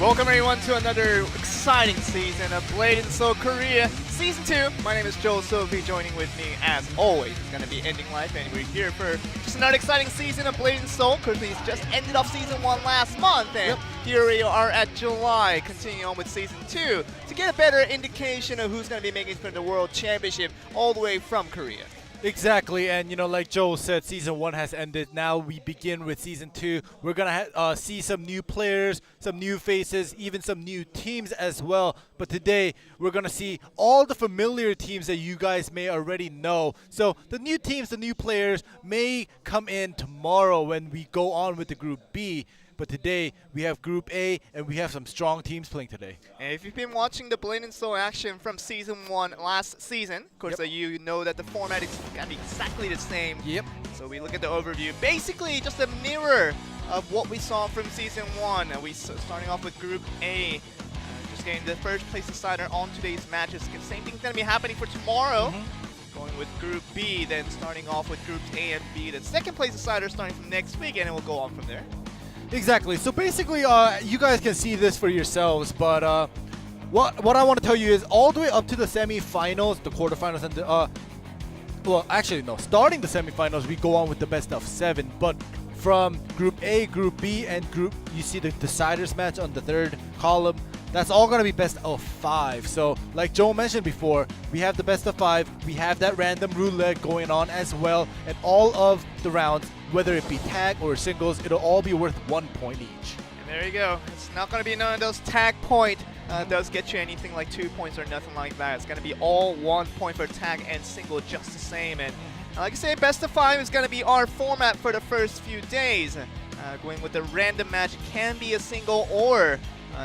Welcome everyone to another exciting season of blade&soul Korea Season 2. My name is Joel Sophie. Joining with me as always is going to be Ending Life, and we're here for just another exciting season of blade&soul. Korea's just ended off Season 1 last month, and here we are at July, continuing on with Season 2 to get a better indication of who's going to be making it for the World Championship all the way from Korea. Exactly, and like Joel said, Season 1 has ended. Now we begin with Season 2. We're going to see some new players, some new faces, even some new teams as well. But today, we're going to see all the familiar teams that you guys may already know. So the new teams, the new players may come in tomorrow when we go on with the Group B. But today, we have Group A, and we have some strong teams playing today. And if you've been watching the blade&soul action from Season 1 last season, of course, you know that the format is going to be exactly the same. Yep. So we look at the overview. Basically, just a mirror of what we saw from Season 1. Starting off with Group A, just getting the first place decider on today's matches. Same thing's going to be happening for tomorrow. Going with Group B, then starting off with Groups A and B. Then second place decider starting from next week, and it will go on from there. Exactly. So basically, you guys can see this for yourselves, but what I want to tell you is all the way up to the semifinals, the quarterfinals, and well, actually no. Starting the semifinals, we go on with the best of 7. But from Group A, Group B, and you see the deciders match on the third column. That's all gonna be best of 5. So, like Joe mentioned before, we have the best of 5. We have that random roulette going on as well, and all of the rounds, whether it be tag or singles, it'll all be worth 1 point each. And there you go. It's not going to be none of those tag point does get you anything like 2 points or nothing like that. It's going to be all 1 point for tag and single just the same. And like I say, best of 5 is going to be our format for the first few days. Going with the random match, it can be a single or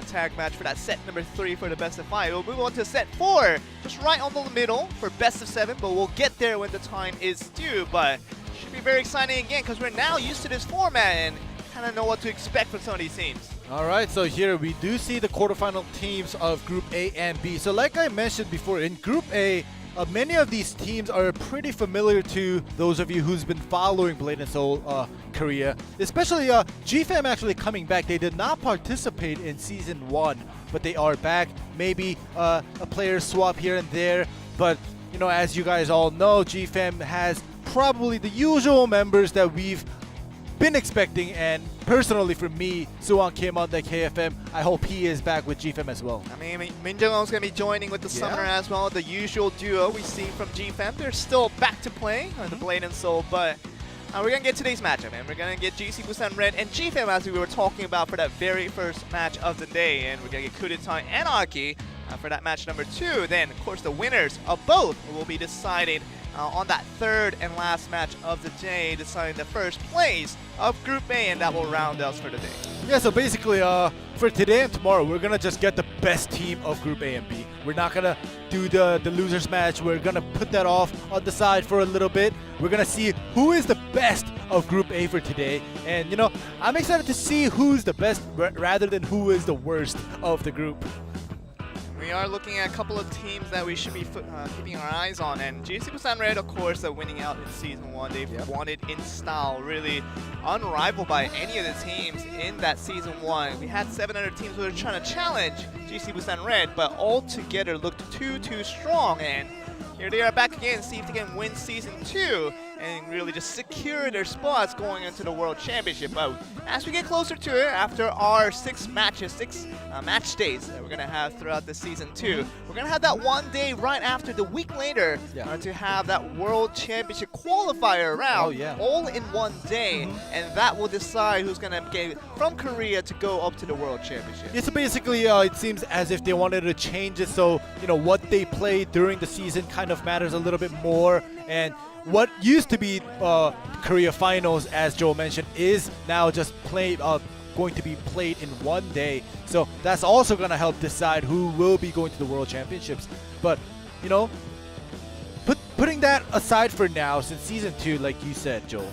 tag match for that set number 3 for the best of 5. We'll move on to set 4, just right on the middle for best of 7, but we'll get there when the time is due. But should be very exciting again because we're now used to this format and kind of know what to expect from some of these teams. Alright, so here we do see the quarterfinal teams of Group A and B. So like I mentioned before, in Group A, many of these teams are pretty familiar to those of you who's been following blade&soul Korea. Especially GFAM actually coming back. They did not participate in Season 1, but they are back. Maybe a player swap here and there. But, as you guys all know, GFAM has probably the usual members that we've been expecting, and personally for me, Suwon Kim on the KFM, I hope he is back with GFAM as well. I mean, Min Jung-Ho's going to be joining with the Summoner as well, the usual duo we see from GFAM. They're still back to play on the blade&soul, but we're going to get today's matchup, and we're going to get GC Busan Red and GFAM as we were talking about for that very first match of the day, and we're going to get Coup d'etat Anarchy for that match number 2. Then, of course, the winners of both will be decided on that third and last match of the day, deciding the first place of Group A, and that will round us for the day. Yeah, so basically, for today and tomorrow, we're gonna just get the best team of Group A and B. We're not gonna do the losers match. We're gonna put that off on the side for a little bit. We're gonna see who is the best of Group A for today, and I'm excited to see who's the best rather than who is the worst of the group. We are looking at a couple of teams that we should be keeping our eyes on, and GC Busan Red, of course, are winning out in Season 1. They've won it in style, really unrivaled by any of the teams in that Season 1. We had 7 other teams who were trying to challenge GC Busan Red, but all together looked too strong, and here they are back again, see if they can win Season 2 and really just secure their spots going into the World Championship. But as we get closer to it, after our 6 match days that we're going to have throughout the Season 2, we're going to have that one day right after, the week later, to have that World Championship qualifier round all in one day, and that will decide who's going to get from Korea to go up to the World Championship. Yeah, so basically, it seems as if they wanted to change it so, what they play during the season kind of matters a little bit more, and what used to be Korea finals, as Joe mentioned, is now just going to be played in one day. So that's also going to help decide who will be going to the World Championships. But, putting that aside for now, since Season 2, like you said, Joe,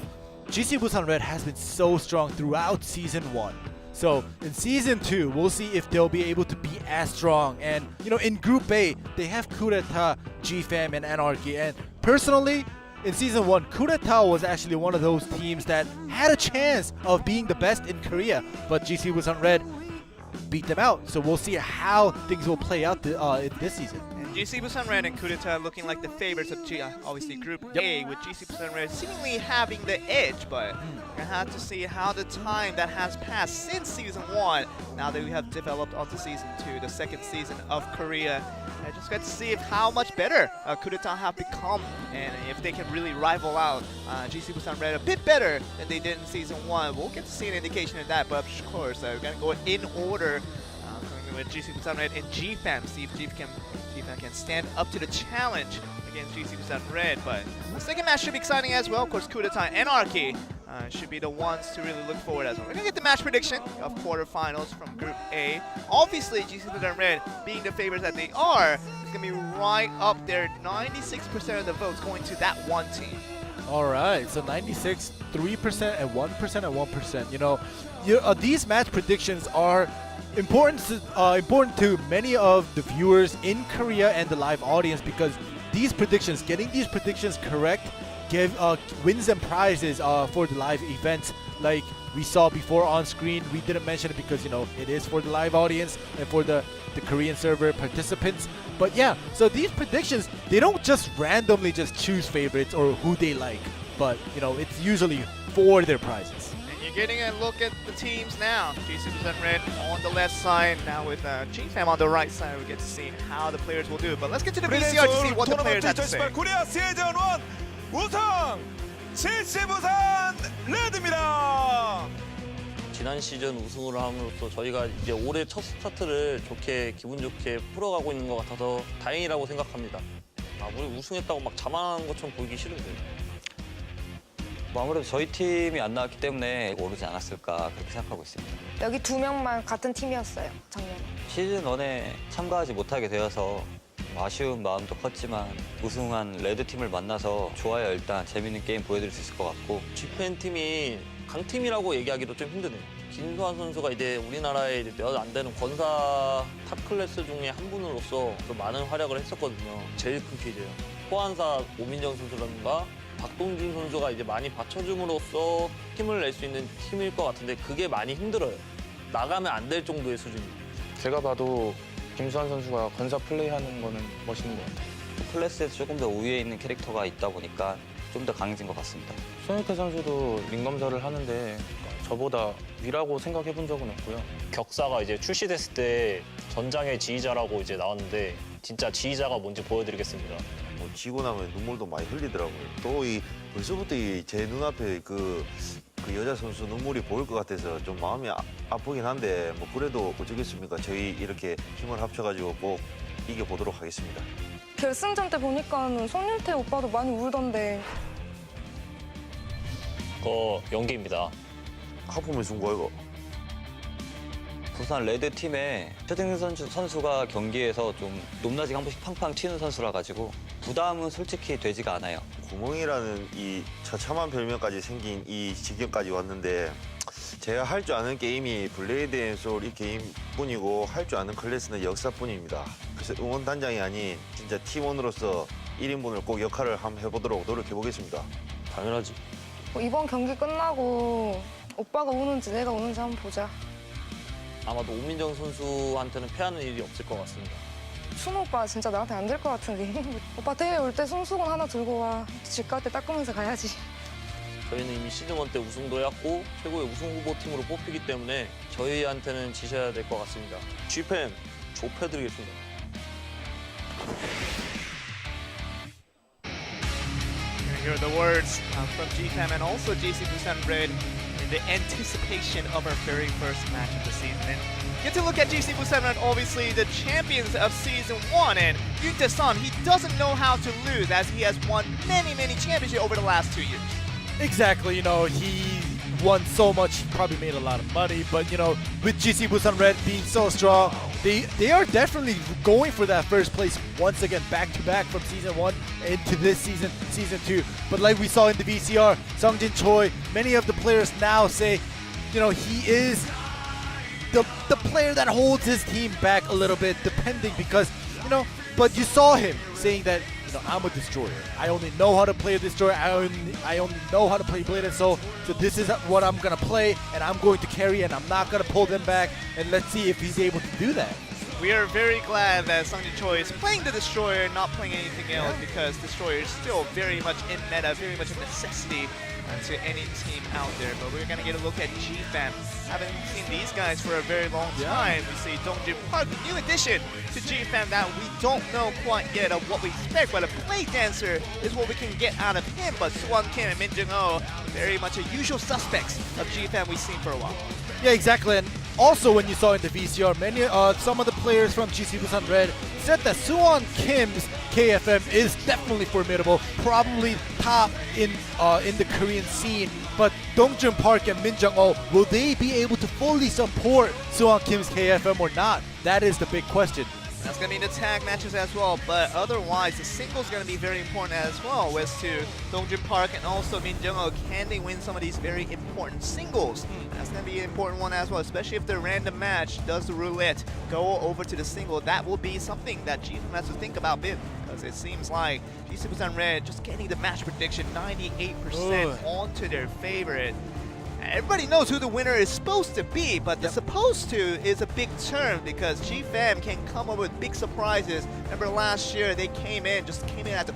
GC Busan Red has been so strong throughout Season 1. So in Season 2, we'll see if they'll be able to be as strong. And, in Group A, they have Coup d'etat, GFAM, and Anarchy. And personally, in Season 1, Coup d'etat was actually one of those teams that had a chance of being the best in Korea. But GC Busan Red beat them out. So we'll see how things will play out in this season. GC Busan Red and Kudeta looking like the favorites of obviously Group A, with GC Busan Red seemingly having the edge, but we're gonna have to see how the time that has passed since Season 1, now that we have developed onto Season 2, the second season of Korea. I just got to see how much better Kudeta have become, and if they can really rival out GC Busan Red a bit better than they did in Season 1. We'll get to see an indication of that, but of course, we're gonna go in order. With GC Busan Red and GFAM, see if GFAM can stand up to the challenge against GC Busan Red. But the second match should be exciting as well. Of course, Kudeta and Arki should be the ones to really look forward as well. We're gonna get the match prediction of quarterfinals from Group A. Obviously, GC Busan Red, being the favorites that they are, is gonna be right up there. 96% of the votes going to that one team. All right, so 96, 3% and 1% and 1%. You know, these match predictions are important to many of the viewers in Korea and the live audience, because getting these predictions correct give wins and prizes for the live events. Like we saw before on screen, we didn't mention it because, you know, it is for the live audience and for the Korean server participants. But yeah, so these predictions, they don't just randomly just choose favorites or who they like, but you know, it's usually for their prizes. Getting a look at the teams now. GC Busan Red on the left side, now with GFAM on the right side. We get to see how the players will do. But let's get to the VCR to see what the players have to say. 코리아 시즌 1 우승 GC 부산 레드입니다. 지난 시즌 우승을 함으로써 저희가 이제 올해 첫 스타트를 기분 좋게 풀어가고 있는 것 같아서 다행이라고 생각합니다. 우리 우승했다고 막 자만하는 것처럼 보이기 싫은데. 아무래도 저희 팀이 안 나왔기 때문에 오르지 않았을까 그렇게 생각하고 있습니다. 여기 2명만 같은 팀이었어요, 작년에. 시즌 1에 참가하지 못하게 되어서 아쉬운 마음도 컸지만 우승한 레드팀을 만나서 좋아요. 일단 재밌는 게임 보여드릴 수 있을 것 같고. GFAM 팀이 강팀이라고 얘기하기도 좀 힘드네요. 김수환 선수가 이제 우리나라에 몇 안 되는 권사 탑 클래스 중에 한 분으로서 또 많은 활약을 했었거든요. 제일 큰 케이스예요. 호환사 오민정 선수라든가 박동준 선수가 이제 많이 받쳐줌으로써 힘을 낼 수 있는 팀일 것 같은데 그게 많이 힘들어요. 나가면 안 될 정도의 수준이에요. 제가 봐도 김수환 선수가 건사 플레이하는 거는 멋있는 것 같아요. 클래스에서 조금 더 우위에 있는 캐릭터가 있다 보니까 좀 더 강해진 것 같습니다. 손흥태 선수도 링검사를 하는데 저보다 위라고 생각해 본 적은 없고요. 격사가 이제 출시됐을 때 전장의 지휘자라고 이제 나왔는데 진짜 지휘자가 뭔지 보여드리겠습니다. 뭐 지고 나면 눈물도 많이 흘리더라고요. 또 벌써부터 제 눈앞에 그 여자 선수 눈물이 보일 것 같아서 좀 마음이 아프긴 한데 뭐 그래도 어쩌겠습니까? 저희 이렇게 힘을 합쳐가지고 꼭 이겨보도록 하겠습니다. 결승전 때 보니까는 손윤태 오빠도 많이 울던데. 그거 연기입니다. 하품을 준 거야 이거. 부산 레드팀의 최승진 선수가 경기에서 좀 높낮이가 한 번씩 팡팡 튀는 선수라 가지고 부담은 솔직히 되지가 않아요. 구멍이라는 이 처참한 별명까지 생긴 이 지경까지 왔는데 제가 할 줄 아는 게임이 블레이드 앤 소울 이 게임뿐이고 할 줄 아는 클래스는 역사뿐입니다. 그래서 응원단장이 아닌 진짜 팀원으로서 1인분을 꼭 역할을 한번 해보도록 노력해보겠습니다. 당연하지. 이번 경기 끝나고 오빠가 우는지 내가 우는지 한번 보자. 아마도 오민정 선수한테는 패하는 일이 없을 것 같습니다. 순우 오빠 진짜 나한테 안 될 것 같은데. 오빠 대회 올 때 손수건 하나 들고 와. 집 갈 때 닦으면서 가야지. 저희는 이미 시즌 1 때 우승도 해왔고 최고의 우승 후보팀으로 뽑히기 때문에 저희한테는 지셔야 될 것 같습니다. GFAM 좁혀드리겠습니다. Here are the words from GFAM and also GC Busan Red in the anticipation of our very first match of the season. And get to look at GC Busan Red, obviously the champions of Season 1. And Yunta-san, he doesn't know how to lose as he has won many championships over the last 2 years. Exactly, you know, he won so much, he probably made a lot of money, but you know, with GC Busan Red being so strong, they are definitely going for that first place once again, back to back from Season 1 into this season, Season 2. But like we saw in the VCR, Sungjin Choi, many of the players now say, you know, he is the player that holds his team back a little bit, depending, because, you know, but you saw him saying that I'm a destroyer. I only know how to play a destroyer. I only know how to play Blade and Soul. So this is what I'm gonna play, and I'm going to carry, and I'm not gonna pull them back. And let's see if he's able to do that. We are very glad that Sungjae Choi is playing the Destroyer, not playing anything else, because Destroyer is still very much in meta, very much a necessity to any team out there. But we're going to get a look at GFAM. Haven't seen these guys for a very long time. We see Dongjin Park, the new addition to GFAM that we don't know quite yet of what we expect, but a Blade Dancer is what we can get out of him. But Suwon Kim and Min Jung-ho, very much a usual suspects of GFAM we've seen for a while. Yeah, exactly. And also, when you saw in the VCR, some of the players from GC Busan Red said that Suwon Kim's KFM is definitely formidable, probably top in the Korean scene. But Dongjin Park and Min Jung-ho, will they be able to fully support Suwon Kim's KFM or not? That is the big question. That's going to be the tag matches as well, but otherwise the singles going to be very important as well as to Dongjin Park and also Min Jung-ho. Can they win some of these very important singles? That's going to be an important one as well, especially if the random match does the roulette go over to the single. That will be something that GFAM has to think about bit, because it seems like GC Busan Red just getting the match prediction 98% onto their favorite. Everybody knows who the winner is supposed to be, but the supposed to is a big term because GFAM can come up with big surprises. Remember last year they came in at the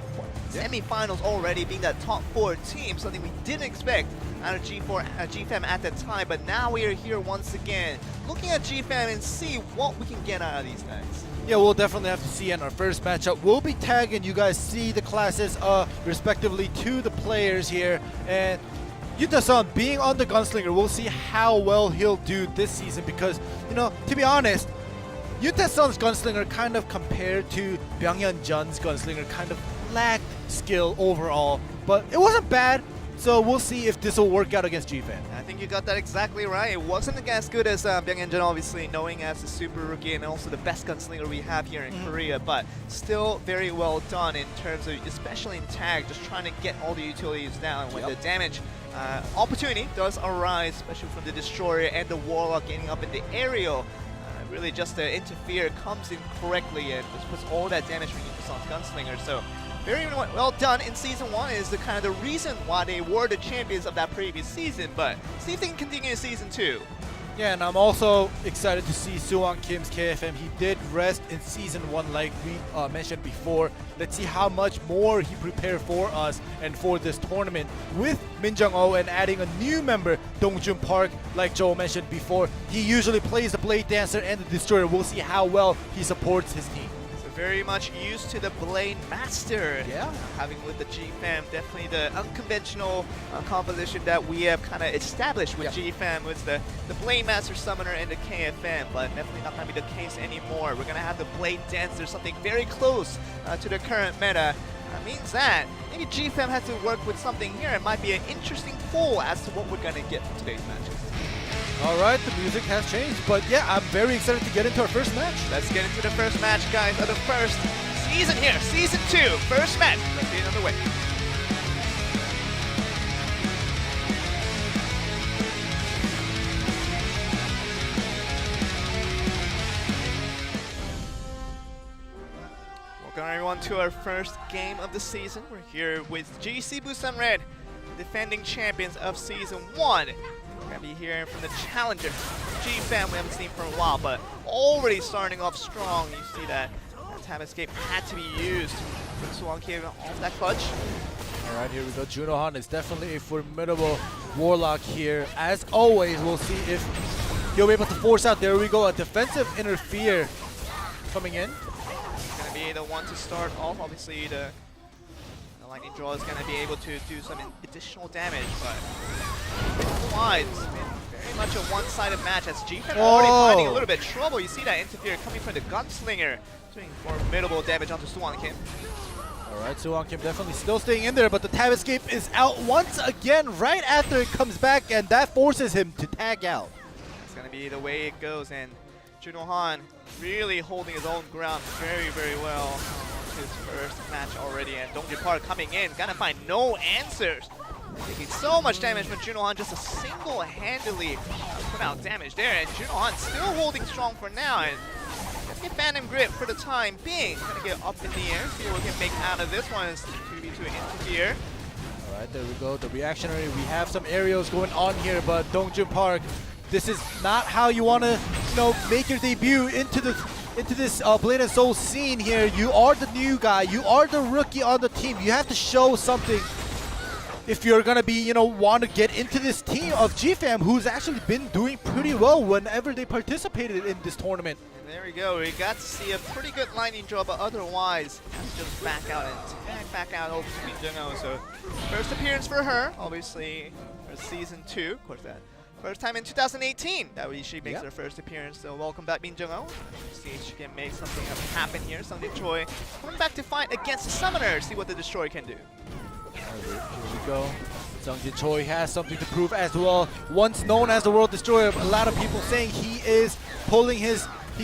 semi-finals already, being that top 4 team, something we didn't expect out of GFAM at that time. But now we are here once again, looking at GFAM and see what we can get out of these guys. Yeah, we'll definitely have to see in our first matchup. We'll be tagging you guys see the classes respectively to the players here, and Yuta-san being on the Gunslinger, we'll see how well he'll do this season because, you know, to be honest, Yuta-san's Gunslinger kind of compared to Byunghyun-jun's Gunslinger kind of lacked skill overall, but it wasn't bad. So we'll see if this will work out against GFAM. I think you got that exactly right. It wasn't as good as Byunghyun-jun, obviously, knowing as the super rookie and also the best gunslinger we have here in Korea, but still very well done in terms of, especially in tag, just trying to get all the utilities down when the damage opportunity does arise, especially from the Destroyer and the Warlock getting up in the aerial. Really just the interfere comes in correctly and just puts all that damage for Yuta-san's Gunslinger. So very well done in Season 1 is the kind of the reason why they were the champions of that previous season, but see if they can continue in Season 2. Yeah, and I'm also excited to see Suwon Kim's KFM. He did rest in Season 1 like we mentioned before. Let's see how much more he prepared for us and for this tournament with Min Jung-ho and adding a new member, Dongjin Park, like Joe mentioned before. He usually plays the Blade Dancer and the Destroyer. We'll see how well he supports his team. Very much used to the Blade Master. Yeah. Having with the GFAM, definitely the unconventional composition that we have kind of established with GFAM with the Blade Master Summoner and the KFM, but definitely not going to be the case anymore. We're going to have the Blade Dancer, something very close to the current meta. That means that maybe GFAM has to work with something here. It might be an interesting poll as to what we're going to get from today's matches. All right, the music has changed, but yeah, I'm very excited to get into our first match. Let's get into the first match, guys, of the first season here, Season 2, first match. Let's get it underway. Welcome everyone to our first game of the season. We're here with GC Busan Red, defending champions of Season 1. We're going to be hearing from the challenger, GFAM, we haven't seen for a while, but already starting off strong. You see that Tab Escape had to be used. Suwon Kim off that clutch. All right, here we go. Junohan is definitely a formidable Warlock here. As always, we'll see if he'll be able to force out. There we go, a defensive interfere coming in. He's going to be the one to start off. Obviously, the Lightning Draw is going to be able to do some additional damage, but wide. It's been very much a one-sided match as GFAM already finding a little bit of trouble. You see that interfere coming from the Gunslinger, doing formidable damage onto Suwon Kim. All right, Suwon Kim definitely still staying in there, but the Tab Escape is out once again right after it comes back, and that forces him to tag out. It's going to be the way it goes, and Junohan really holding his own ground very, very well. His first match already, and Dongjin Park coming in, gonna find no answers. Taking so much damage from Junohan, just a single-handedly put out damage there, and Junohan still holding strong for now, and to get Phantom Grip for the time being. Gonna get up in the air, see what we can make out of this one. It's 2v2 interfere. All right, there we go. The reactionary. We have some aerials going on here, but Dongjun Park, this is not how you want to, make your debut into this Blade and Soul scene here. You are the new guy. You are the rookie on the team. You have to show something if you're gonna be, want to get into this team of GFAM, who's actually been doing pretty well whenever they participated in this tournament. And there we go. We got to see a pretty good lightning draw, but otherwise, have to just back out and tag back out over to Min Jung-ho. So first appearance for her, obviously, for season 2. Of course, that first time in 2018 that she makes her first appearance. So welcome back, Min Jung-ho. See if she can make something happen here. Sungjin Choi coming back to fight against the Summoner. See what the Destroyer can do. Here we go. Sungjin Choi has something to prove as well. Once known as the World Destroyer, a lot of people saying he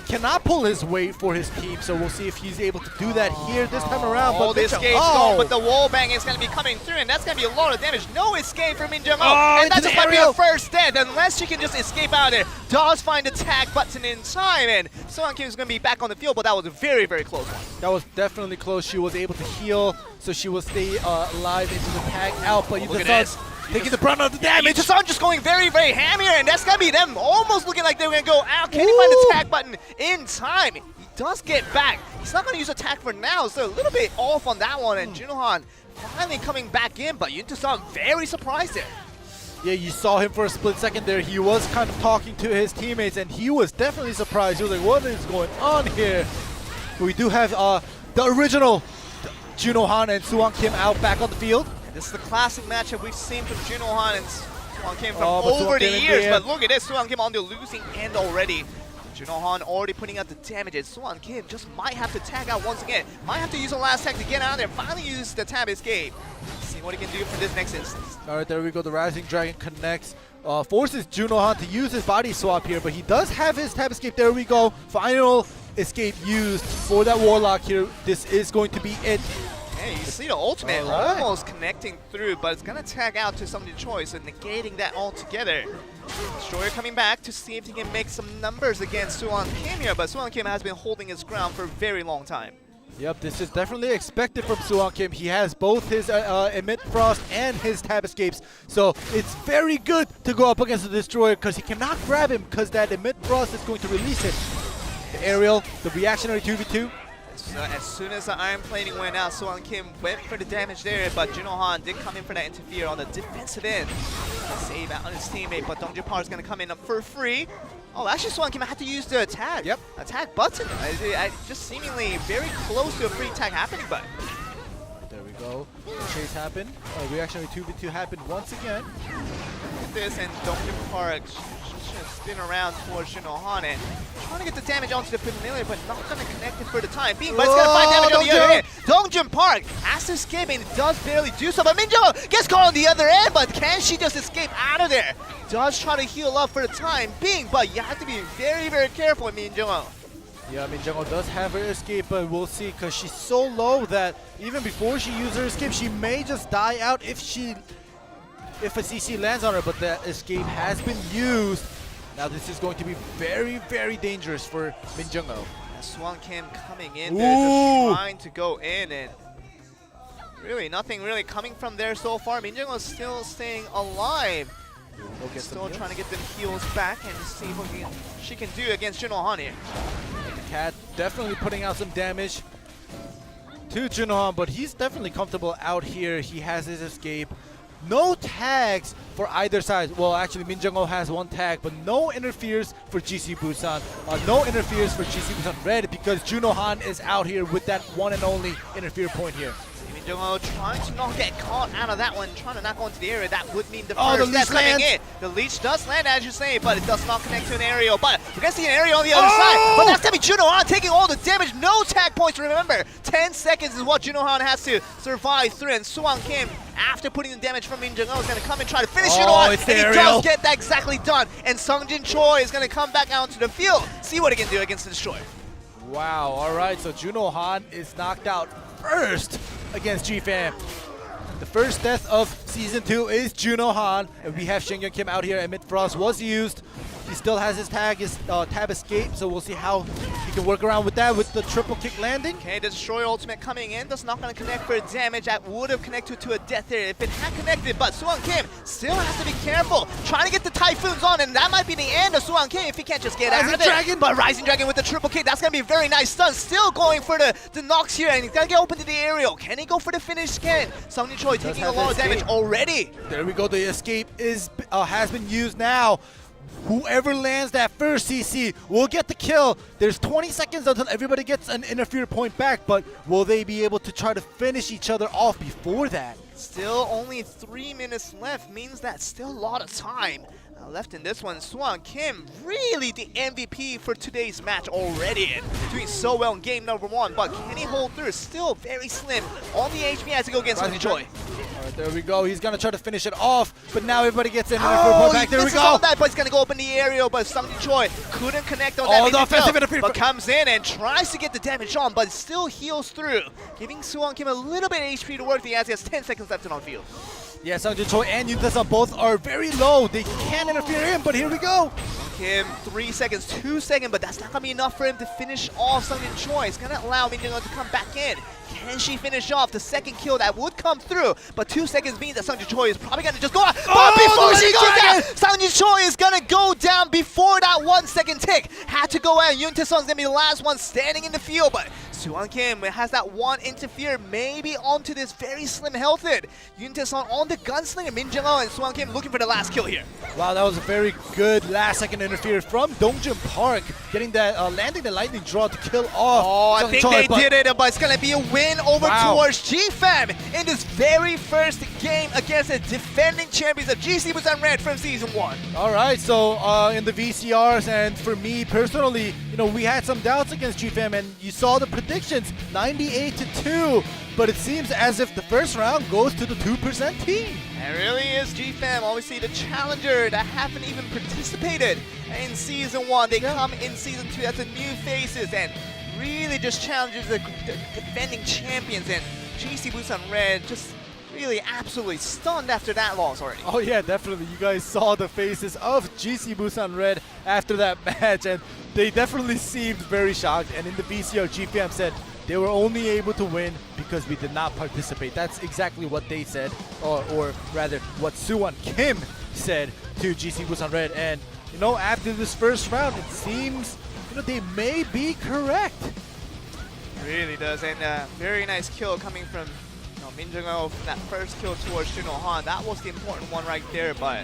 cannot pull his weight for his team, so we'll see if he's able to do that here this time around. But this escape's gone, but the wall bang is going to be coming through, and that's going to be a lot of damage. No escape from Min Jung-ho, and that's going to be a first death, unless she can just escape out of there. Does find the tag button in time, and Soo Kim is going to be back on the field, but that was a very, very close one. That was definitely close. She was able to heal, so she will stay alive into the tag out, but look at this. Taking the brunt of the damage. Yuta-san just going very, very ham here, and that's going to be them almost looking like they're going to go out. Can he find the tag button in time? He does get back. He's not going to use attack for now, so a little bit off on that one, and Junohan finally coming back in, but Yuta-san very surprised there. Yeah, you saw him for a split second there. He was kind of talking to his teammates, and he was definitely surprised. He was like, what is going on here? We do have the original Junohan and Soo Kim out back on the field. This is the classic matchup we've seen from Junohan and Soo Kim from over the years, but look at this, Soo Kim on the losing end already. Junohan already putting out the damages. Soo Kim just might have to tag out once again. Might have to use the last tag to get out of there. Finally use the tab escape. See what he can do for this next instance. All right, there we go. The Rising Dragon connects. Forces Junohan to use his body swap here, but he does have his tab escape. There we go. Final escape used for that Warlock here. This is going to be it. Hey, you see the ultimate almost connecting through, but it's going to tag out to Sungjin Choi, so negating that altogether. Destroyer coming back to see if he can make some numbers against Soo Kim here, but Soo Kim has been holding his ground for a very long time. Yep, this is definitely expected from Soo Kim. He has both his Emit Frost and his tab escapes, so it's very good to go up against the Destroyer because he cannot grab him because that Emit Frost is going to release it. The aerial, the reactionary 2v2. So as soon as the iron plating went out, Soo Kim went for the damage there, but Junohan did come in for that interfere on the defensive end. Save out on his teammate, but Dongjun Park is going to come in up for free. Oh, actually Soo Kim had to use the attack. Yep. Attack button. Just seemingly very close to a free tag happening, but... There we go. The chase happened. Reactionary 2v2 happened once again. Look at this, and Dongjun Park spin around towards Junohan and trying to get the damage onto the familiar, but not going to connect it for the time being. But it's going to find damage on the other end. Dongjun Park has to escape and does barely do so, but Min Jung-ho gets caught on the other end, but can she just escape out of there? Does try to heal up for the time being, but you have to be very, very careful with Min Jung-ho. Yeah, Min Jung-ho does have her escape, but we'll see because she's so low that even before she uses her escape, she may just die out if a CC lands on her, but that escape has been used. Now this is going to be very, very dangerous for Min Jung-ho. Soo Kim coming in there, just trying to go in, and really nothing really coming from there so far. Min Jung-ho is still staying alive. Still trying to get them heals back and see what she can do against Junohan here. Cat definitely putting out some damage to Junohan, but he's definitely comfortable out here. He has his escape. No tags for either side. Well, actually, Min Jung-ho has one tag, but no interferes for GC Busan. No interferes for GC Busan Red because Junohan is out here with that one and only interfere point here. Min Jung-ho trying to not get caught out of that one, trying to not go into the area. That would mean the first step coming in. The leech does land, as you say, but it does not connect to an aerial. But we're going to see an aerial on the other side. But that's going to be Junohan taking all the damage. No tag points, remember. 10 seconds is what Junohan has to survive through. And Soo Kim, after putting the damage from Min Jung-ho, is going to come and try to finish Junohan. And he does get that exactly done. And Sungjin Choi is going to come back out onto the field. See what he can do against the Destroyer. Wow, all right, so Junohan is knocked out first against GFAM. The first death of Season 2 is Junohan, and we have Shin Kyung Kim out here, and Mid Frost was used. He still has his tab escape, so we'll see how he can work around with that with the triple kick landing. Okay, the Destroyer ultimate coming in. That's not going to connect for damage. That would have connected to a death there if it had connected, but Suwon Kim still has to be careful. Trying to get the Typhoons on, and that might be the end of Suwon Kim if he can't just get out of it. But Rising Dragon with the triple kick, that's going to be a very nice stun. Still going for the knocks here, and he's going to get open to the aerial. Can he go for the finish again? Sungni Choi taking a lot of damage already. There we go. The escape has been used now. Whoever lands that first CC will get the kill. There's 20 seconds until everybody gets an interfere point back, but will they be able to try to finish each other off before that? Still only 3 minutes left, means that's still a lot of time left in this one. Suwon Kim, really the MVP for today's match already. Doing so well in game number 1, but can he hold through? Still very slim on the HP as he go against Sungni Choi. Alright, there we go. He's gonna try to finish it off, but now everybody gets in for a point back. There we go. All that, but he's gonna go up in the aerial, but Sungni Choi couldn't connect on that. The offensive interference, but comes in and tries to get the damage on, but still heals through, giving Suwon Kim a little bit of HP to work with as he has 10 seconds left on field. Yeah, Sungni Choi and Yuntaesan both are very low. They can interfere in, but here we go. Kim, 3 seconds, 2 seconds, but that's not gonna be enough for him to finish off Sungni Choi. It's gonna allow Min Jung-ho to come back in. Can she finish off the second kill that would come through? But 2 seconds means that Sungni Choi is probably gonna just go out. But before she goes down, Sungni Choi is gonna go down before that 1 second tick. Had to go out. Yuntaesan's gonna be the last one standing in the field, but Suwon Kim has that one interfere, maybe onto this very slim health hit. Yuntaesan on the gunslinger, Min Jung-ho and Suwon Kim looking for the last kill here. Wow, that was a very good last second interfere from Dongjun Park, getting that landing the lightning draw to kill off. I think they did it, but it's gonna be a win over towards GFAM in this very first game against the defending champions of GC Busan Red from Season 1. All right, so in the VCRs, and for me personally, you know, we had some doubts against GFAM, and you saw the predictions, 98-2, but it seems as if the first round goes to the 2% team. It really is GFAM, obviously the challenger that haven't even participated in Season 1. They come in Season 2 as the new faces and really just challenges the defending champions, and GC Busan Red just really absolutely stunned after that loss already. Oh yeah, definitely. You guys saw the faces of GC Busan Red after that match, and they definitely seemed very shocked. And in the VCR, GFAM said they were only able to win because we did not participate. That's exactly what they said, or rather what Suwon Kim said to GC Busan Red. And you know, after this first round, it seems they may be correct. Really does, and very nice kill coming from Min Jung-ho from that first kill towards Juno Han. That was the important one right there, but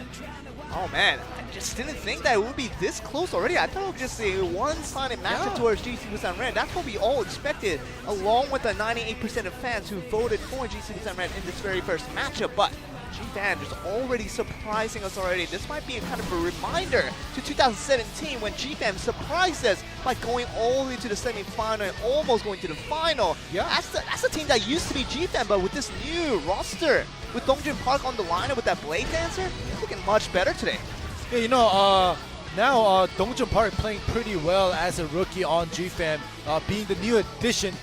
oh man, I just didn't think that it would be this close already. I thought it was just a one-sided matchup towards GC Busan Red. That's what we all expected, along with the 98% of fans who voted for GC Busan Red in this very first matchup, but GFAM just already surprising us already. This might be a kind of a reminder to 2017 when GFAM surprised us by going all the way to the semi-final and almost going to the final. Yeah, that's the team that used to be GFAM, but with this new roster, with Dongjun Park on the line and with that Blade Dancer, looking much better today. Yeah, you know, now Dongjun Park playing pretty well as a rookie on GFAM, being the new addition.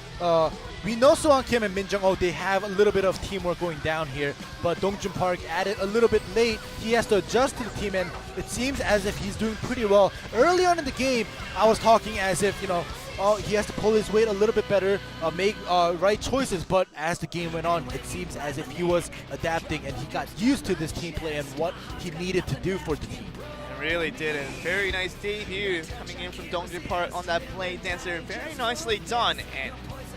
We know Suwon Kim and Min Jung-ho, they have a little bit of teamwork going down here, but Dongjun Park added a little bit late. He has to adjust to the team, and it seems as if he's doing pretty well. Early on in the game, I was talking as if, you know, he has to pull his weight a little bit better, make right choices, but as the game went on, it seems as if he was adapting and he got used to this team play and what he needed to do for the team. Really did it. Very nice debut coming in from Dongjun Park on that Blade Dancer. Very nicely done. And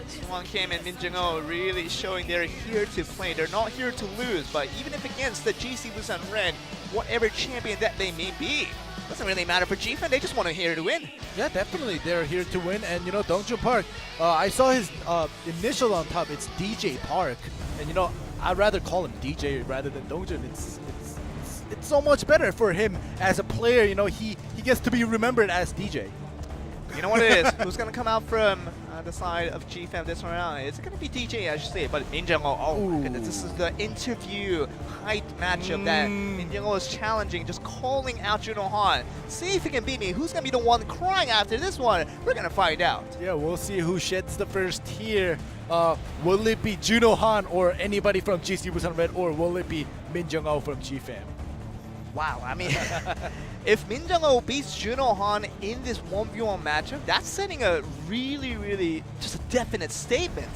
Suwon Kim and Min Jung-ho really showing they're here to play. They're not here to lose, but even if against the GC Busan Red, whatever champion that they may be, doesn't really matter for GFAM. They just want to here to win. Yeah, definitely. They're here to win. And, you know, Dongjun Park, I saw his initial on top. It's DJ Park. And, you know, I'd rather call him DJ rather than Dongjun. It's so much better for him as a player. You know, he gets to be remembered as DJ. You know what it is? Who's going to come out from the side of GFAM this round? It's going to be DJ, I should say. But Min Jung-ho, oh my goodness, this is the interview height matchup that Min Jung-ho is challenging, just calling out Juno Han. See if he can beat me. Who's going to be the one crying after this one? We're going to find out. Yeah, we'll see who sheds the first tear. Will it be Juno Han or anybody from GC Busan Red, or will it be Min Jung-ho from GFAM? Wow, I mean, if Min Jung-ho beats Juno Han in this 1v1 matchup, that's sending a really just a definite statement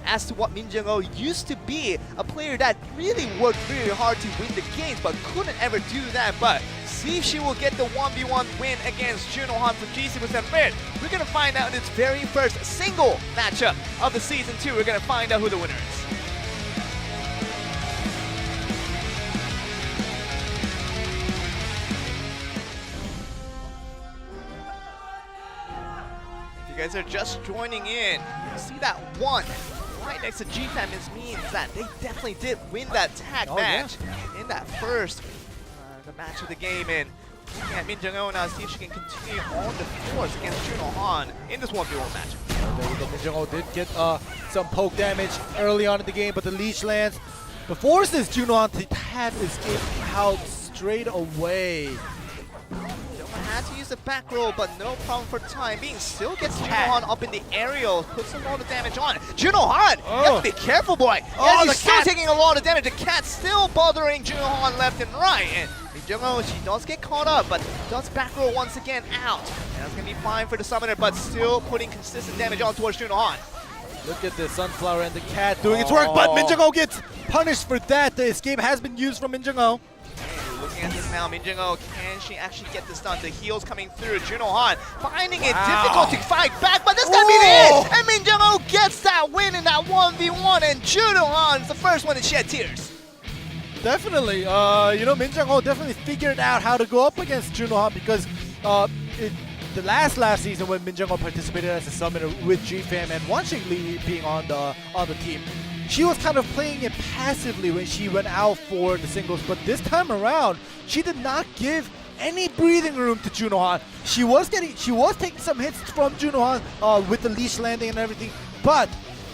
as to what Min Jung-ho used to be, a player that really worked really hard to win the games but couldn't ever do that. But see if she will get the 1v1 win against Juno Han from GC Busan Red. We're going to find out in its very first single matchup of the Season 2. We're going to find out who the winner is. You guys are just joining in. You see that one right next to GFAM. This means that they definitely did win that tag match in that first the match of the game. And looking at Min Jung-ho now, see if she can continue on the force against Juno Han in this 1v1 match. Min Jung-ho did get some poke damage early on in the game, but the leash lands. But forces Juno Han to have escape out straight away. Had to use the back roll, but no problem for time being. Still gets Juno Han up in the aerial, puts a lot of damage on. Juno Han, you have to be careful, boy. He's still taking a lot of damage. The cat still bothering Juno Han left and right. And Min Jung-ho, she does get caught up, but does back roll once again out. And that's gonna be fine for the summoner, but still putting consistent damage on towards Juno Han. Look at the Sunflower and the cat doing its work, but Min Jung-ho gets punished for that. The escape has been used from Min Jung-ho. Looking at this now, Min Jung-ho, can she actually get this done? The heals coming through. Juno Han finding it difficult to fight back, but this is gonna be the end! And Min Jung-ho gets that win in that 1v1, and Juno Han is the first one to shed tears. Definitely, you know, Min Jung-ho definitely figured out how to go up against Juno Han because the last season when Min Jung-ho participated as a summoner with GFAM and watching Lee being on the team, she was kind of playing it passively when she went out for the singles, but this time around, she did not give any breathing room to Juno Han. She was taking some hits from Juno Han with the leash landing and everything, but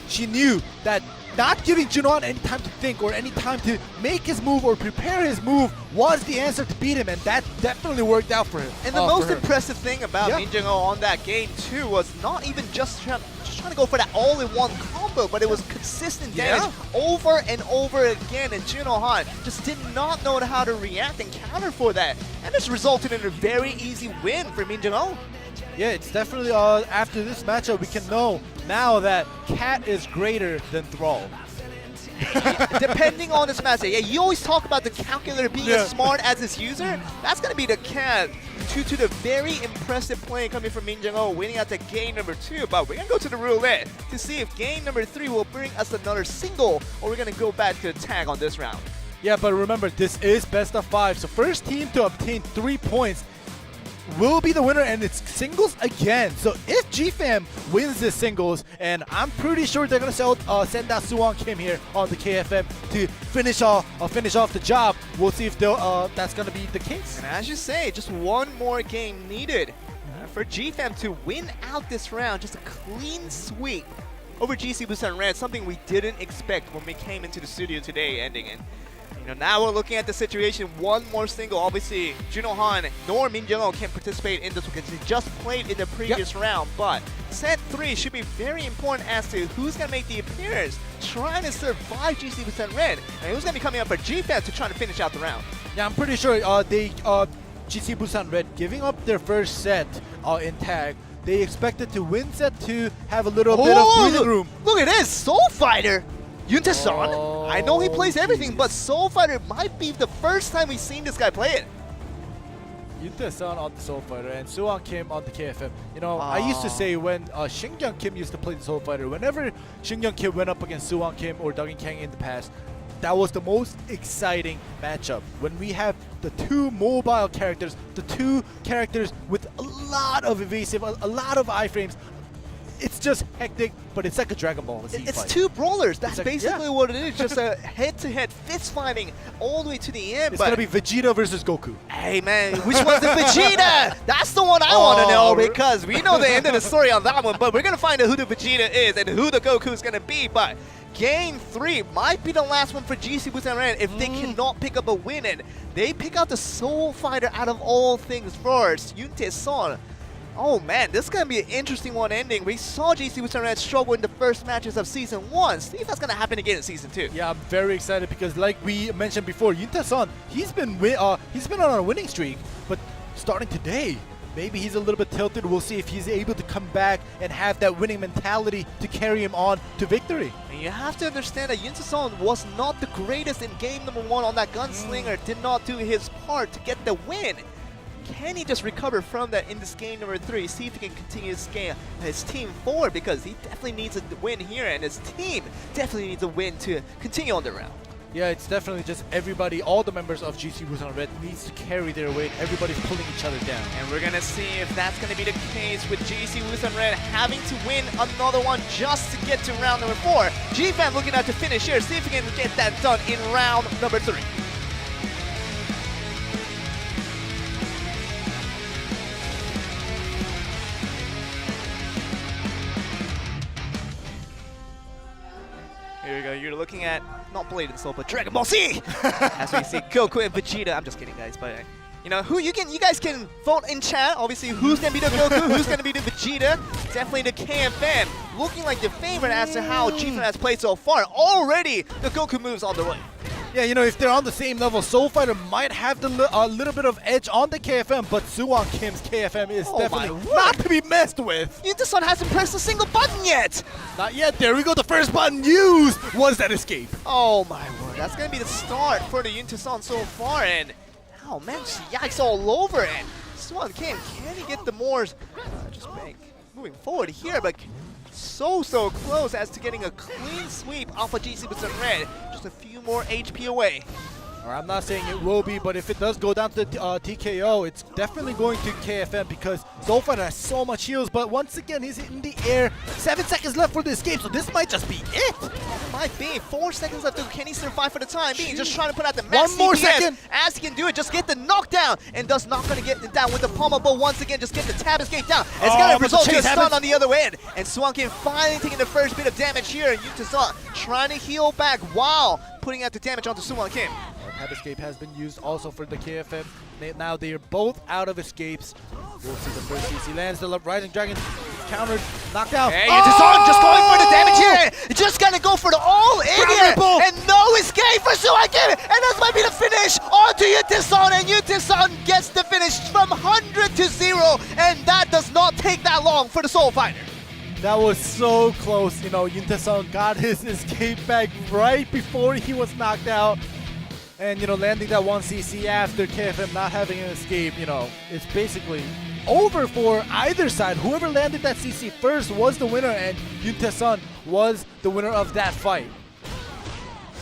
she knew that not giving Juno Han any time to think or any time to make his move or prepare his move was the answer to beat him, and that definitely worked out for him. And the most impressive thing about Min Jung-ho on that game too was not even just trying to go for that all-in-one combo, but it was consistent damage over and over again, and Juno Han just did not know how to react and counter for that, and this resulted in a very easy win for Min Jung-ho. Yeah, it's definitely after this matchup we can know now that Cat is greater than Thrall. Depending on this matchup, you always talk about the calculator being as smart as its user. That's going to be the Cat due to the very impressive play coming from Min Jung-ho, winning out to game number 2. But we're going to go to the roulette to see if game number 3 will bring us another single, or we're going to go back to the tag on this round. Yeah, but remember, this is best of 5, so first team to obtain 3 points will be the winner, and it's singles again. So if GFAM wins this singles, and I'm pretty sure they're gonna send out Suwon Kim here on the KFM to finish off the job. We'll see if that's gonna be the case. And as you say, just one more game needed for GFAM to win out this round. Just a clean sweep over GC Busan Red, something we didn't expect when we came into the studio today, ending in. Now we're looking at the situation, one more single. Obviously, Juno Han nor Min Jung-ho can participate in this one because they just played in the previous round. But set 3 should be very important as to who's going to make the appearance, trying to survive GC Busan Red, and who's going to be coming up for GFAM to try to finish out the round. Yeah, I'm pretty sure GC Busan Red giving up their first set in tag. They expected to win set 2, have a little bit of breathing room. Look at this, Soul Fighter! Yuntae-san, I know he plays everything, but Soul Fighter might be the first time we've seen this guy play it. Yuntae-san on the Soul Fighter and Suwon Kim on the KFM. You know, I used to say when Shingyang Kim used to play the Soul Fighter, whenever Shingyang Kim went up against Suwon Kim or Duggan Kang in the past, that was the most exciting matchup. When we have the 2 mobile characters, the 2 characters with a lot of evasive, a lot of iframes, it's just hectic, but it's like a Dragon Ball. It's 2 brawlers. That's basically what it is. Just a head-to-head fist fighting all the way to the end. It's gonna be Vegeta versus Goku. Hey man, which one's the Vegeta? That's the one I want to know, because we know the end of the story on that one. But we're gonna find out who the Vegeta is and who the Goku is gonna be. But game 3 might be the last one for GC Busan Red if they cannot pick up a win. And they pick out the Soul Fighter out of all things first, Yuntae-san. Oh man, this is going to be an interesting one ending. We saw GC Busan Red struggle in the first matches of Season 1. See if that's going to happen again in Season 2. Yeah, I'm very excited because like we mentioned before, Yunta-san, he's been on a winning streak, but starting today, maybe he's a little bit tilted. We'll see if he's able to come back and have that winning mentality to carry him on to victory. And you have to understand that Yunta-san was not the greatest in game number 1 on that gunslinger, did not do his part to get the win. Can he just recover from that in this game number 3? See if he can continue to scale his team forward, because he definitely needs a win here, and his team definitely needs a win to continue on the round. Yeah, it's definitely just everybody, all the members of GC Busan Red needs to carry their weight. Everybody's pulling each other down. And we're going to see if that's going to be the case with GC Busan Red having to win another one just to get to round number 4. G-Fan looking out to finish here. See if he can get that done in round number 3. Here we go, you're looking at, not Blade and Soul, but Dragon Ball Z! As we see Goku and Vegeta. I'm just kidding, guys, but you know, you guys can vote in chat, obviously, who's gonna be the Goku, who's gonna be the Vegeta. Definitely the KFM, looking like the favorite as to how G-Fan has played so far. Already, the Goku moves on the way. Yeah, you know, if they're on the same level, Soul Fighter might have a little bit of edge on the KFM, but Suwon Kim's KFM is definitely not to be messed with. Yunta-san hasn't pressed a single button yet. Not yet. There we go. The first button used was that escape. Oh my word, that's gonna be the start for the Yunta-san so far, and oh man, yikes all over it. Suwon Kim, can he get the more just moving forward here, but so close as to getting a clean sweep off of GC Busan Red. Just a few more HP away. I'm not saying it will be, but if it does go down to the TKO, it's definitely going to KFM because Soul Fighter has so much heals, but once again, he's in the air. 7 seconds left for the escape, so this might just be it. It might be. 4 seconds left. Can he survive for the time being? Just trying to put out the max One more CPS second. as he can do it. Just get the knockdown, and does not going to get it down with the pommel, but once again, just get the tab escape down. It's going to result in a stun on the other end, and Suwon Kim finally taking the first bit of damage here, and Yunta-san trying to heal back while putting out the damage onto Suwon Kim. Tab escape has been used also for the KFM. Now they are both out of escapes. We'll see the first CC lands. The Rising Dragon countered, knocked out. Hey, Yunta-san just going for the damage here. Just gonna go for the all-in here. And no escape for Suwon Kim. And this might be the finish onto Yunta-san. And Yunta-san gets the finish from 100 to 0. And that does not take that long for the Soul Fighter. That was so close. You know, Yunta-san got his escape back right before he was knocked out. And, you know, landing that 1 CC after KFM not having an escape, you know, it's basically over for either side. Whoever landed that CC first was the winner, and Yunta-san was the winner of that fight.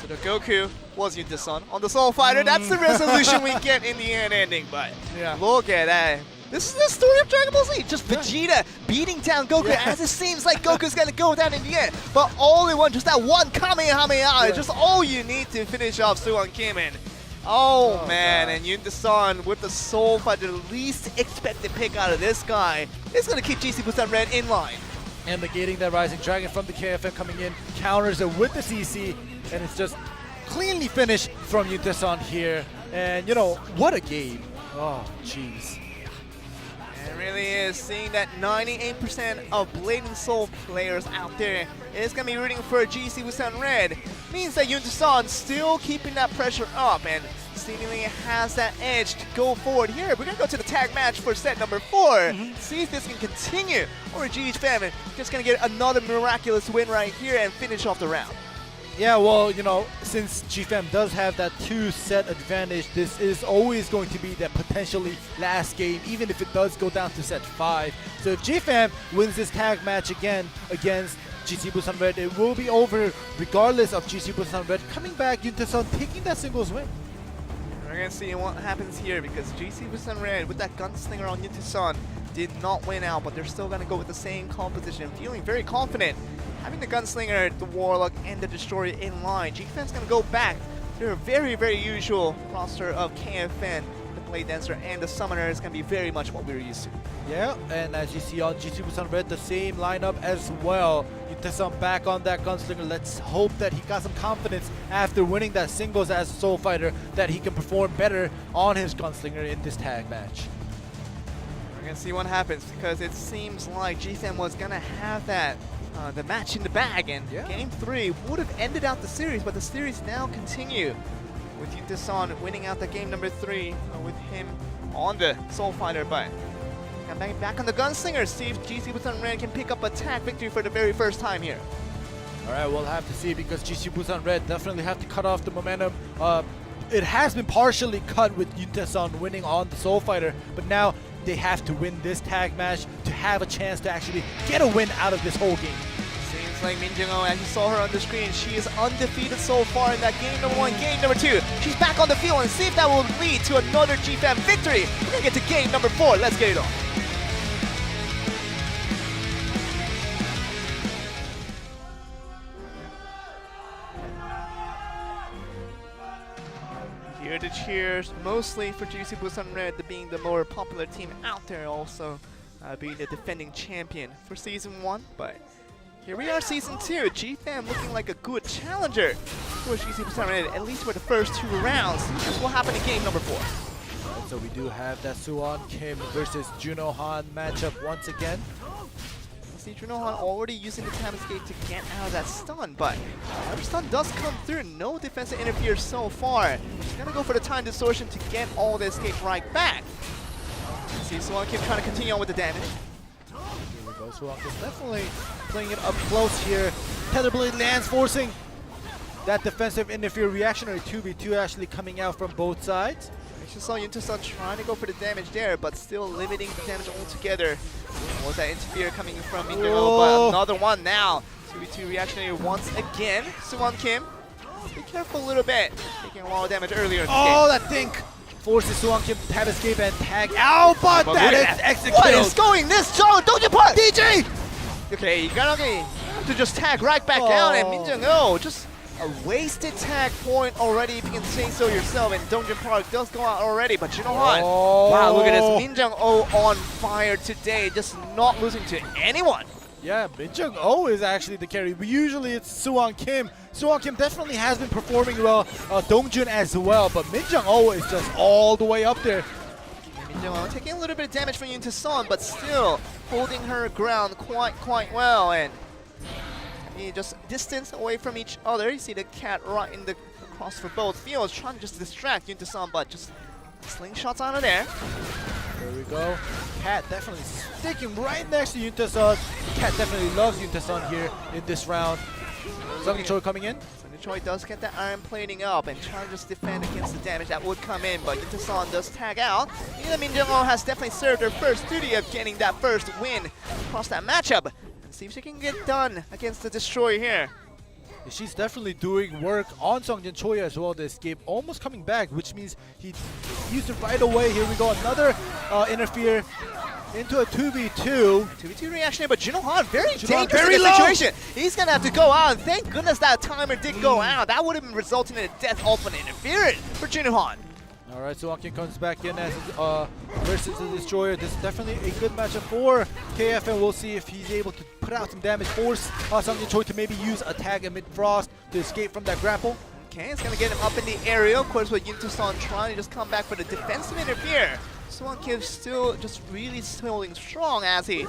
So the Goku was Yunta-san on the Soul Fighter. That's the resolution we get in the end ending, but yeah, look at that. This is the story of Dragon Ball Z. Just Vegeta beating down Goku as it seems like Goku's going to go down in the end. But all in one, just that one Kamehameha is just all you need to finish off Suwon Kim. And oh man, and Yunta-san with the Soul Fighter, the least expected pick out of this guy, is going to keep GC Busan Red in line. And negating that Rising Dragon from the KFM coming in, counters it with the CC, and it's just cleanly finished from Yunta-san here. And you know, what a game. Oh, jeez. It really is. Seeing that 98% of Blade and Soul players out there is going to be rooting for GC Busan Red, means that Yunta-san still keeping that pressure up and seemingly has that edge to go forward here. We're going to go to the tag match for set number 4. See if this can continue, or G-Fam just going to get another miraculous win right here and finish off the round. Yeah, well, you know, since GFAM does have that 2-set advantage, this is always going to be that potentially last game, even if it does go down to set 5. So if GFAM wins this tag match again against GC Busan Red, it will be over regardless of GC Busan Red coming back, Yunta-san taking that singles win. We're going to see what happens here, because GC Busan Red with that gunslinger on Yunta-san did not win out, but they're still going to go with the same composition, feeling very confident. Having the Gunslinger, the Warlock, and the Destroyer in line, GFAN's going to go back to their very usual roster of KFN, the Blade Dancer, and the Summoner is going to be very much what we're used to. Yeah, and as you see on GC Busan Red, the same lineup as well. Yunta-san back on that Gunslinger. Let's hope that he got some confidence after winning that singles as a Soul Fighter, that he can perform better on his Gunslinger in this tag match. We're We're gonna see what happens because it seems like GFAM was gonna have that the match in the bag, and Game 3 would have ended out the series, but the series now continue with Yuntaesan winning out the game number 3 with him on the Soul Fighter. But back on the Gunslinger, see if GC Busan Red can pick up a tag victory for the very first time here. All right, we'll have to see because GC Busan Red definitely have to cut off the momentum. It has been partially cut with Yuntaesan winning on the Soul Fighter, but now they have to win this tag match to have a chance to actually get a win out of this whole game. Seems like Min Jung-oh, as you saw her on the screen, she is undefeated so far in that game number 1, game number 2. She's back on the field, and see if that will lead to another GFAM victory. We're gonna get to game number 4. Let's get it on. Here the cheers, mostly for GC Busan Red being the more popular team out there, also being the defending champion for Season 1. But here we are, Season 2. GFAM looking like a good challenger for GC Busan Red, at least for the first 2 rounds. This will happen in game number 4. Right, so we do have that Suwon Kim versus Juno Han matchup once again. See Juno Han already using the time escape to get out of that stun, but every stun does come through. No defensive interference so far. She's gonna go for the time distortion to get all the escape right back. See Suwon Kim trying to continue on with the damage. Here we go. Suwon Kim definitely playing it up close here. Tetherblade lands, forcing that defensive interfere reactionary 2v2 actually coming out from both sides. You saw Yuntaesan trying to go for the damage there, but still limiting the damage altogether. Was that interfere coming from Min Jung-oh, but another one now. 2v2 reactionary once again. Suwon Kim, be careful a little bit. Taking a lot of damage earlier in the game. Oh, that think forces Suwon Kim to tap escape and tag out, but that is executed. What is going this zone? Don't you put DJ! Okay, you gotta have to just tag right back down, and Min Jung-oh just a wasted tag point already, if you can say so yourself, and Dongjin Park does go out already, but you know what? Wow, look at this, Min Jung-oh on fire today, just not losing to anyone. Yeah, Min Jung-oh is actually the carry. Usually it's Suwon Kim. Suwon Kim definitely has been performing well, Dongjun as well, but Min Jung-oh is just all the way up there. Min Jung-oh taking a little bit of damage from Yuntaesan, but still holding her ground quite well, and just distance away from each other. You see the cat right in the cross for both fields, trying to just distract Yuntaesan, but just slingshots out of there. There we go. Cat definitely sticking right next to Yuntaesan. Cat definitely loves Yuntaesan here in this round. Sung Choi coming in. Sung Choi does get that iron plating up and trying to just defend against the damage that would come in, but Yuntaesan does tag out. Min Jung-oh has definitely served her first duty of getting that first win across that matchup. See if she can get done against the Destroyer here. She's definitely doing work on Sungjin Choi as well. The escape almost coming back, which means he used it right away. Here we go, another interfere into a 2v2. 2v2 reaction, but Juno Han very dangerous in this situation. He's gonna have to go out, and thank goodness that timer did go out. That would have been resulting in a death off an interference for Juno Han. All right, so Suwon Kim comes back in as versus the Destroyer. This is definitely a good matchup for KF, and we'll see if he's able to put out some damage, force Sungjin Choi to maybe use a tag amid Frost to escape from that grapple. Okay, it's gonna get him up in the area. Of course, with Yuntaesan trying to just come back for the defensive interfere. Suwon Kim still just really holding strong as he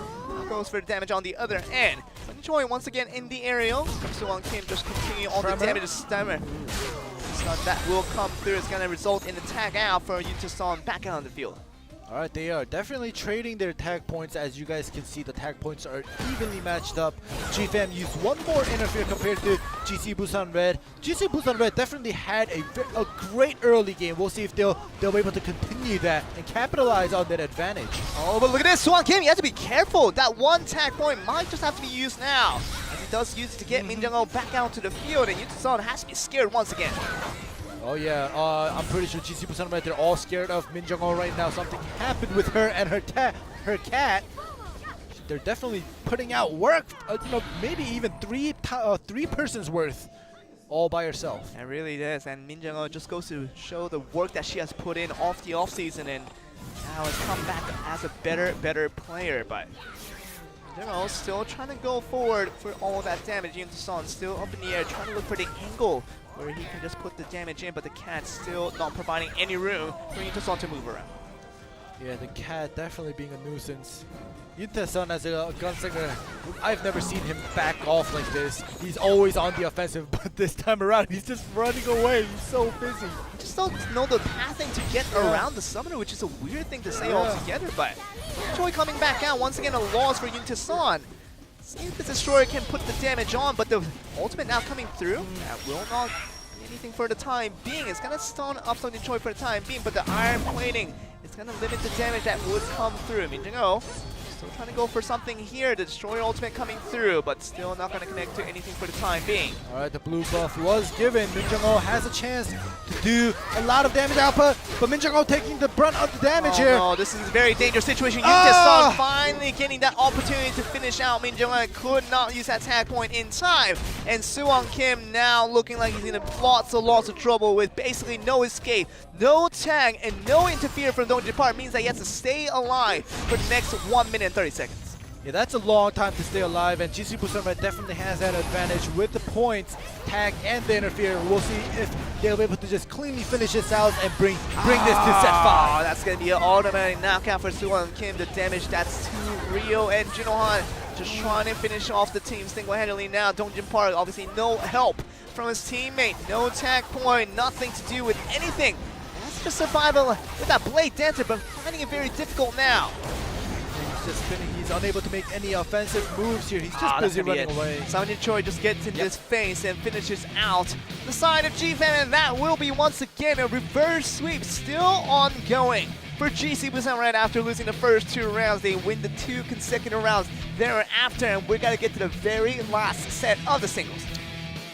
goes for the damage on the other end. Sungjin Choi once again in the area. Suwon Kim just continuing on the damage stammer. That will come through. It's going to result in a tag out for Yuntaesan back out on the field. All right, they are definitely trading their tag points. As you guys can see, the tag points are evenly matched up. GFAM used one more interfere compared to GC Busan Red. GC Busan Red definitely had a great early game. We'll see if they'll be able to continue that and capitalize on that advantage. Oh, but look at this, Suwon Kim, you have to be careful. That one tag point might just have to be used now, as he does use it to get Min Jung-oh back out to the field, and Yuntaesan has to be scared once again. Oh yeah, I'm pretty sure GC Busan Red, they're all scared of Min Jung-oh right now. Something happened with her and her cat. They're definitely putting out work, you know, maybe even three persons worth all by herself. It really is, and Min Jung-oh just goes to show the work that she has put in off the offseason, and now has come back as a better player. But Min Jung-oh still trying to go forward for all that damage. Yuntaesan still up in the air, trying to look for the angle where he can just put the damage in, but the cat's still not providing any room for Yuntaesan to move around. Yeah, the cat definitely being a nuisance. Yunta-san as a gunslinger, I've never seen him back off like this. He's always on the offensive, but this time around he's just running away. He's so busy. I just don't know the pathing to get around the summoner, which is a weird thing to say altogether, but Choi coming back out. Once again, a loss for Yunta-san. See if the Destroyer can put the damage on, but the ultimate now coming through. That will not do anything for the time being. It's going to stun up Sung Choi for the time being, but the iron plating is going to limit the damage that would come through. Min Jung-ho still trying to go for something here. The Destroyer ultimate coming through, but still not going to connect to anything for the time being. Alright, the blue buff was given. Min Jung-ho has a chance to do a lot of damage output, but Min Jung-ho taking the brunt of the damage here. No, this is a very dangerous situation. Yunta-san finally getting that opportunity to finish out. Min Jung-ho could not use that tag point in time. And Suwon Kim now looking like he's in lots of trouble with basically no escape, no tag, and no interfere from Dongjin Park. Means that he has to stay alive for the next 1 minute and 30 seconds. Yeah, that's a long time to stay alive, and GC Busan Red definitely has that advantage with the points, tag, and the interfere. We'll see if they'll be able to just cleanly finish this out and bring this to set 5. That's going to be an automatic knockout for Suwon Kim. The damage that's too real, and Jinohan just trying to finish off the team single-handedly now. Dongjin Park, obviously no help from his teammate, no tag point, nothing to do with anything. That's just survival with that Blade Dancer, but finding it very difficult now. He's just spinning. He's unable to make any offensive moves here. He's just busy running away. Sung Choi just gets in this face and finishes out the side of GFAM, and that will be once again a reverse sweep still ongoing for GC Busan Red. After losing the first 2 rounds, they win the 2 consecutive rounds thereafter, and we're gonna get to the very last set of the singles.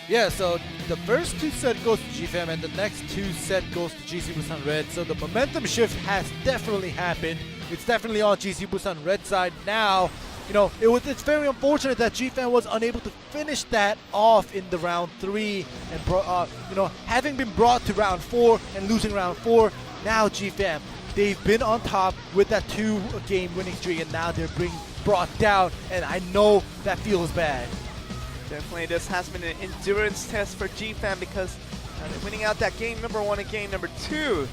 Yeah, so the first 2 set goes to GFAM and the next 2 set goes to GC Busan Red. So the momentum shift has definitely happened. It's definitely on GC Busan Red side now. You know, it's very unfortunate that GFAM was unable to finish that off in the round 3, and you know, having been brought to round 4 and losing round 4, now GFAM, they've been on top with that 2-game winning streak, and now they're being brought down, and I know that feels bad. Definitely, this has been an endurance test for GFAM because they're winning out that game number 1 and game number 2.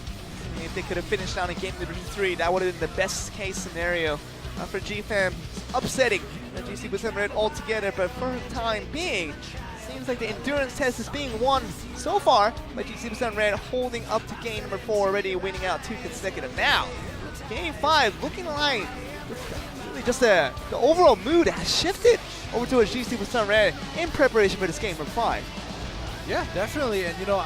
If they could have finished down in game number 3, that would have been the best case scenario for GFAM, upsetting the GC Busan Red altogether. But for the time being, it seems like the endurance test is being won so far by GC Busan Red, holding up to game number 4 already, winning out 2 consecutive. Now, game 5 looking like really just the overall mood has shifted over to a GC Busan Red in preparation for this game number 5. Yeah, definitely, and you know,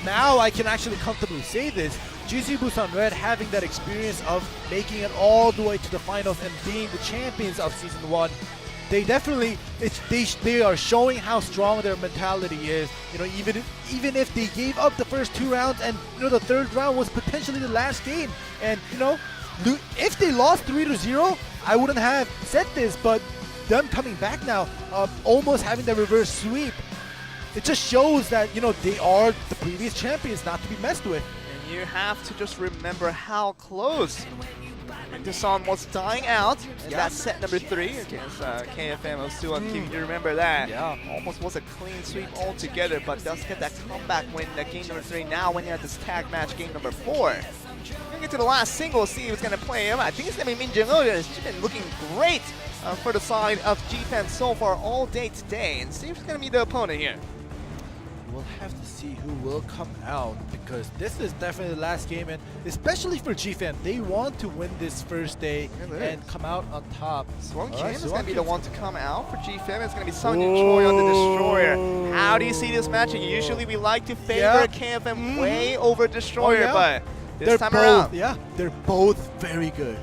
now I can actually comfortably say this. GC Busan Red having that experience of making it all the way to the finals and being the champions of Season 1, they definitely, they are showing how strong their mentality is. You know, even if they gave up the first 2 rounds, and you know, the 3rd round was potentially the last game, and you know, if they lost 3-0, I wouldn't have said this, but them coming back now, almost having the reverse sweep, it just shows that, you know, they are the previous champions, not to be messed with. And you have to just remember how close Yunta-san was dying out in that set number 3 against KFM of Suwon Kim. You remember that? Yeah. Almost was a clean sweep altogether, but does get that comeback win at game number 3. Now when you have this tag match game number 4. We're gonna get to the last single, see who's gonna play him. I think it's gonna be Min Jung-ho. She's been looking great for the side of GFAM so far all day today, and see who's gonna be the opponent here. We'll have to see who will come out, because this is definitely the last game, and especially for GFAM, they want to win this first day and come out on top. Suwon Kim is going to be the one to come out for GFAM. It's going to be Sung Choi on the Destroyer. How do you see this match? And usually we like to favor KFM way over Destroyer, but this time around. Yeah, they're both very good.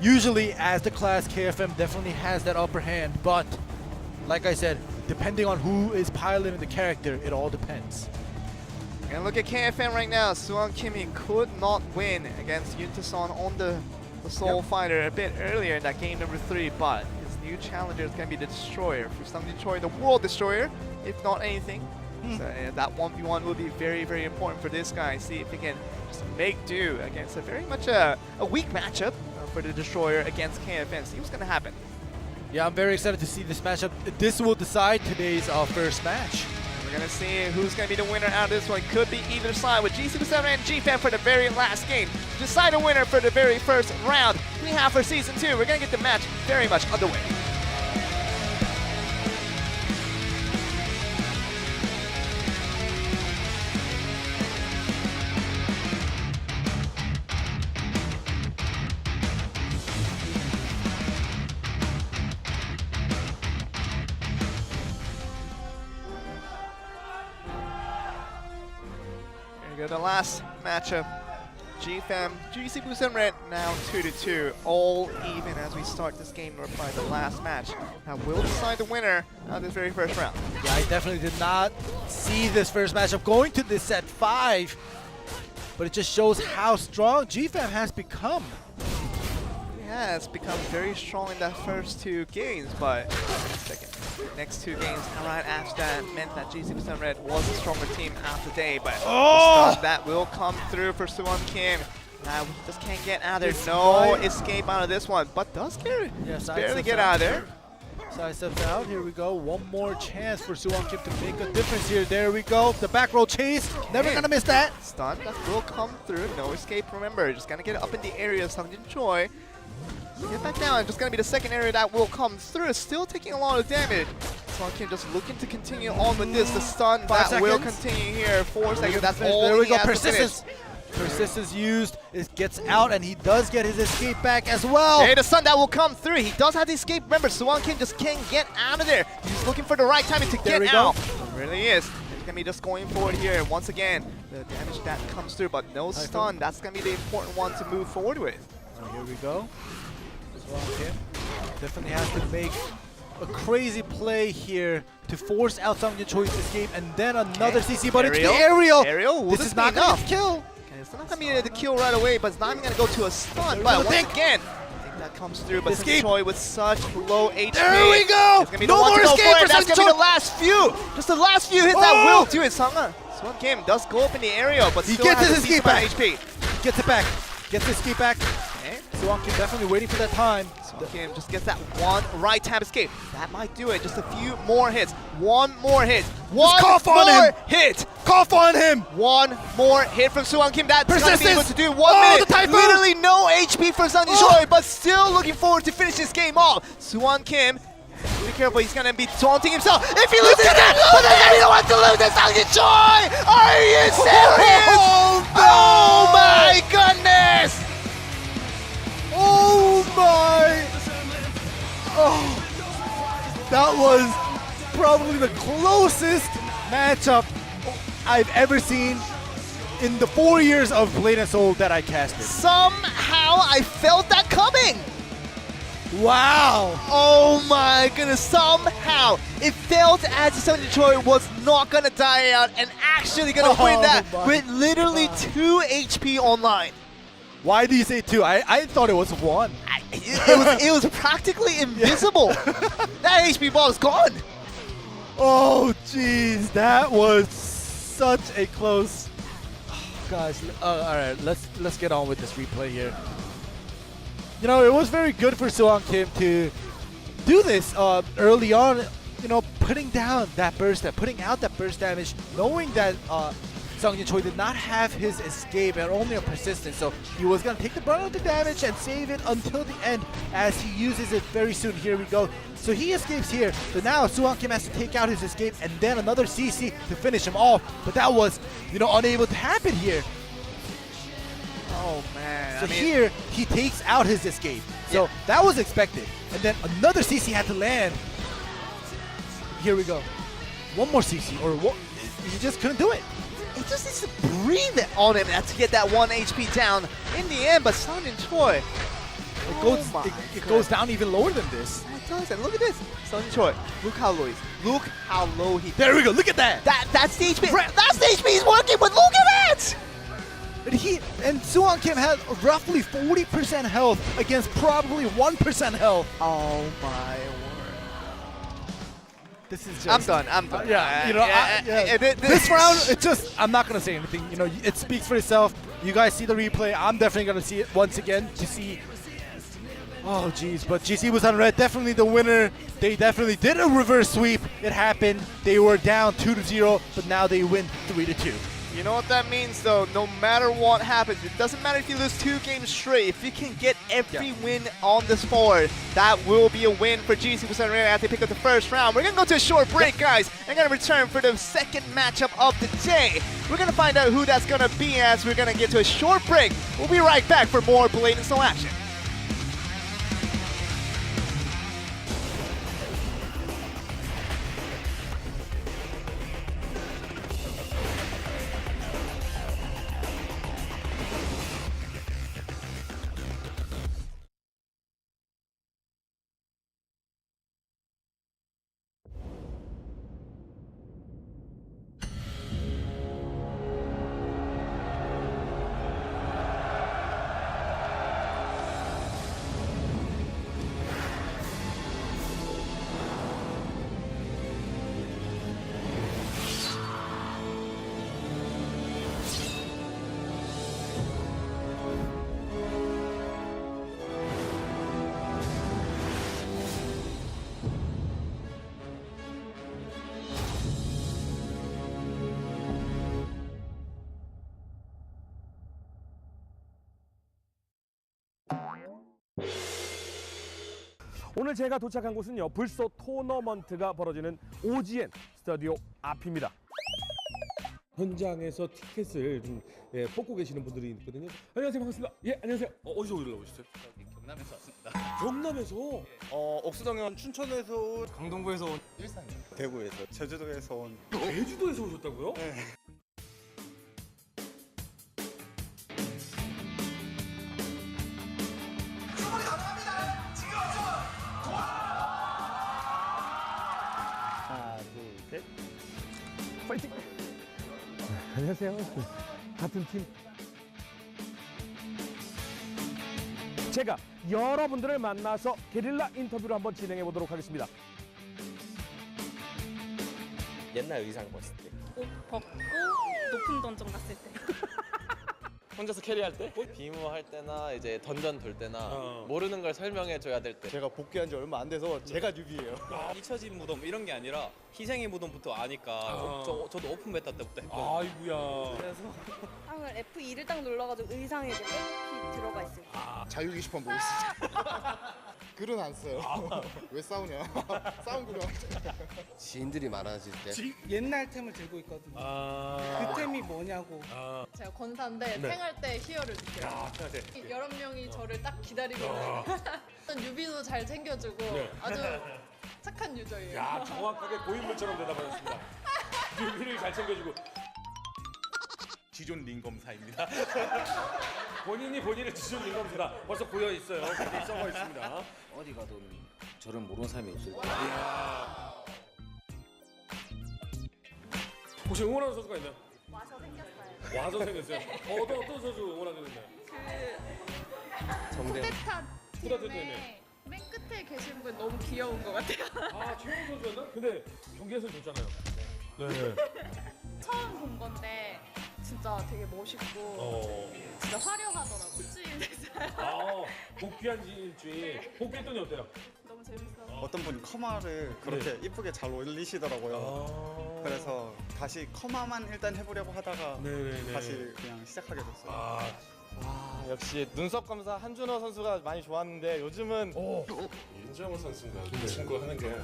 Usually, as the class, KFM definitely has that upper hand, but like I said, depending on who is piloting the character, it all depends. And look at KFM right now. Suwon Kim could not win against Yunta-san on the Soul Fighter a bit earlier in that game number 3, but his new challenger is going to be the Destroyer. For Sung Choi, the World Destroyer, if not anything. So that 1v1 will be very, very important for this guy. See if he can just make do against a very much a weak matchup for the Destroyer against KFM. See what's going to happen. Yeah, I'm very excited to see this matchup. This will decide today's first match. We're going to see who's going to be the winner out of this one. Could be either side with GC7 and GFAM for the very last game. To decide a winner for the very first round we have for Season 2. We're going to get the match very much underway. Here we go, the last matchup. GFAM, GC Busan Red now 2-2, all even as we start this game by the last match. That will decide the winner of this very first round. Yeah, I definitely did not see this first matchup going to this set 5, but it just shows how strong GFAM has become. Yeah, it's become very strong in the first 2 games, but next 2 games right after that meant that GC Busan Red was a stronger team after day, but the stun that will come through for Suwon Kim. Now just can't get out of there. No escape out of this one, but does get barely get out of there. Side steps out. Here we go. One more chance for Suwon Kim to make a difference here. There we go. The back roll chase. Never gonna miss that. Stun that will come through. No escape. Remember, just gonna get up in the area of Sungjin Choi. Get back down. Just gonna be the second area that will come through. Still taking a lot of damage. Suwon Kim just looking to continue on with this. The stun 5 that seconds. will continue here. 4 seconds. That's all. There we he go. has to finish. Persistence. Persistence used. It gets out, and he does get his escape back as well. Hey, the stun that will come through. He does have the escape. Remember, Suwon Kim just can't get out of there. He's looking for the right timing to get out. It really is. He's gonna be just going forward here. Once again, the damage that comes through, but no stun. That's gonna be the important one to move forward with. So here we go. Suwon Kim definitely has to make a crazy play here to force out Sungjin Choi's escape, and then another CC, but it's the aerial. Will this is not enough? gonna kill. It's not gonna be the kill right away, but it's not even gonna go to a stun. But once again, I think that comes through. But Sungjin Choi with such low HP. There we go. It's gonna be No the one more to go escape for it. for That's Sungjin gonna be Choi. the last few. Just the last few hits that will do it. Suwon Kim does go up in the area, but He still gets has his a decent escape amount back. of HP. Gets it back. Gets his escape back. Okay. Suwon Kim definitely waiting for that time. Suwon Kim just gets that one right tap escape. That might do it. Just a few more hits. One more hit. One cough on more him. hit. Cough on him. One more hit from Suwon Kim. That's gonna be able to do 1 Oh, minute. the typhoon. Literally no HP from Sungjin Choi, but still looking forward to finish this game off. Suwon Kim, be careful. He's gonna be taunting himself. If he loses that, but there's gonna be the one to lose it. Sungjin Choi. Are you serious? Oh my goodness! Oh my! Oh, that was probably the closest matchup I've ever seen in the 4 years of blade&soul that I casted. Somehow I felt that coming. Wow! Oh my goodness, somehow it felt as if Sungjin Choi was not gonna die out and actually gonna win that with literally 2 HP online. Why do you say 2? I thought it was 1. It was practically invisible. That HP ball is gone. Oh jeez, that was such a close. Oh, gosh, all right, let's get on with this replay here. You know, it was very good for Suwon Kim to do this early on. You know, putting down that burst, putting out that burst damage, knowing that Sungjin Choi did not have his escape and only a persistence, so he was gonna take the brunt of the damage and save it until the end as he uses it very soon. Here we go. So he escapes here, but now Suwon Kim has to take out his escape and then another CC to finish him off. But that was, you know, unable to happen here. Oh man. So here he takes out his escape. So that was expected. And then another CC had to land. Here we go. One more CC, or what? He just couldn't do it. He just needs to breathe it on him to get that 1 HP down in the end, but Sungjin Choi, It goes down even lower than this. it does, and look at this. Sungjin Choi, look how low he is. Look how low he is. There we go, look at that! That's the HP. That's the HP he's working with. Look at that! And Suwon Kim had roughly 40% health against probably 1% health. Oh my word. This is just... I'm done. Yeah, you know, this round, it's just, I'm not going to say anything. You know, it speaks for itself. You guys see the replay. I'm definitely going to see it once again to see Oh, geez, but GC Busan Red definitely the winner. They definitely did a reverse sweep. It happened. They were down 2-0, but now they win 3-2. You know what that means, though? No matter what happens, it doesn't matter if you lose 2 games straight. If you can get every win on this board, that will be a win for GC Busan Red after they pick up the first round. We're going to go to a short break, guys, and going to return for the second matchup of the day. We're going to find out who that's going to be as we're going to get to a short break. We'll be right back for more Blade and Soul action. 오늘 제가 도착한 곳은요, 불소 토너먼트가 벌어지는 OGN 스타디오 앞입니다. 현장에서 티켓을 좀 뽑고 계시는 분들이 있거든요. 안녕하세요, 반갑습니다. 예, 안녕하세요. 어디서 올라오셨어요? 경남에서 왔습니다. 경남에서? 옥수동현 춘천에서 온, 강동구에서 온, 일산이요. 대구에서, 제주도에서 온. 제주도에서 오셨다고요? 네. 하나, 둘, 셋. 파이팅! 안녕하세요. 같은 팀. 제가 여러분들을 만나서 게릴라 인터뷰를 한번 진행해 보도록 하겠습니다. 옛날 의상 벗을 때, 옷 벗고 높은 던전 갔을 때. 혼자서 캐리할 때, 비무 할 때나 이제 던전 돌 때나 모르는 걸 설명해 줘야 될 때. 제가 복귀한 지 얼마 안 돼서 제가 뉴비예요. 잊혀진 무덤 이런 게 아니라 희생의 무덤부터 아니까 저도 오픈 베타 때부터 했거든요. 아이고야. 그래서 땅을 F2를 딱 눌러가지고 의상에 이제 백이 들어가 있어요. 자유 게시판 보고 있어요. 글은 안 써요. 왜 싸우냐? 싸움 구경. 지인들이 많아질 때 옛날 템을 들고 있거든요. 그 템이 뭐냐고. 제가 권사인데 네. 생활 때 희열을 느껴요. 여러 명이 저를 딱 기다리고 있어요. 유비도 잘 챙겨주고 네. 아주 착한 유저예요. 야, 정확하게 고인물처럼 대답하셨습니다. 뉴비를 잘 챙겨주고. 지존 링검사입니다. 본인이 본인을 지존 링검사다. 벌써 보여 있어요. 거기 써져 있습니다. 어디 가든 저를 모르는 사람이 없을 때. 혹시 응원하는 선수가 있나요? 와서 생겼어요. 와서 생겼어요. 어떤 선수 응원하게 됐나요? 쿠데타 쿠데타 팀에 팀에. 맨 끝에 계신 분 너무 귀여운 것 같아요. 아, 최영우 선수였나? 근데 경기에서 졌잖아요. 네. 처음 본 건데 진짜 되게 멋있고 진짜 화려하더라고요. 일주일 복귀한 지 일주일. 복귀했더니 어때요? 너무 재밌어서. 어떤 분이 커마를 그렇게 이쁘게 잘 올리시더라고요. 그래서 다시 커마만 일단 해보려고 하다가 다시 그냥 시작하게 됐어요. 역시 눈썹 검사 한준호 선수가 많이 좋았는데 요즘은 윤정호 선수가 친구 하는 게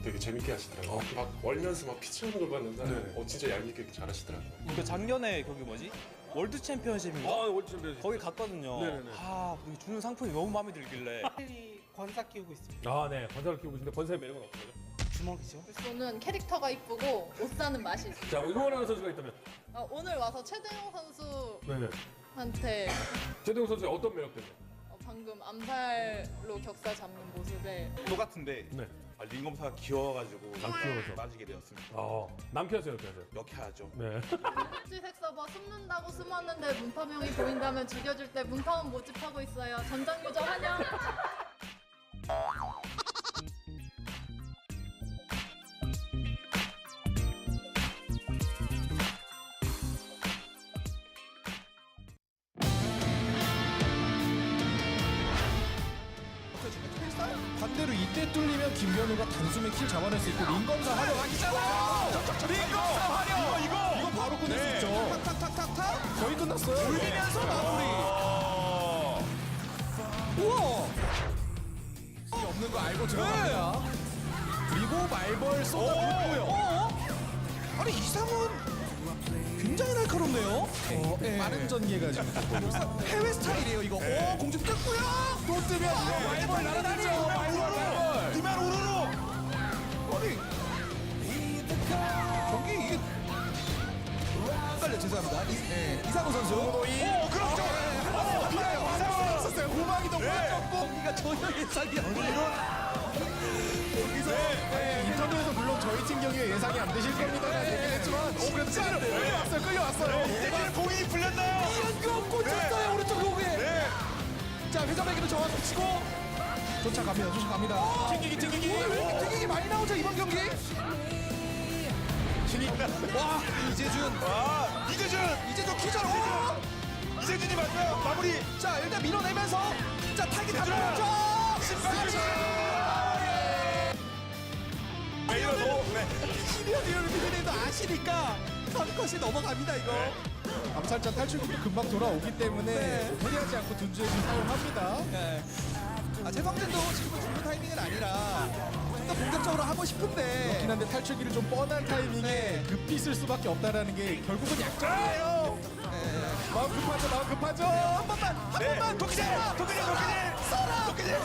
되게 재밌게 하시더라고요. 막 월면서 막 피치하는 걸 봤는데 진짜 얄밉게 잘하시더라고요. 그 작년에 거기 뭐지? 월드 챔피언십인가? 월드 챔피언십. 거기 갔거든요. 네네네. 거기 주는 상품이 너무 마음에 들길래. 권사 키우고 있습니다. 아, 네. 권사를 키우고 있는데 권사의 매력은 어떤 거죠? 주먹이죠. 저는 캐릭터가 이쁘고 옷 사는 맛이 있어요. 자, 응원하는 선수가 있다면? 오늘 와서 최대용 선수한테 네네. 최대웅 선수의 어떤 매력 때문에? 방금 암살로 격사 잡는 모습에 똑같은데 네. 링검사가 귀여워가지고 귀여워서 빠지게 되었습니다. 남캐하세요, 여캐하세요? 역해하죠. 네. 색 서버 숨는다고 숨었는데 문파명이 보인다면 죽여줄 때 문파원 모집하고 있어요. 전장 유저 환영. 말씀대로 이때 뚫리면 김현우가 단숨에 킬 잡아낼 수 있고 링검사 활용하기잖아요. 링검사 활용. 이거 바로 끝낼 수 있죠. 탁탁탁탁탁. 거의 끝났어요. 올리면서 마무리. 우와. 없는 거 알고 들어갑니다. 그리고 말벌 쏟아붓고요. 아니 이상은 굉장히 날카롭네요. 빠른 전개가 지금 해외 스타일이에요 이거. 오 공중 떴고요. 또 뜨면 말벌 날아다니죠. 말벌. 디만 우르르. 아니 경기 이게 헷갈려 죄송합니다. 이상호 선수. 그렇죠. 있었어요. 고막이 너무 아깝고 경기가 전혀 예상이 안 돼요. 여기서 인터뷰에서 물론 저희 팀 경기가 예상이 안 되실 겁니다라는 얘기를 했지만 그래도 끌려왔어요. 이제 공이 풀렸나요? 이현경 꽂혔어요 오른쪽 로그에. 자 회전배기로 정확히 치고 쫓아갑니다. 튕기기. 왜 이렇게 튕기기 많이 나오죠 이번 경기? 와 이재준. 이재준 키절. 이재준이 맞나요? 마무리. 자 일단 밀어내면서 자 타기 다 들어갔죠. 이현이도 아시니까 컷이 넘어갑니다 이거. 암살자 탈출기도 금방 돌아오기 때문에 무리하지 않고 둔주에 좀 사용합니다. 재방전도 지금은 죽는 타이밍은 아니라 좀 더 공격적으로 하고 싶은데. 그렇긴 한데 탈출기를 좀 뻔한 타이밍에 급히 쓸 수밖에 없다라는 게 결국은 약점이에요. 마음 급하죠. 한 번만 도끼질.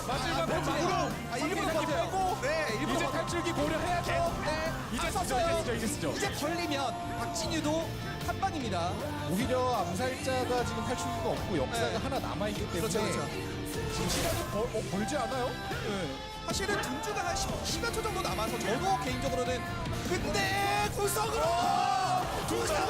마지막 일부러 빼고. 이제 탈출기 고려해야죠. 이제 쓰죠. 이제 걸리면 박진유도 한 방입니다. 오히려 암살자가 지금 탈출기가 없고 역사가 하나 남아있기 때문에 그렇죠. 지금 시간이 벌지 않아요? 사실은 둔주가 한 10여 초 정도 남아서 저도 개인적으로는 근데 구석으로 둔주가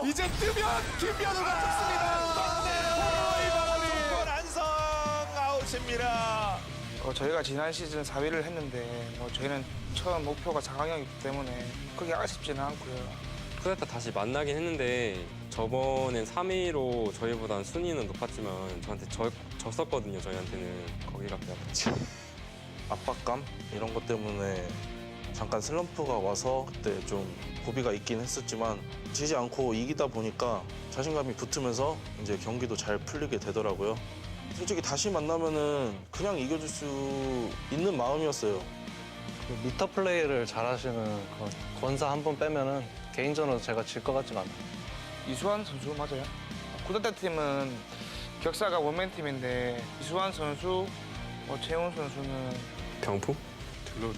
이제 뜨면 김현우가 죽습니다. 조건 안성 아웃입니다. 저희가 지난 시즌 4위를 했는데 저희는 처음 목표가 4강이기 때문에 그게 아쉽지는 않고요. 쿠데타 다시 만나긴 했는데 저번엔 3위로 저희보단 순위는 높았지만 저한테 졌었거든요. 저희한테는 거기가 아팠지. 압박감 이런 것 때문에 잠깐 슬럼프가 와서 그때 좀 고비가 있긴 했었지만 지지 않고 이기다 보니까 자신감이 붙으면서 이제 경기도 잘 풀리게 되더라고요. 솔직히 다시 만나면은 그냥 이겨줄 수 있는 마음이었어요. 미터 플레이를 잘하시는 권사 한 번 빼면은 개인전으로 제가 질 것 같지가 않아요. 이수환 선수 맞아요. 쿠데타 팀은 격사가 원맨팀인데 이수환 선수, 최훈 선수는 병풍? 들러리.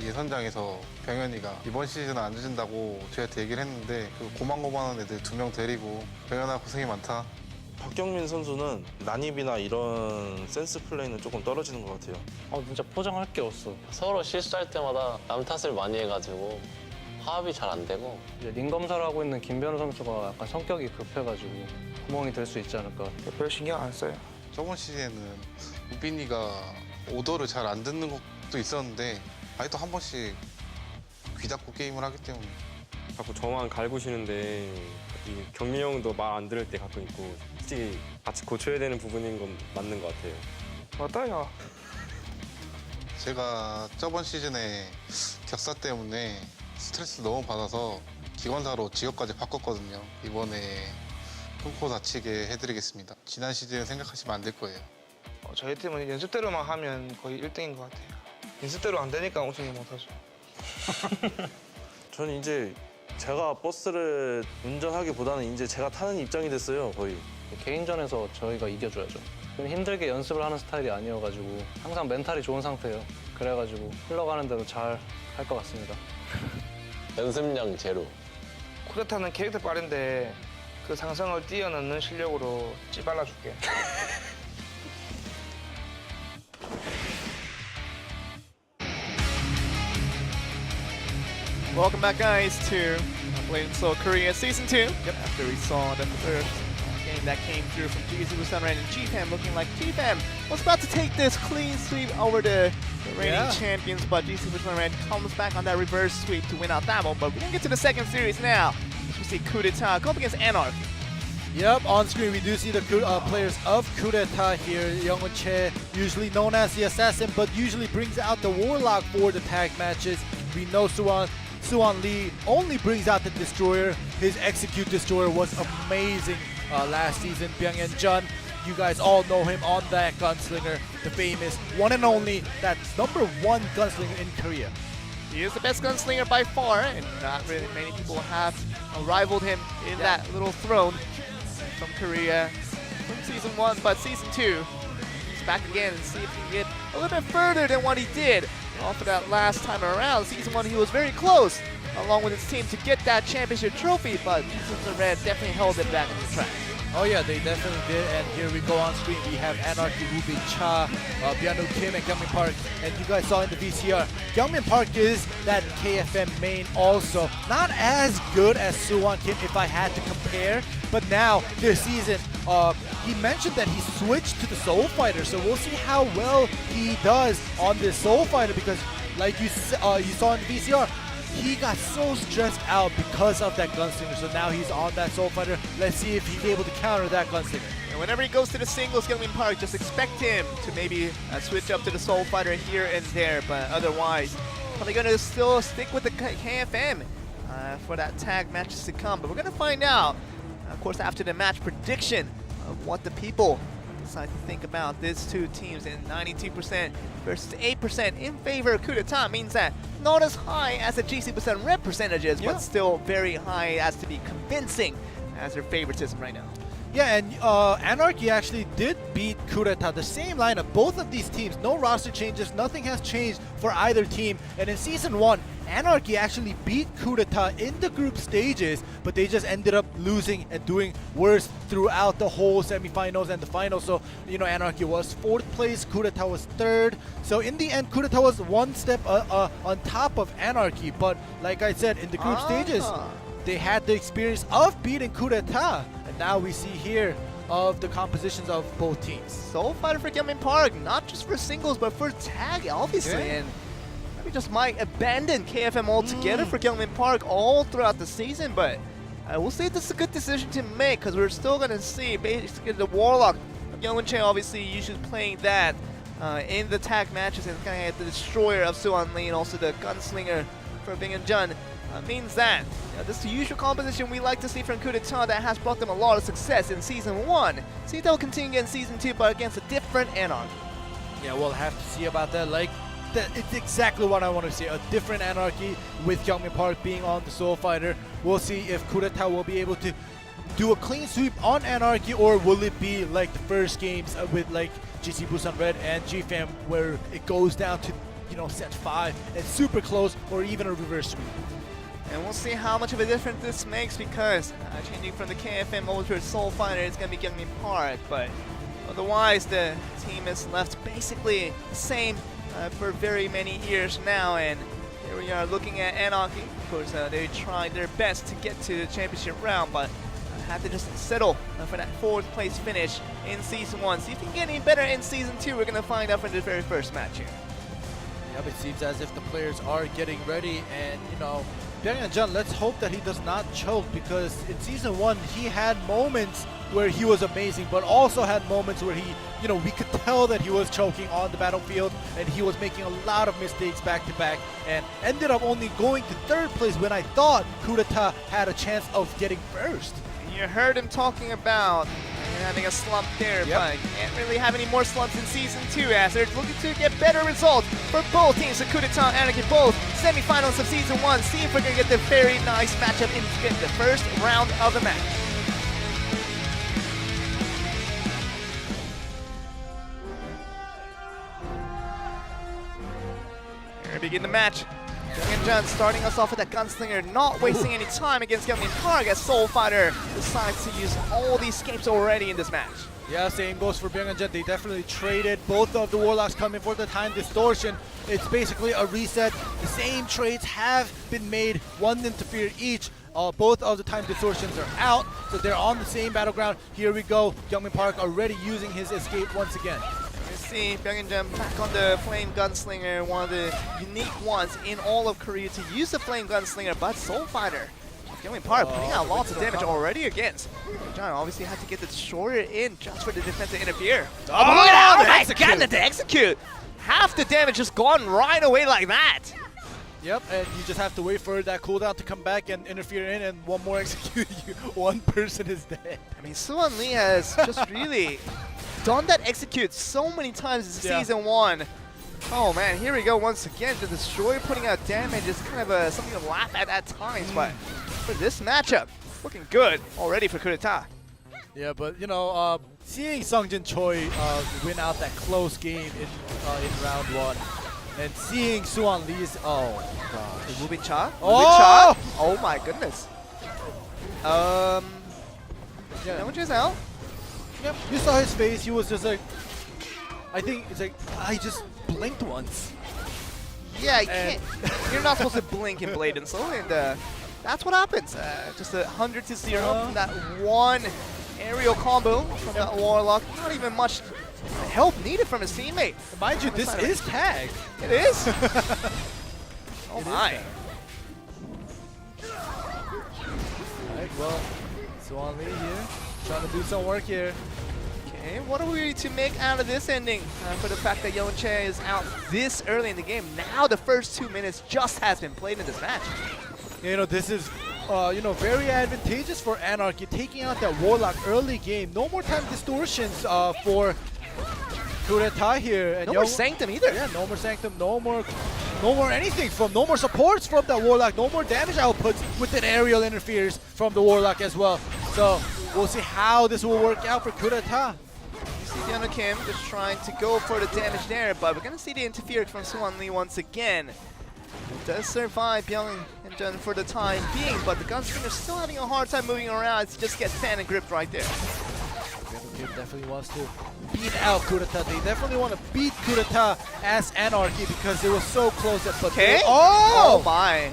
예선장에서 병현이가 이번 시즌은 안 주진다고 저희한테 얘기를 했는데 그 고만고만한 애들 2명 데리고 병현아 고생이 많다. 박경민 선수는 난입이나 이런 센스 플레이는 조금 떨어지는 것 같아요. 진짜 포장할 게 없어. 서로 실수할 때마다 남 탓을 많이 해가지고 화합이 잘 안 되고. 이제 링검사를 하고 있는 김변우 선수가 약간 성격이 급해가지고 구멍이 될 수 있지 않을까. 별 신경 안 써요. 저번 시즌에는 우빈이가 오더를 잘 안 듣는 것도 있었는데 아직도 한 번씩 귀 닫고 게임을 하기 때문에 자꾸 저만 갈구시는데 이 경민 형도 말 안 들을 때 가끔 있고 솔직히 같이 고쳐야 되는 부분인 건 맞는 것 같아요. 맞아요. 제가 저번 시즌에 격사 때문에 스트레스 너무 받아서 기관사로 직업까지 바꿨거든요. 이번에 끊고 다치게 해드리겠습니다. 지난 시즌 생각하시면 안 될 거예요. 저희 팀은 연습대로만 하면 거의 1등인 것 같아요. 연습대로 안 되니까 우승이 못하죠. 저는 이제 제가 버스를 운전하기보다는 이제 제가 타는 입장이 됐어요, 거의. 개인전에서 저희가 이겨줘야죠. 힘들게 연습을 하는 스타일이 아니어가지고 항상 멘탈이 좋은 상태예요. 그래가지고 흘러가는 대로 잘 할 것 같습니다. 연습량 제로. 쿠데타는 캐릭터 빠른데 그 상성을 뛰어넘는 실력으로 찌발라줄게. Welcome back, guys, to blade&soul Korea Season 2. After we saw the first game that came through from GC Busan and GFAM, looking like GFAM was about to take this clean sweep over the reigning champions, but GC Busan comes back on that reverse sweep to win out that one. But we're going to get to the second series now. We see Coup d'etat go up against Anarch. Yep, on screen we do see the players of Coup d'etat here. Young Che, usually known as the assassin, but usually brings out the warlock for the tag matches. We know Suwon Lee only brings out the destroyer. His execute destroyer was amazing last season. Byung-Yeon Jun, you guys all know him on that gunslinger, the famous one and only, that's #1 gunslinger in Korea. He is the best gunslinger by far, and not really many people have rivaled him in that little throne from Korea from Season 1, but Season 2, he's back again and see if he can get a little bit further than what he did off of that last time around. Season 1, he was very close, along with his team, to get that championship trophy, but Season Red definitely held it back in the track. Oh yeah, they definitely did, and here we go on screen. We have Anarchy, Woo-Bin Cha, Byung-Woo Kim, and Kyungmin Park. And you guys saw in the VCR, Kyungmin Park is that KFM main also. Not as good as Suwon Kim if I had to compare, but now this season, he mentioned that he switched to the Soul Fighter, so we'll see how well he does on this Soul Fighter, because like you saw in the VCR, he got so stressed out because of that gunslinger, so now he's on that Soul Fighter. Let's see if he's able to counter that gunslinger. And whenever he goes to the singles, Kyungmin Park, just expect him to maybe switch up to the Soul Fighter here and there, but otherwise, probably going to still stick with the KFM for that tag matches to come. But we're going to find out, of course, after the match prediction of what the people decide to think about these two teams, and 92% versus 8% in favor of Coup d'etat means that not as high as the GC Busan Red percentages, but still very high as to be convincing as their favoritism right now. Yeah, and Anarchy actually did beat Coup d'etat, the same lineup. Both of these teams, no roster changes, nothing has changed for either team. And in Season 1, Anarchy actually beat Coup d'etat in the group stages, but they just ended up losing and doing worse throughout the whole semifinals and the finals. So, you know, Anarchy was 4th place, Coup d'etat was 3rd. So in the end, Coup d'etat was one step on top of Anarchy. But like I said, in the group stages, they had the experience of beating Coup d'etat. And now we see here of the compositions of both teams. Soul Fighter for Kyungmin Park, not just for singles, but for tag, obviously. And we just might abandon KFM altogether for Kyungmin Park all throughout the season, but we'll see if this is a good decision to make, because we're still going to see basically the Warlock of Youngwon Che, obviously usually playing that in the tag matches, and kind of the destroyer of Suwon Lee and also the gunslinger for Byung-Yeon Jun. Means that this is the usual composition we like to see from Coup d'etat that has brought them a lot of success in Season 1. See if they'll continue in Season 2, but against a different Anarchy. Yeah, we'll have to see about that. Like, it's exactly what I want to see. A different Anarchy with Kyungmin Park being on the Soul Fighter. We'll see if Coup d'etat will be able to do a clean sweep on Anarchy, or will it be like the first games with like GC Busan Red and GFAM, where it goes down to, you know, set 5 and super close, or even a reverse sweep. And we'll see how much of a difference this makes, because changing from the KFM over to the Soul Fighter, it's going to be Kyungmin Park, but otherwise the team is left basically the same for very many years now. And here we are looking at Anarchy. Of course, they tried their best to get to the championship round, but had to just settle for that 4th place finish in Season 1. See if they can get any better in Season 2. We're going to find out from the very first match here. Yep, it seems as if the players are getting ready, and you know, Byung-Yeon Jun, let's hope that he does not choke, because in Season 1 he had moments where he was amazing, but also had moments where he, we could tell that he was choking on the battlefield and he was making a lot of mistakes back to back and ended up only going to third place when I thought Coup d'etat had a chance of getting first. You heard him talking about having a slump there, but can't really have any more slumps in Season 2 as they're looking to get better results for both teams. So Coup d'etat and Anarchy both semifinals of Season 1. See if we're going to get the very nice matchup in the first round of the match. Here we begin the match. Byung-Hyun starting us off with a gunslinger, not wasting any time against Gyeongmin Park as Soul Fighter decides to use all the escapes already in this match. Yeah, same goes for Byung-Hyun. They definitely traded. Both of the Warlocks coming for the time distortion. It's basically a reset. The same trades have been made, one interfere each. Both of the time distortions are out, so they're on the same battleground. Here we go. Gyeongmin Park already using his escape once again. See Byung-Hyun back on the Flame Gunslinger, one of the unique ones in all of Korea to use the Flame Gunslinger, but Soul Fighter, Gyeongmin Park putting out lots of damage already against. John obviously had to get the destroyer in just for the defense to interfere. Oh, look at that! Oh my god, the execute! Half the damage just gone right away like that. Yep, and you just have to wait for that cooldown to come back and interfere in, and one more execute, one person is dead. I mean, Suwon Lee has just really done that execute so many times in Season 1. Oh man, here we go once again. The destroyer putting out damage is kind of something to laugh at times, but for this matchup, looking good already for Coup d'etat. Yeah, but seeing Sungjin Choi win out that close game in round 1, and seeing Suwon Lee's gosh, Moving Cha? Oh my goodness. Youngjae's out. Yep, you saw his face. He was just like, I think it's like, I just blinked once. Yeah, you're not supposed to blink in Blade and Soul, and that's what happens. Just 100 to 0 from that one aerial combo from that Warlock. Not even much help needed from his teammate. Mind you, this is tagged. It is. Oh my. Alright, well, Suwon Lee here, trying to do some work here. Okay, what are we to make out of this ending for the fact that Yeonchae is out this early in the game? Now the first 2 minutes just has been played in this match. This is very advantageous for Anarchy, taking out that Warlock early game. No more time distortions for Coup d'etat here. And no more Sanctum either. Yeah, no more Sanctum, no more anything no more supports from that Warlock, no more damage outputs with an aerial interferes from the Warlock as well. So we'll see how this will work out for Coup d'etat. You see Hyuna Kim just trying to go for the damage there, but we're gonna see the interference from Suwon Lee once again. Does survive Byung-Hyun for the time being, but the Gunslinger's still having a hard time moving around. It just gets fan and gripped right there. Definitely wants to beat out Coup d'etat. They definitely want to beat Coup d'etat as Anarchy because it was so close up. But oh my!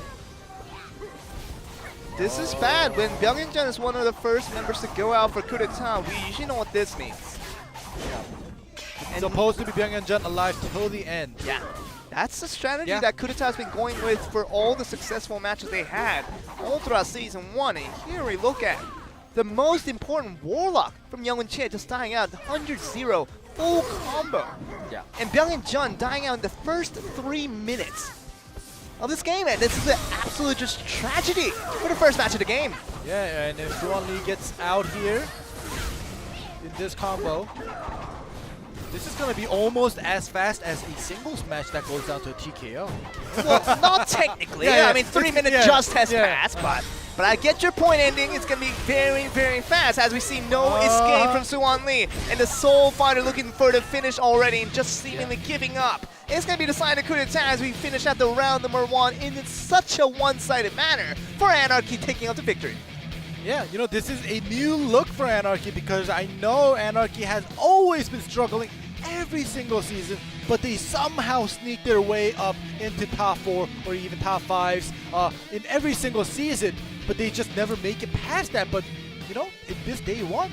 This is bad. When Byung-Hyun is one of the first members to go out for Coup d'etat, we usually know what this means. It's supposed to be Byung-Hyun alive till the end. Yeah. That's the strategy that Coup d'etat has been going with for all the successful matches they had all throughout Season 1. And here we look at the most important Warlock from Yeonchae just dying out, 100-0 full combo. Yeah. And Byung-Hyun dying out in the first 3 minutes of this game. And this is an absolute just tragedy for the first match of the game. Yeah, and if Suwon Lee gets out here in this combo, this is going to be almost as fast as a singles match that goes down to a TKO. Well, not technically. I mean, 3 minutes just has passed, but I get your point ending. It's going to be very, very fast as we see no escape from Suwon Lee. And the Soul Fighter looking for the finish already and just seemingly giving up. It's going to be decided Coup d'etat as we finish at the round number 1 in such a one-sided manner for Anarchy taking out the victory. Yeah, this is a new look for Anarchy because I know Anarchy has always been struggling every single season, but they somehow sneak their way up into top 4 or even top 5s in every single season, but they just never make it past that. But in this day 1,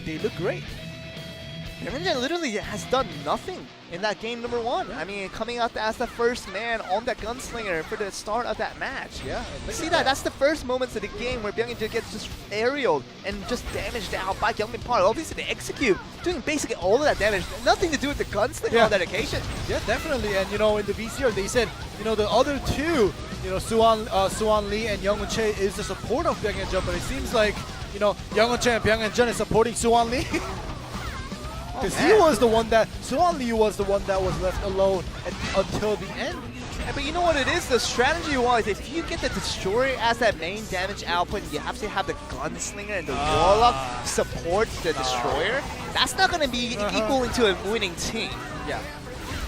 they look great. Byung-hun literally has done nothing in that game number 1. I mean, coming out as the first man on that gunslinger for the start of that match. Yeah. See that? That's the first moments of the game where Byung-hun gets just aerialed and just damaged out by Youngmin Park. Obviously, they execute, doing basically all of that damage. Nothing to do with the gunslinger on that occasion. Yeah, definitely. And you know, in the VCR, they said, you know, the other two, you know, Suwon Lee and Young-Won Chae is the support of Byung-hun, but it seems like, you know, Young-Won Chae and Byung-hun is supporting Suwon Lee. Because he was the one that, Suwon Lee was the one that was left alone until the end. Yeah, but you know what it is? The strategy was, if you get the Destroyer as that main damage output, you have to have the Gunslinger and the Warlock support the Destroyer. That's not going to be equal into a winning team. Yeah,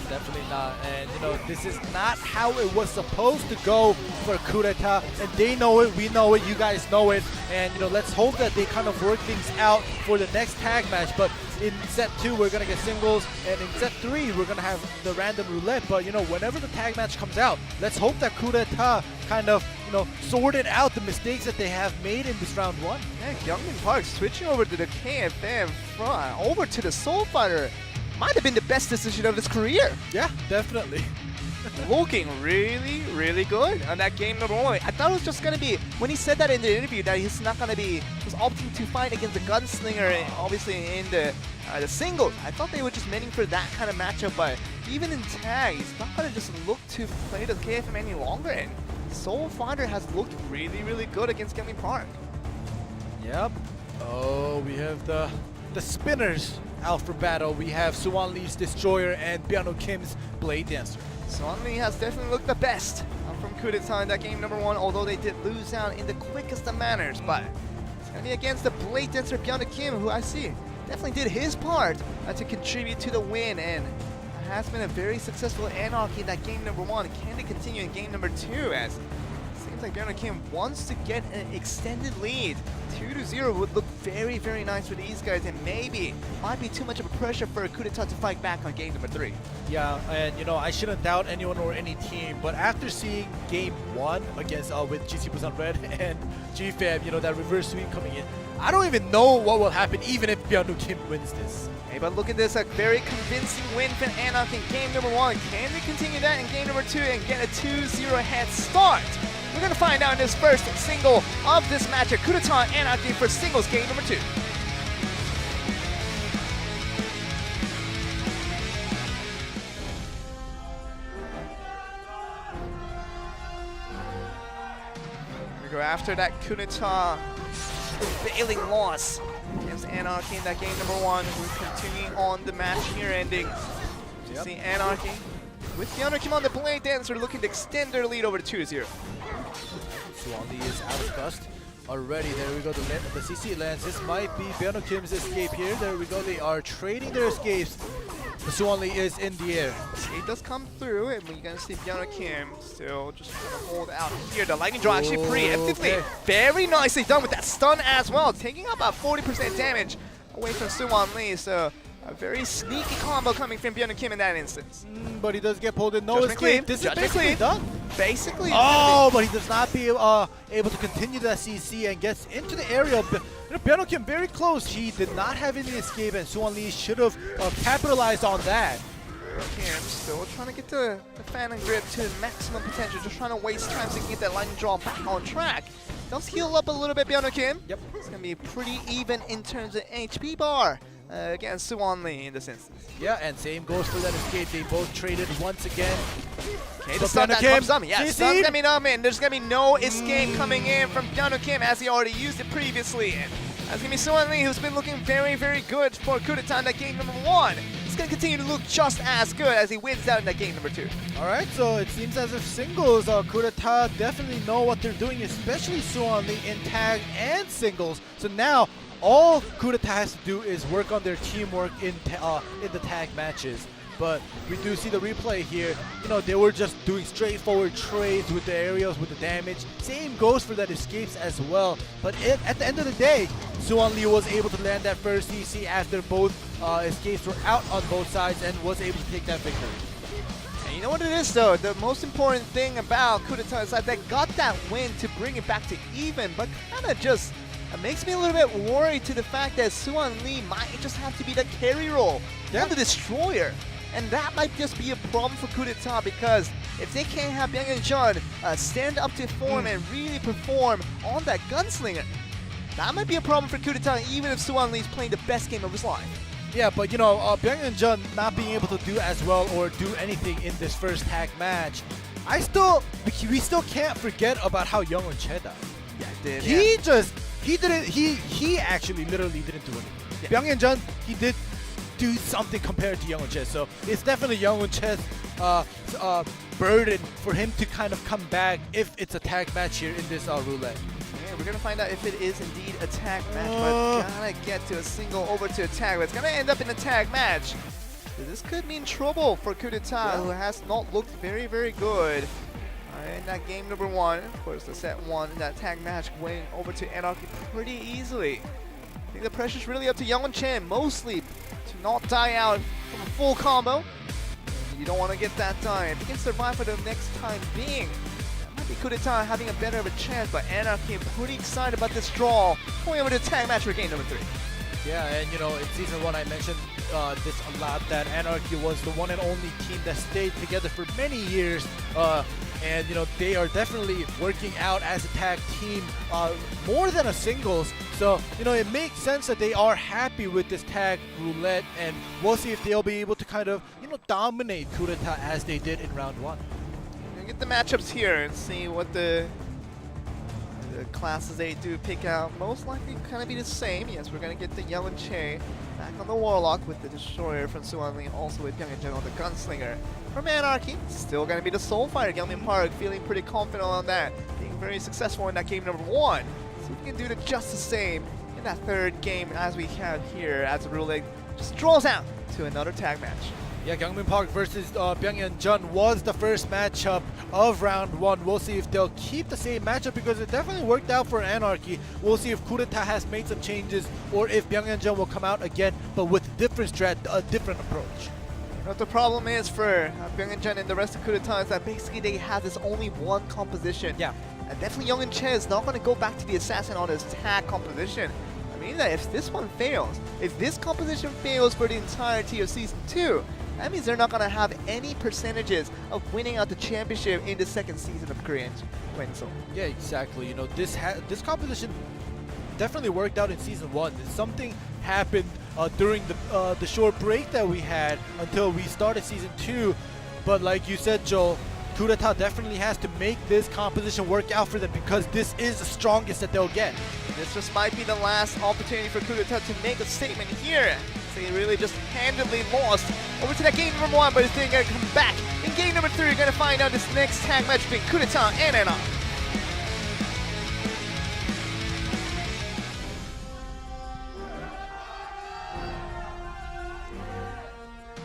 definitely not. And you know, this is not how it was supposed to go for coup d'etat. And they know it, we know it, you guys know it. And you know, let's hope that they kind of work things out for the next tag match. But in set 2, we're gonna get singles, and in set 3, we're gonna have the random roulette. But you know, whenever the tag match comes out, let's hope that coup d'etat kind of, you know, sorted out the mistakes that they have made in this round 1. Yeah, Youngmin Park switching over to the KFM front, over to the Soul Fighter. Might have been the best decision of his career. Yeah, definitely. Looking really, really good on that game number 1. I thought it was just going to be, when he said that in the interview, that he's not going to be, was opting to fight against the Gunslinger, and obviously in the singles. I thought they were just meaning for that kind of matchup, but even in tag, he's not going to just look to play the KFM any longer, and Soul Fighter has looked really, really good against Youngmin Park. Yep. Oh, we have the spinners out for battle. We have Suwon Lee's Destroyer and Byung-ho Kim's Blade Dancer. Suwon Lee has definitely looked the best from coup d'etat in that game number 1, although they did lose out in the quickest of manners. But it's going to be against the Blade Dancer Byung-ho Kim, who I see definitely did his part to contribute to the win, and has been a very successful Anarchy in that game number 1. Can they continue in game number 2, as it seems like Byung-ho Kim wants to get an extended lead. 2-0 would look very, very nice for these guys, and maybe might be too much of a pressure for a coup d'etat to fight back on game number 3. Yeah, and you know, I shouldn't doubt anyone or any team, but after seeing game 1 against with GC Busan Red and GFAM, you know, that reverse sweep coming in, I don't even know what will happen even if Byung-ho Kim wins this. Hey, but look at this, a very convincing win for Anarchy in game number 1. Can they continue that in game number 2 and get a 2-0 head start? We're going to find out in this first single of this match, coup d'etat Anarchy for singles game number 2. We go after that coup d'etat prevailing loss against Anarchy in that game number 1. We're continuing on the match here, ending. You see Anarchy with the Kim on the Blade Dancer looking to extend their lead over to 2-0. Suwon Lee is out of dust already. There we go, the CC lands. This might be Byung-ho Kim's escape here. There we go, they are trading their escapes. The Suwon Lee is in the air. It does come through, and we're going to see Byung-ho Kim still just trying to hold out here. The lightning draw actually preemptively. Very nicely done with that stun as well, taking up about 40% damage away from Suwon Lee. So a very sneaky combo coming from Byung-ho Kim in that instance. But he does get pulled in. No escape. This is basically done. Basically. Oh, but he does not be able to continue that CC and gets into the area. Byung-ho Kim very close. He did not have any escape, and Suwon Lee should have capitalized on that. Kim still trying to get the Phantom Grip to maximum potential, just trying to waste time to get that lightning draw back on track. Does heal up a little bit, Byung-ho Kim. Yep. It's going to be pretty even in terms of HP bar against Suwon Lee in this instance. Yeah, and same goes for that escape. They both traded once again. Okay, the stun that comes up. Yeah, stun's coming up, and there's going to be no escape coming in from Byung-ho Kim as he already used it previously. And that's going to be Suwon Lee, who's been looking very, very good for coup d'etat in that game number 1. He's going to continue to look just as good as he wins out in that game number 2. All right, so it seems as if singles, coup d'etat definitely know what they're doing, especially Suwon Lee in tag and singles. So now all coup d'etat has to do is work on their teamwork in the tag matches. But we do see the replay here. You know, they were just doing straightforward trades with the aerials, with the damage. Same goes for that escapes as well. But at the end of the day, Suwon Lee was able to land that first CC after both escapes were out on both sides and was able to take that victory. And you know what it is, though? The most important thing about coup d'etat is that they got that win to bring it back to even, but kind of just It makes me a little bit worried to the fact that Suwon Lee might just have to be the carry role on the Destroyer. And that might just be a problem for Coup d'etat, because if they can't have Byung-Hyun stand up to form and really perform on that gunslinger, that might be a problem for Coup d'etat, even if Suwon Lee's playing the best game of his life. Yeah, but you know, Byung-Hyun not being able to do as well or do anything in this first tag match, we still can't forget about how Young-Won Che died. Yeah, He actually literally didn't do anything. Yeah. Byung-Hyun, he did do something compared to Young-Won Che, so it's definitely Young-Won Che's burden for him to kind of come back if it's a tag match here in this roulette. Yeah, we're gonna find out if it is indeed a tag match, but gotta get to a single over to a tag, but it's gonna end up in a tag match. So this could mean trouble for Coup d'etat, who has not looked very, very good in that game number 1. Of course, the set 1 in that tag match went over to Anarchy pretty easily. I think the pressure's really up to Young-Won Che, mostly to not die out from a full combo. You don't want to get that done. If you can survive for the next time being, that might be Coup d'etat having a better of a chance, but Anarchy pretty excited about this draw. Going over to tag match for game number 3. Yeah, and you know, in season 1 I mentioned this a lot, that Anarchy was the one and only team that stayed together for many years, and you know, they are definitely working out as a tag team more than a singles. So you know, it makes sense that they are happy with this tag roulette, and we'll see if they'll be able to kind of, you know, dominate Coup d'etat as they did in round 1. We'll get the matchups here and see what the classes they do pick out. Most likely kind of be the same. Yes, we're going to get the Young-Won Che back on the Warlock with the Destroyer from Suwon Lee, also with Byung-Hyun on the Gunslinger. From Anarchy, still going to be the Soul Fighter, Kyungmin Park, feeling pretty confident on that, being very successful in that game number 1. See if we can do it just the same in that third game as we have here, as the roulette just draws out to another tag match. Yeah, Kyungmin Park versus Byung-Hyun was the first matchup of round 1. We'll see if they'll keep the same matchup, because it definitely worked out for Anarchy. We'll see if Coup d'etat has made some changes, or if Byung-Hyun will come out again, but with a different different approach. You know what the problem is for Byung-Hyun and the rest of Coup d'etat is that basically they have this only one composition. Yeah. And definitely Young-Won Che is not going to go back to the Assassin on his tag composition. I mean that if this one fails, if this composition fails for the entirety of Season 2, that means they're not going to have any percentages of winning out the championship in the second season of Korean blade&soul. Yeah, exactly. You know, this composition definitely worked out in Season 1. Something happened during the short break that we had until we started Season 2. But like you said, Joel, Coup d'etat definitely has to make this composition work out for them, because this is the strongest that they'll get. This just might be the last opportunity for Coup d'etat to make a statement here. They really just handedly lost over to that game number 1, but it's going to come back. In game number 3, you're going to find out this next tag match between Coup d'etat and Anarchy.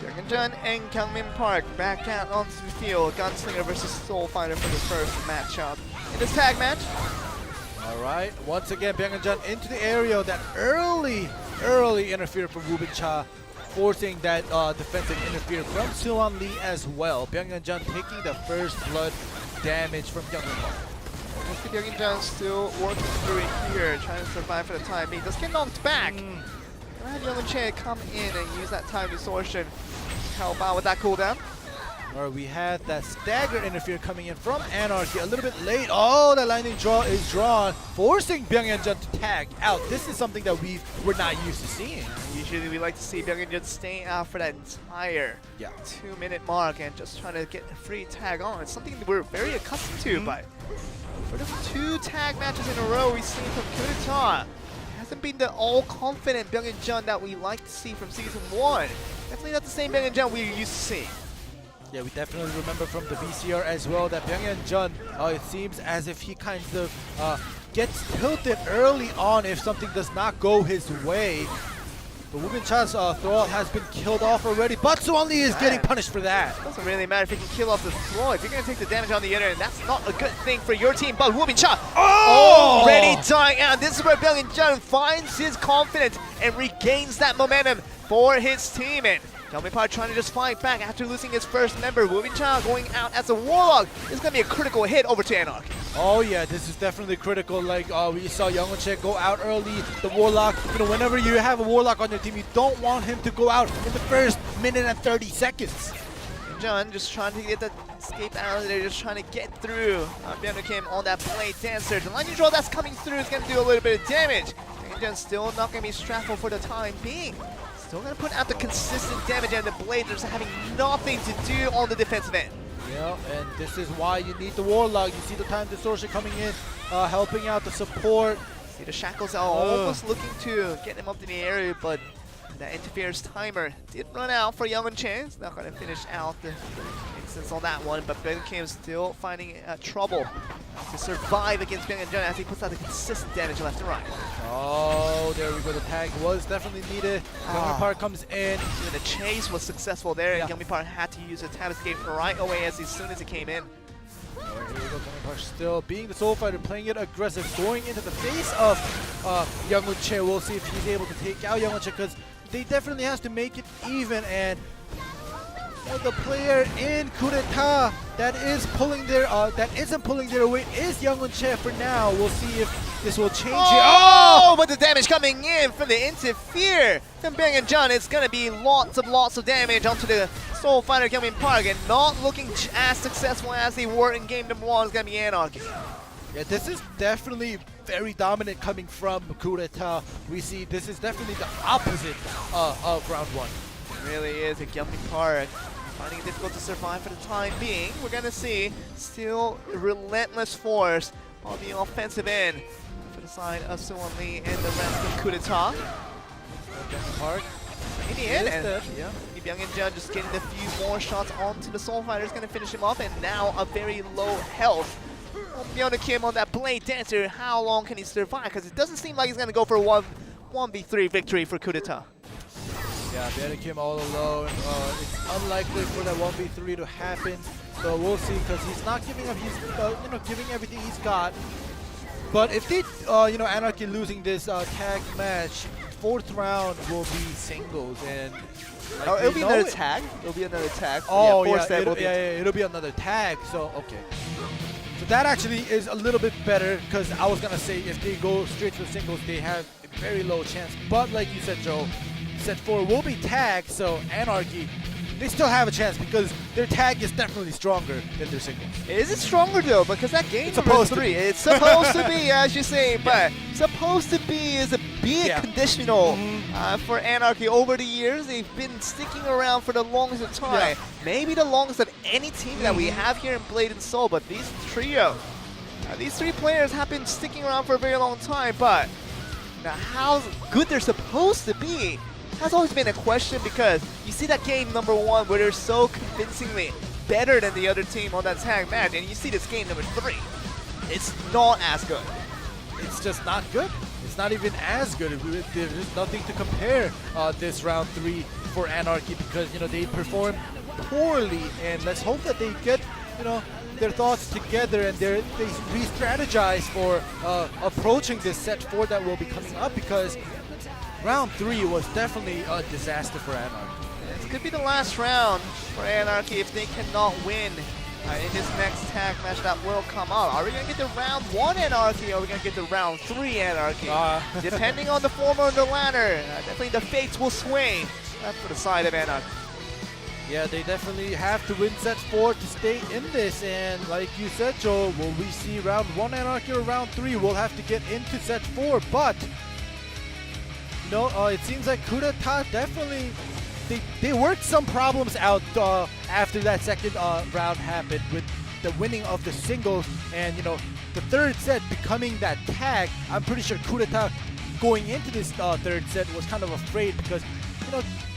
Byung-Hyun and Kyungmin Park back out onto the field. Gunslinger versus Soul Fighter for the first matchup in this tag match. All right, once again, Byung-Hyun into the area. That early interfere from Woo Bin-cha, forcing that defensive interfere from Suwon Lee as well. Byung-Hyun taking the first blood damage from Kyungmin Park. Byung-Hyun still working through it here, trying to survive for the time being. Does get knocked back. Gonna have Young-Won Che come in and use that time distortion to help out with that cooldown. Or we had that stagger interfere coming in from Anarchy a little bit late. Oh, the lightning draw is drawn, forcing Byung-Hyun to tag out. This is something that we're not used to seeing. Usually we like to see Byung-Hyun staying out for that entire 2-minute mark and just trying to get a free tag on. It's something that we're very accustomed to, but for the 2 tag matches in a row we've seen from Coup d'etat, hasn't been the all-confident Byung-Hyun that we like to see from Season 1. Definitely not the same Byung-Hyun we're used to seeing. Yeah, we definitely remember from the VCR as well that Byung-Hyun, it seems as if he kind of gets tilted early on if something does not go his way. But Woo Bin-cha's throw has been killed off already, but Suwon Lee is getting punished for that. Doesn't really matter if you can kill off the throw. If you're going to take the damage on the other end, that's not a good thing for your team. But Woo Bin-cha already dying out. This is where Byung-Hyun finds his confidence and regains that momentum for his team. And Kyungmin Park trying to just fight back after losing his first member. Woo Bin-cha going out as a Warlock. This is going to be a critical hit over to Anarchy. Oh yeah, this is definitely critical. Like we saw Youngwon go out early. The Warlock, you know, whenever you have a Warlock on your team, you don't want him to go out in the first minute and 30 seconds. John just trying to get that escape out of there, just trying to get through. Byung Kim on that Blade Dancer. The lightning draw that's coming through is going to do a little bit of damage. John still not going to be stressful for the time being. Still going to put out the consistent damage, and the Blade just having nothing to do on the defensive end. Yeah, and this is why you need the Warlock. You see the time distortion coming in, helping out the support. See the shackles are almost looking to get him up in the area, but that interference timer did run out for Youngwon. It's not going to finish out the instance on that one, but Byung Kim still finding trouble to survive against Byung as he puts out the consistent damage left and right. Oh, there we go. The tag was definitely needed. Youngwon Park comes in. Even the chase was successful there, and Youngwon Park had to use a tab escape right away as soon as it came in. Here we go, Youngwon Park still being the Soul Fighter, playing it aggressive, going into the face of Youngwon. We'll see if he's able to take out Youngwon because they definitely has to make it even, and the player in coup d'etat that is pulling their that isn't pulling their weight is Youngwon for now. We'll see if this will change it. Oh, but the damage coming in from the interfere from Byung. It's gonna be lots of damage onto the Soul Fighter Youngwon Park, and not looking as successful as they were in game number 1 is gonna be Anarchy. Yeah, this is definitely very dominant coming from coup d'etat. We see this is definitely the opposite of round 1. It really is. A Youngwon Park finding it difficult to survive for the time being. We're gonna see still relentless force on the offensive end for the side of Suwon Lee and the rest of coup d'etat. Youngwon Park in the end, and Byung just getting a few more shots onto the Soul Fighter is gonna finish him off, and now a very low health. Byung Kim on that Blade Dancer, how long can he survive? Because it doesn't seem like he's going to go for a 1v3 victory for coup d'etat. Yeah, Byung Kim all alone. It's unlikely for that 1v3 to happen. So we'll see, because he's not giving up. He's giving everything he's got. But if they, Anarchy losing this tag match, 4th round will be singles, and it'll be another tag. It'll be another tag. Oh yeah, it'll be another tag. So okay. So that actually is a little bit better, because I was gonna say if they go straight to the singles, they have a very low chance. But like you said, Joe, set 4 will be tagged, so Anarchy, they still have a chance because their tag is definitely stronger than their singles. Is it stronger though? Because that game number 3, it's supposed to be, as you say, but supposed to be is a big conditional for Anarchy over the years. They've been sticking around for the longest of time. Maybe the longest of any team that we have here in Blade and Soul, but these trio, these 3 players have been sticking around for a very long time, but now how good they're supposed to be has always been a question, because you see that game number 1 where they're so convincingly better than the other team on that tag match, and you see this game number 3, it's not as good. It's just not good. It's not even as good. There's nothing to compare this round 3 for Anarchy, because they perform poorly, and let's hope that they get their thoughts together and they re-strategize for approaching this set 4 that will be coming up, because round 3 was definitely a disaster for Anarchy. This could be the last round for Anarchy if they cannot win in this next tag match that will come up. Are we going to get the round 1 Anarchy, or are we going to get the round 3 Anarchy? Depending on the former or the latter, definitely the fates will swing for the side of Anarchy. Yeah, they definitely have to win set 4 to stay in this, and like you said, Joe, will we see round 1 Anarchy or round 3? We'll have to get into set 4, but it seems like coup d'etat definitely, they worked some problems out after that second round happened with the winning of the singles, and the 3rd set becoming that tag. I'm pretty sure coup d'etat going into this 3rd set was kind of afraid, because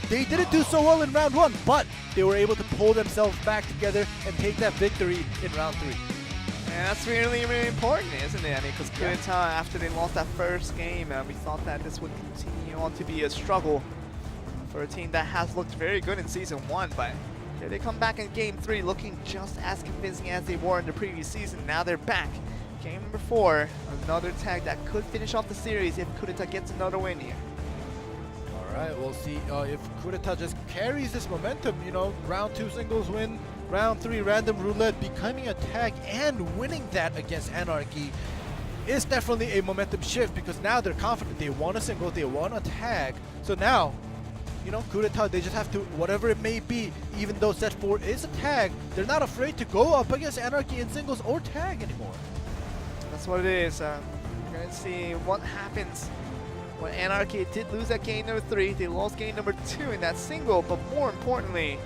they didn't do so well in round 1, but they were able to pull themselves back together and take that victory in round 3. Yeah, that's really, really important, isn't it? I mean, because coup d'etat, after they lost that first game, we thought that this would continue on to be a struggle for a team that has looked very good in Season 1, but here they come back in Game 3 looking just as convincing as they were in the previous season. Now they're back. Game number 4, another tag that could finish off the series if coup d'etat gets another win here. Alright, we'll see if coup d'etat just carries this momentum, round 2 singles win round 3 random roulette becoming a tag and winning that against Anarchy is definitely a momentum shift because now they're confident. They want a single, they want a tag. So now, you know, coup d'etat, they just have to, whatever it may be, even though set 4 is a tag, they're not afraid to go up against Anarchy in singles or tag anymore. That's what it is. We're going to see what happens when Anarchy did lose that game number 3. They lost game number 2 in that single, but more importantly,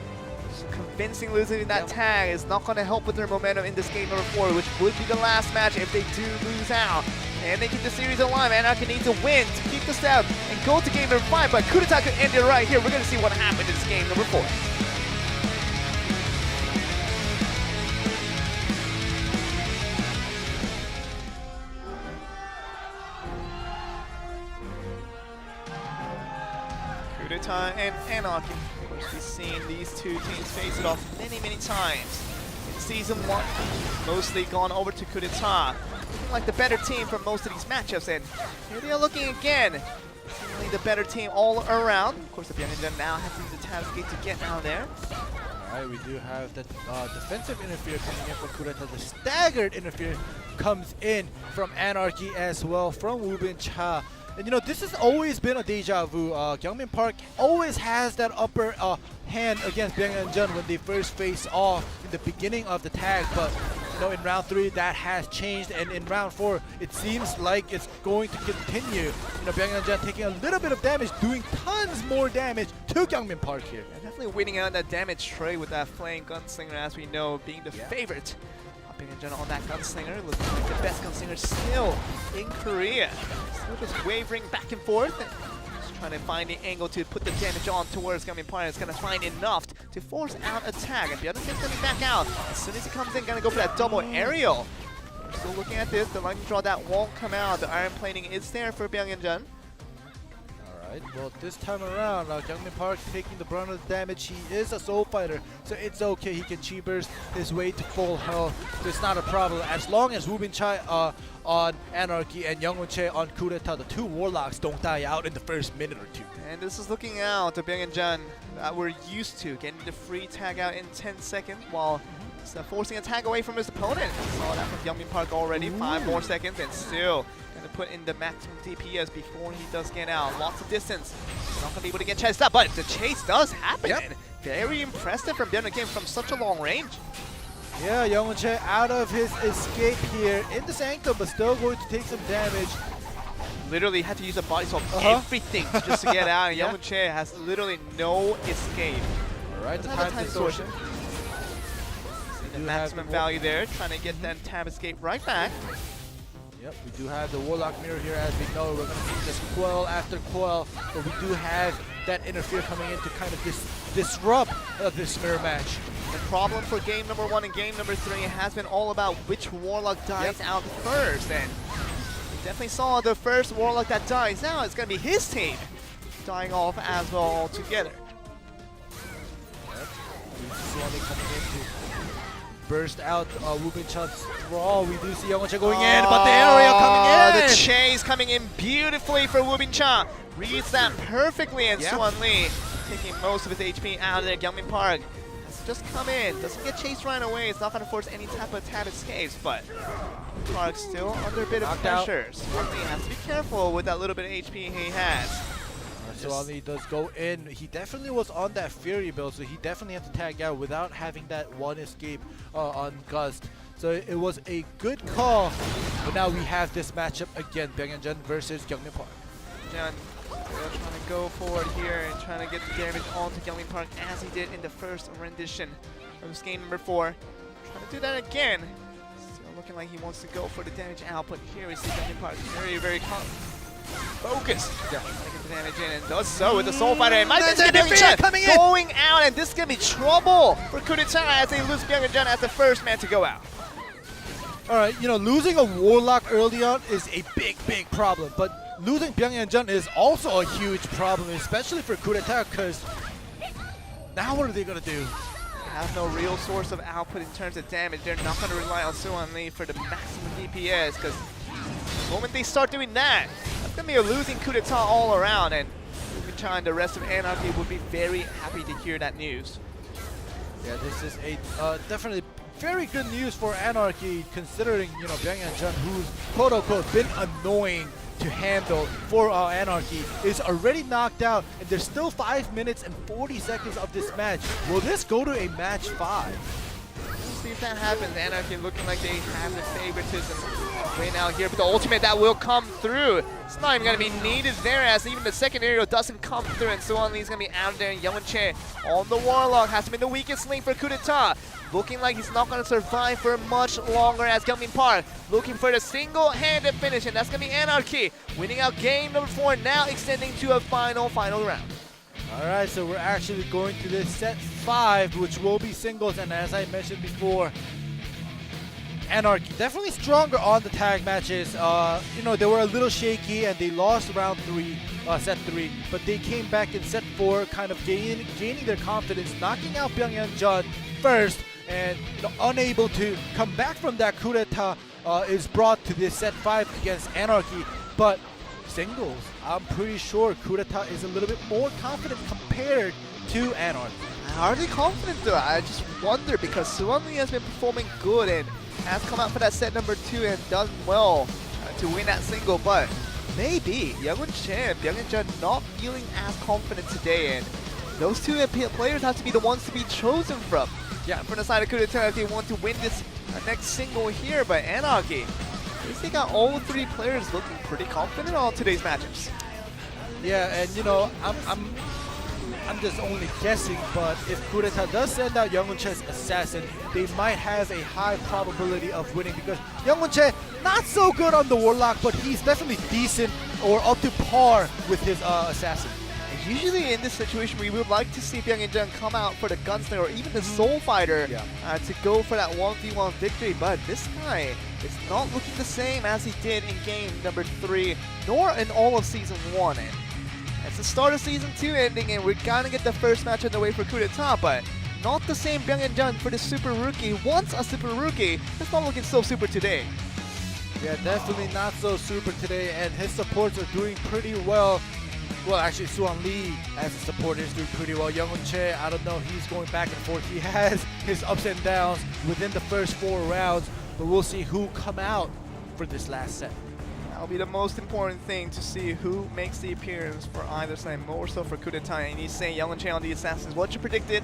convincing losing in that tag is not going to help with their momentum in this game number 4, which would be the last match if they do lose out. And they keep the series alive. Anarchy needs a win to keep the step and go to game number 5, but coup d'etat could end it right here. We're going to see what happened in this game number 4. Coup d'etat and Anarchy. Of course, we've seen these two teams face it off many, many times in Season 1. Mostly gone over to coup d'etat. Looking like the better team for most of these matchups, and here they are looking again. Seemingly the better team all around. Of course, the Byung now have to use the tab escape to get out there. Alright, we do have the defensive interfere coming in from coup d'etat. The staggered interfere comes in from Anarchy as well, from Woobin Cha. And you know, this has always been a deja vu. Gyeongmin Park always has that upper hand against Byung when they first face off in the beginning of the tag, but you know, in round 3 that has changed, and in round 4 it seems like it's going to continue. You know, Byung taking a little bit of damage, doing tons more damage to Gyeongmin Park here. Yeah, definitely winning out that damage trade with that Flame Gunslinger, as we know, being the favorite. Byung on that Gunslinger, looking like the best Gunslinger still in Korea. Still just wavering back and forth, and just trying to find the angle to put the damage on towards Gyeongmin Park. It's going to find enough to force out a tag, and Byung-jun's coming back out. As soon as he comes in, going to go for that double aerial. We're still looking at this. The lightning draw that won't come out. The iron plating is there for Byung-jun. Well, this time around, Gyeongmin Park taking the brunt of the damage. He is a soul fighter, so it's okay. He can chi burst his way to full health. So it's not a problem as long as Woobin Cha on Anarchy and Youngwon Che on coup d'etat. The two warlocks don't die out in the first minute or two. And this is looking out to Byung-jun that we're used to, getting the free tag out in 10 seconds while forcing a tag away from his opponent. Saw that from Gyeongmin Park already. 5 more seconds, and still going to put in the maximum DPS before he does get out. Lots of distance. Not going to be able to get chased up, but the chase does happen. And very impressive from Byung-jun from such a long range. Yeah, Youngwon Che out of his escape here in the Sanctum, but still going to take some damage. Literally had to use a body swap everything just to get out. And Youngwon Che has literally no escape. Alright, the time distortion. The maximum value there, trying to get that tab escape right back. Yep, we do have the Warlock Mirror here. As we know, we're going to see just coil after coil, but we do have that interfere coming in to kind of disrupt this mirror match. The problem for game number 1 and game number 3 has been all about which Warlock dies out first, and we definitely saw the first Warlock that dies out. It's going to be his team dying off as well altogether. Yep, Suwami coming in to burst out Woobin Cha's draw. We do see Youngwon Che going in, but the area coming in! The chase coming in beautifully for Woobin Cha. Reads that perfectly, and Suwon Lee taking most of his HP out of there. Gyeongmin Park has just come in. Doesn't get chased right away. It's not going to force any type of tab escapes, but Park still under a bit of pressure. Suwon Lee has to be careful with that little bit of HP he has. Suwon Lee does go in. He definitely was on that Fury build, so he definitely had to tag out without having that one escape on Gust. So it was a good call, but now we have this matchup again, Byung-jun versus Gyeongmin Park. Jun trying to go forward here and trying to get the damage onto Gyeongmin Park as he did in the first rendition of this game number 4. Trying to do that again. Still looking like he wants to go for the damage output. Here we see Gyeongmin Park very, very focused. Trying to get the damage in, and does so with the Soul Fighter. And Byung-jun coming in! Going out, and this is going to be trouble for coup d'etat as they lose Byung-jun as the first man to go out. Alright, you know, losing a Warlock early on is a big, big problem, but losing Byung-jun is also a huge problem, especially for coup d'etat, because now what are they going to do? They have no real source of output in terms of damage. They're not going to rely on Suwon Lee for the maximum DPS, because the moment they start doing that, that's going to be a losing coup d'etat all around, and Woobin Cha and the rest of Anarchy would be very happy to hear that news. Yeah, this is a definitely very good news for Anarchy, considering, you know, Byung-Jun, who's quote-unquote been annoying to handle for Anarchy, is already knocked out, and there's still 5 minutes and 40 seconds of this match. Will this go to a match 5? We'll see if that happens. Anarchy looking like they have the favoritism right now here, but the ultimate that will come through. It's not even going to be needed there, as even the second aerial doesn't come through, and so on. He's going to be out there. And Young-Che on the Warlock has been the weakest link for Coup d'etat. Looking like he's not going to survive for much longer, as Kyungmin Park looking for the single-handed finish, and that's going to be Anarchy winning out game number 4, now extending to a final round. All right, so we're actually going to this set 5, which will be singles, and as I mentioned before, Anarchy definitely stronger on the tag matches. You know, they were a little shaky and they lost round 3, set 3, but they came back in set 4, kind of gaining their confidence, knocking out Byung-Jun first, and, you know, unable to come back from that coup d'etat is brought to this set 5 against Anarchy. But singles, I'm pretty sure coup d'etat is a little bit more confident compared to Anarchy. Are they confident though? I just wonder, because Suwon has been performing good and has come out for that set number 2 and done well to win that single, but maybe Young-Che and Byung-Jun not feeling as confident today, and those two players have to be the ones to be chosen from. Yeah, from the side of coup d'etat if they want to win this next single here, but Anarchy, they got all 3 players looking pretty confident on today's matchups. Yeah, and you know, I'm just only guessing, but if coup d'etat does send out Young-Che's assassin, they might have a high probability of winning, because Young-Che not so good on the Warlock, but he's definitely decent or up to par with his assassin. Usually in this situation, we would like to see Byung-Jun come out for the Gunslinger or even the Soul Fighter to go for that 1v1 victory, but this guy is not looking the same as he did in game number 3, nor in all of Season 1. And it's the start of Season 2 ending, and we're gonna get the first match on the way for coup d'etat, but not the same Byung-Jun for the Super Rookie. Once a Super Rookie, it's not looking so super today. Yeah, definitely not so super today, and his supports are doing pretty well. Well, actually, Suwon Lee as a support is doing pretty well. Young-Che, I don't know, he's going back and forth. He has his ups and downs within the first 4 rounds, but we'll see who come out for this last set. That'll be the most important thing, to see who makes the appearance for either side, more so for coup d'etat. And he's saying Young-Che on the Assassins. What you predicted?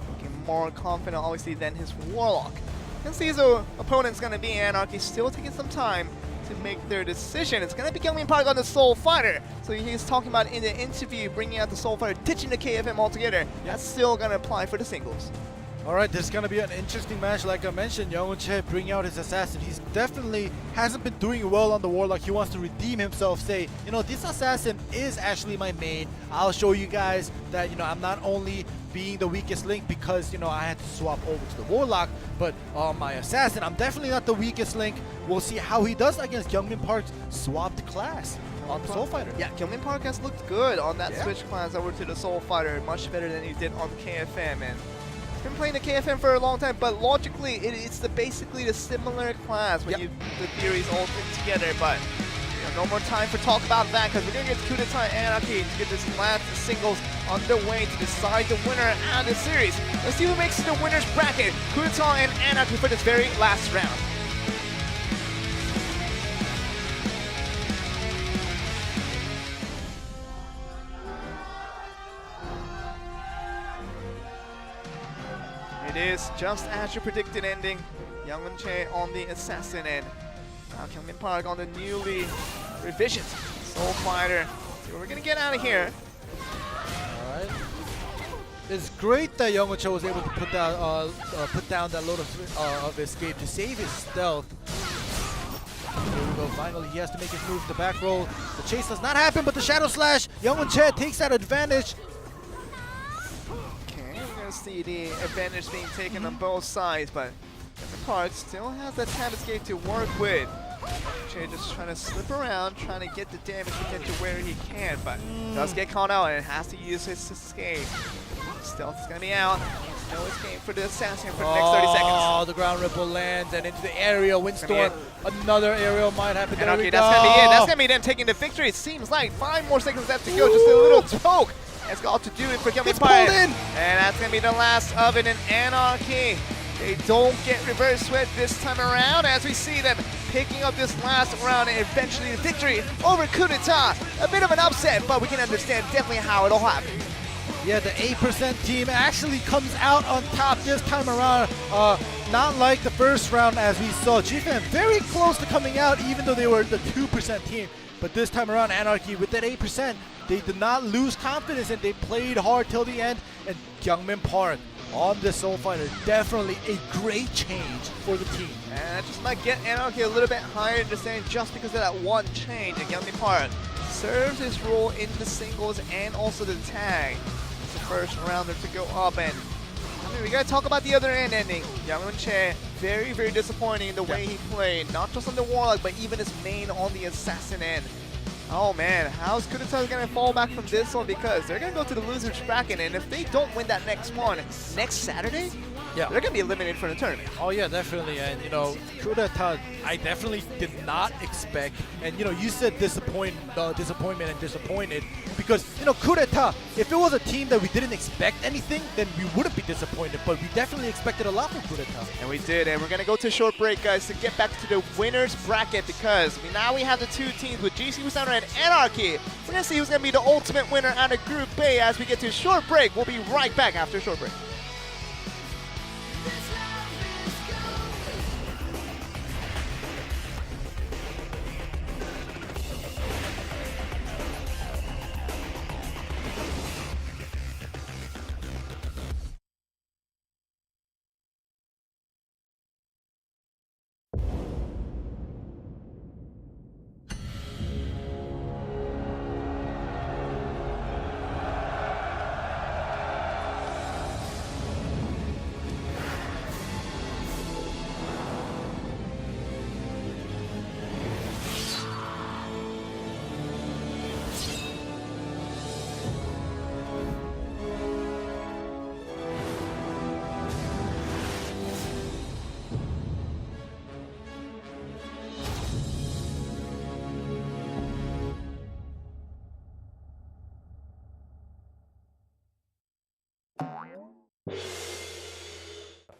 Looking more confident, obviously, than his Warlock. You can see his opponent's going to be Anarchy, still taking some time to make their decision. It's going to be Kyungmin Park on the Soul Fighter. So he's talking about in the interview bringing out the Soul Fighter, ditching the KFM altogether. That's still going to apply for the singles. All right, this is going to be an interesting match. Like I mentioned, Young-Che bringing out his assassin. He's definitely hasn't been doing well on the Warlock. He wants to redeem himself, say, you know, this assassin is actually my main. I'll show you guys that, you know, I'm not only being the weakest link because, you know, I had to swap over to the Warlock, but my assassin, I'm definitely not the weakest link. We'll see how he does against Kyungmin Park's swapped class on the Soul Fighter. Yeah, Kyungmin Park has looked good on that switch class over to the Soul Fighter, much better than he did on KFM. And been playing the KFM for a long time, but logically it's basically the similar class when you the theories all fit together. But you know, no more time for talk about that, because we're going to get coup d'etat Anarchy to get this last singles underway to decide the winner out of this series. Let's see who makes the winner's bracket, coup d'etat and Anarchy, for this very last round. It is just as you predicted ending. Young-Che on the Assassin, and now Kyungmin Park on the newly revisioned Soul Fighter. See what we're gonna get out of here. All right. It's great that Young-Che was able to put down that load of escape to save his stealth. Here we go. Finally, he has to make his move. The back roll. The chase does not happen, but the Shadow Slash. Young-Che takes that advantage. See the advantage being taken on both sides, but Kyungmin Park still has that tab escape to work with. Jay just trying to slip around, trying to get the damage potential where he can, but does get caught out and has to use his escape. Stealth is going to be out. No escape for the Assassin for the next 30 seconds. Oh, the ground ripple lands and into the aerial. Windstorm. Another aerial might happen. And okay, that's going to be it. That's going to be them taking the victory. It seems like 5 more seconds left to go. Just a little poke has got to do it for Kyungmin Park. And that's going to be the last of it in Anarchy. They don't get reverse swept this time around as we see them picking up this last round and eventually the victory over coup d'etat. A bit of an upset, but we can understand definitely how it'll happen. Yeah, the 8% team actually comes out on top this time around. Not like the first round as we saw GFAM very close to coming out even though they were the 2% team. But this time around, Anarchy with that 8%, they did not lose confidence and they played hard till the end. And Kyungmin Park on the Soul Fighter, definitely a great change for the team. And that just might get Anarchy a little bit higher in the standing just because of that one change. And Kyungmin Park serves his role in the singles and also the tag. It's the first rounder to go up, and I mean, we gotta talk about the other end ending. Youngwon Che, very, very disappointing in the way he played, not just on the Warlock, but even his main on the Assassin end. Oh man, how's coup d'etat gonna fall back from this one? Because they're gonna go to the loser's bracket, and if they don't win that next one, next Saturday, they're gonna be eliminated from the tournament. Oh yeah, definitely. And you know, coup d'etat, I definitely did not expect. And you know, you said disappointment and disappointed because you know, coup d'etat. If it was a team that we didn't expect anything, then we wouldn't be disappointed. But we definitely expected a lot from coup d'etat. And we did. And we're gonna go to a short break, guys, to get back to the winners bracket because now we have the two teams with GC Busan and Anarchy. We're gonna see who's gonna be the ultimate winner out of Group A as we get to a short break. We'll be right back after a short break.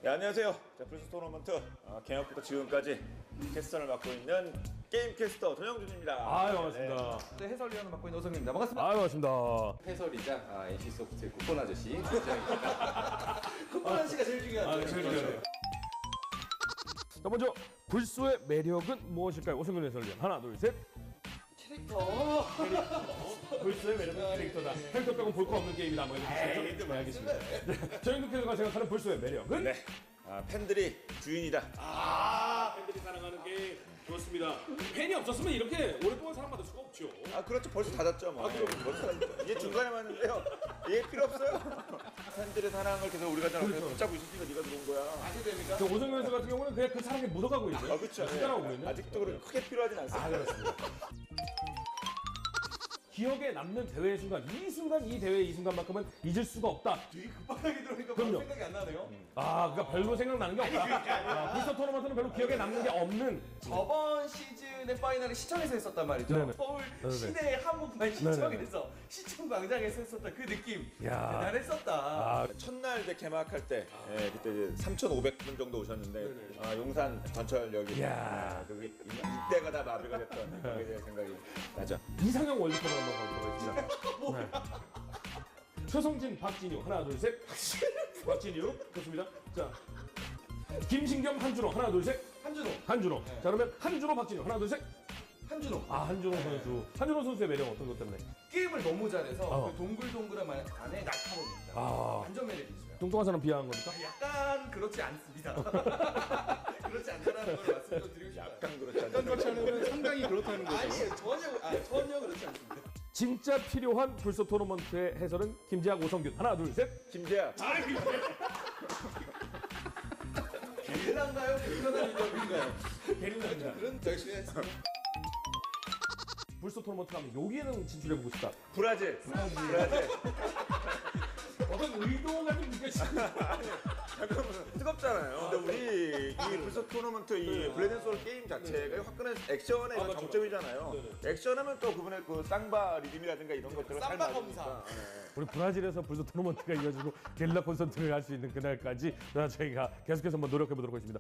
네, 안녕하세요. 자, 불스 토너먼트 개막부터 지금까지 캐스터를 맡고 있는 게임 캐스터 전영준입니다. 반갑습니다. 네, 해설위원을 맡고 있는 오성입니다. 반갑습니다. 반갑습니다. 해설이자 NC소프트의 쿠폰 아저씨 김정입니다. 쿠폰 아저씨가 제일 중요하죠. 제일 중요해요. 자, 먼저 불소의 매력은 무엇일까요? 오성균 해설위원. 하나, 둘, 셋. 캐릭터. 불소의 매력은 캐릭터다. 캐릭터 빼고 볼 거 없는 게임이다. 뭐 이렇게 좀 알겠습니다. 전영준 캐스터가 생각하는 불소의 매력은? 네, 팬들이 주인이다. 팬들이 사랑하는 게임. 좋습니다. 팬이 없었으면 이렇게 오랫동안 사랑받을 수가 없죠. 그렇죠. 벌써 닫았죠. 뭐. 그럼 벌써 닫았죠. 이게 중간에 왔는데요. 이게 필요 없어요. 팬들의 사랑을 계속 우리가 붙잡고 있으니까 네가 들어온 거야. 아직 됩니까? 오성균 선수 같은 경우는 그냥 그 사랑에 묻어가고 있어요. 그렇죠. 묻어가고 있는. 아직도 그렇게 크게 필요하진 않습니다. 그렇습니다. 기억에 남는 대회의 순간, 이 대회의 이 순간만큼은 잊을 수가 없다. 되게 급하게 들어오니까 그럼요. 생각이 안 나네요. 그러니까 별로 생각나는 게 없다. 불소 토너먼트는 별로 기억에 남는 게 없는. 저번 시즌의 파이널을 시청에서 했었단 말이죠. 네네. 서울 네네. 시내 한복판 네네. 시청에서 시청광장에서 했었던 그 느낌. 야. 대단했었다. 첫날 이제 개막할 때 그때 이제 3,500분 정도 오셨는데 용산 전철역이 이때가 다 마비가 됐던 그게 제 생각이 나죠. 이상형 월드컵을 한번 가보겠습니다. 네. 최성진, 박진유. 하나, 둘, 셋. 박진유. 좋습니다. 자, 김신경, 한준호. 하나, 둘, 셋. 한준호. 자, 그러면 한준호, 박진유. 하나, 둘, 셋. 한준호. 한준호 선수. 한준호 선수의 매력 어떤 것 때문에? 게임을 너무 잘해서 그 동글동글한 안에 날카로웁니다. 완전 매력이 있어요. 뚱뚱한 사람 비하한 겁니까? 약간 그렇지 않습니다. 그렇지 않다는 걸 말씀 좀 드리고 싶어요. 약간 그렇지 않다. 약간 그렇지 않으면 상당히 그렇다는 거죠. 전혀 그렇지 않습니다. 진짜 필요한 불소 토너먼트의 해설은 김재학, 오성균. 하나, 둘, 셋. 김재학. 게릴라인가요? 불편한 인정인가요? 게릴라입니다. 그런 열심히 했습니다. 불소 토너먼트 가면 여기에는 진출해보고 싶다. 브라질. 어떤 의도가 좀 느껴지는. 잠깐만 뜨겁잖아요. 근데 우리 이 불소 토너먼트 이 블레이드&소울 게임 자체가 화끈한 액션의 맞죠. 정점이잖아요. 액션하면 또 그분의 그 쌍바 리듬이라든가 이런 것들을 잘 쌍바 맞으니까. 우리 브라질에서 불소 토너먼트가 이어지고 게릴라 콘서트를 할 수 있는 그날까지 저희가 계속해서 한번 노력해 보도록 하겠습니다.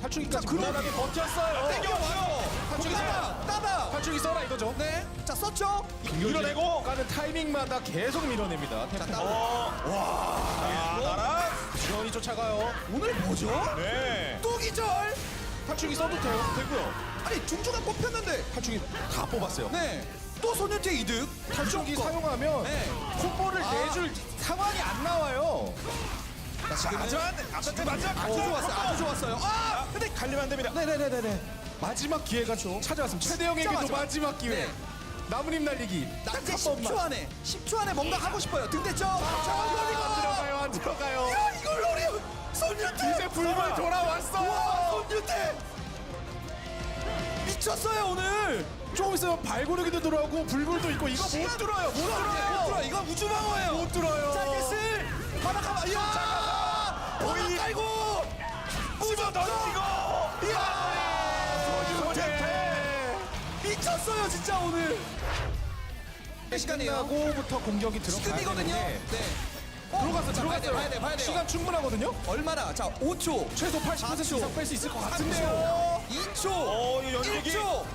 탈출기까지 무난하게 버텼어요. 땡겨와요. 탈출기 따다. 탈출기 써라 이거죠. 네. 자 썼죠. 밀어내고 가는 타이밍마다 계속 밀어냅니다. 자 따. 와. 나라. 지원이 쫓아가요. 오늘 뭐죠? 네. 또 기절. 탈출기 써도 돼요. 되고요. 아니 중주가 뽑혔는데 탈출기 다 뽑았어요. 네. 또 소년태 이득. 탈출기 사용하면 콤보를 내줄 상황이 안 나와요. 아주 좋았어요. 아주 좋았어요. 아! 근데 갈리면 안 됩니다. 네네네네. 마지막 기회가 찾아왔습니다. 최대영에게도 마지막 기회. 네. 나무님 날리기. 딱히 10초 안에. 10초 안에 뭔가 하고 싶어요. 등대죠. 안 들어가요. 야 이걸 노리. 손유태. 이제 불만 돌아왔어. 와 손유태. 미쳤어요 오늘. 조금 있으면 발고르기도 들어오고 불굴도 있고 이거 못 들어요. 못 들어요. 이거 우주방어예요. 못 들어요. 자 이게 슬. 바닥 이야. 바닥 깔고. 무조 던지고. 이야. 손유태. 미쳤어요 진짜 오늘. 시간이고부터 공격이 들어가야 되거든요. 네. 들어갔어요. 봐야 돼요. 시간 충분하거든요. 얼마나? 자, 5초. 최소 80% 이상 뺄 수 있을 것 같은데요. 2초. 1초.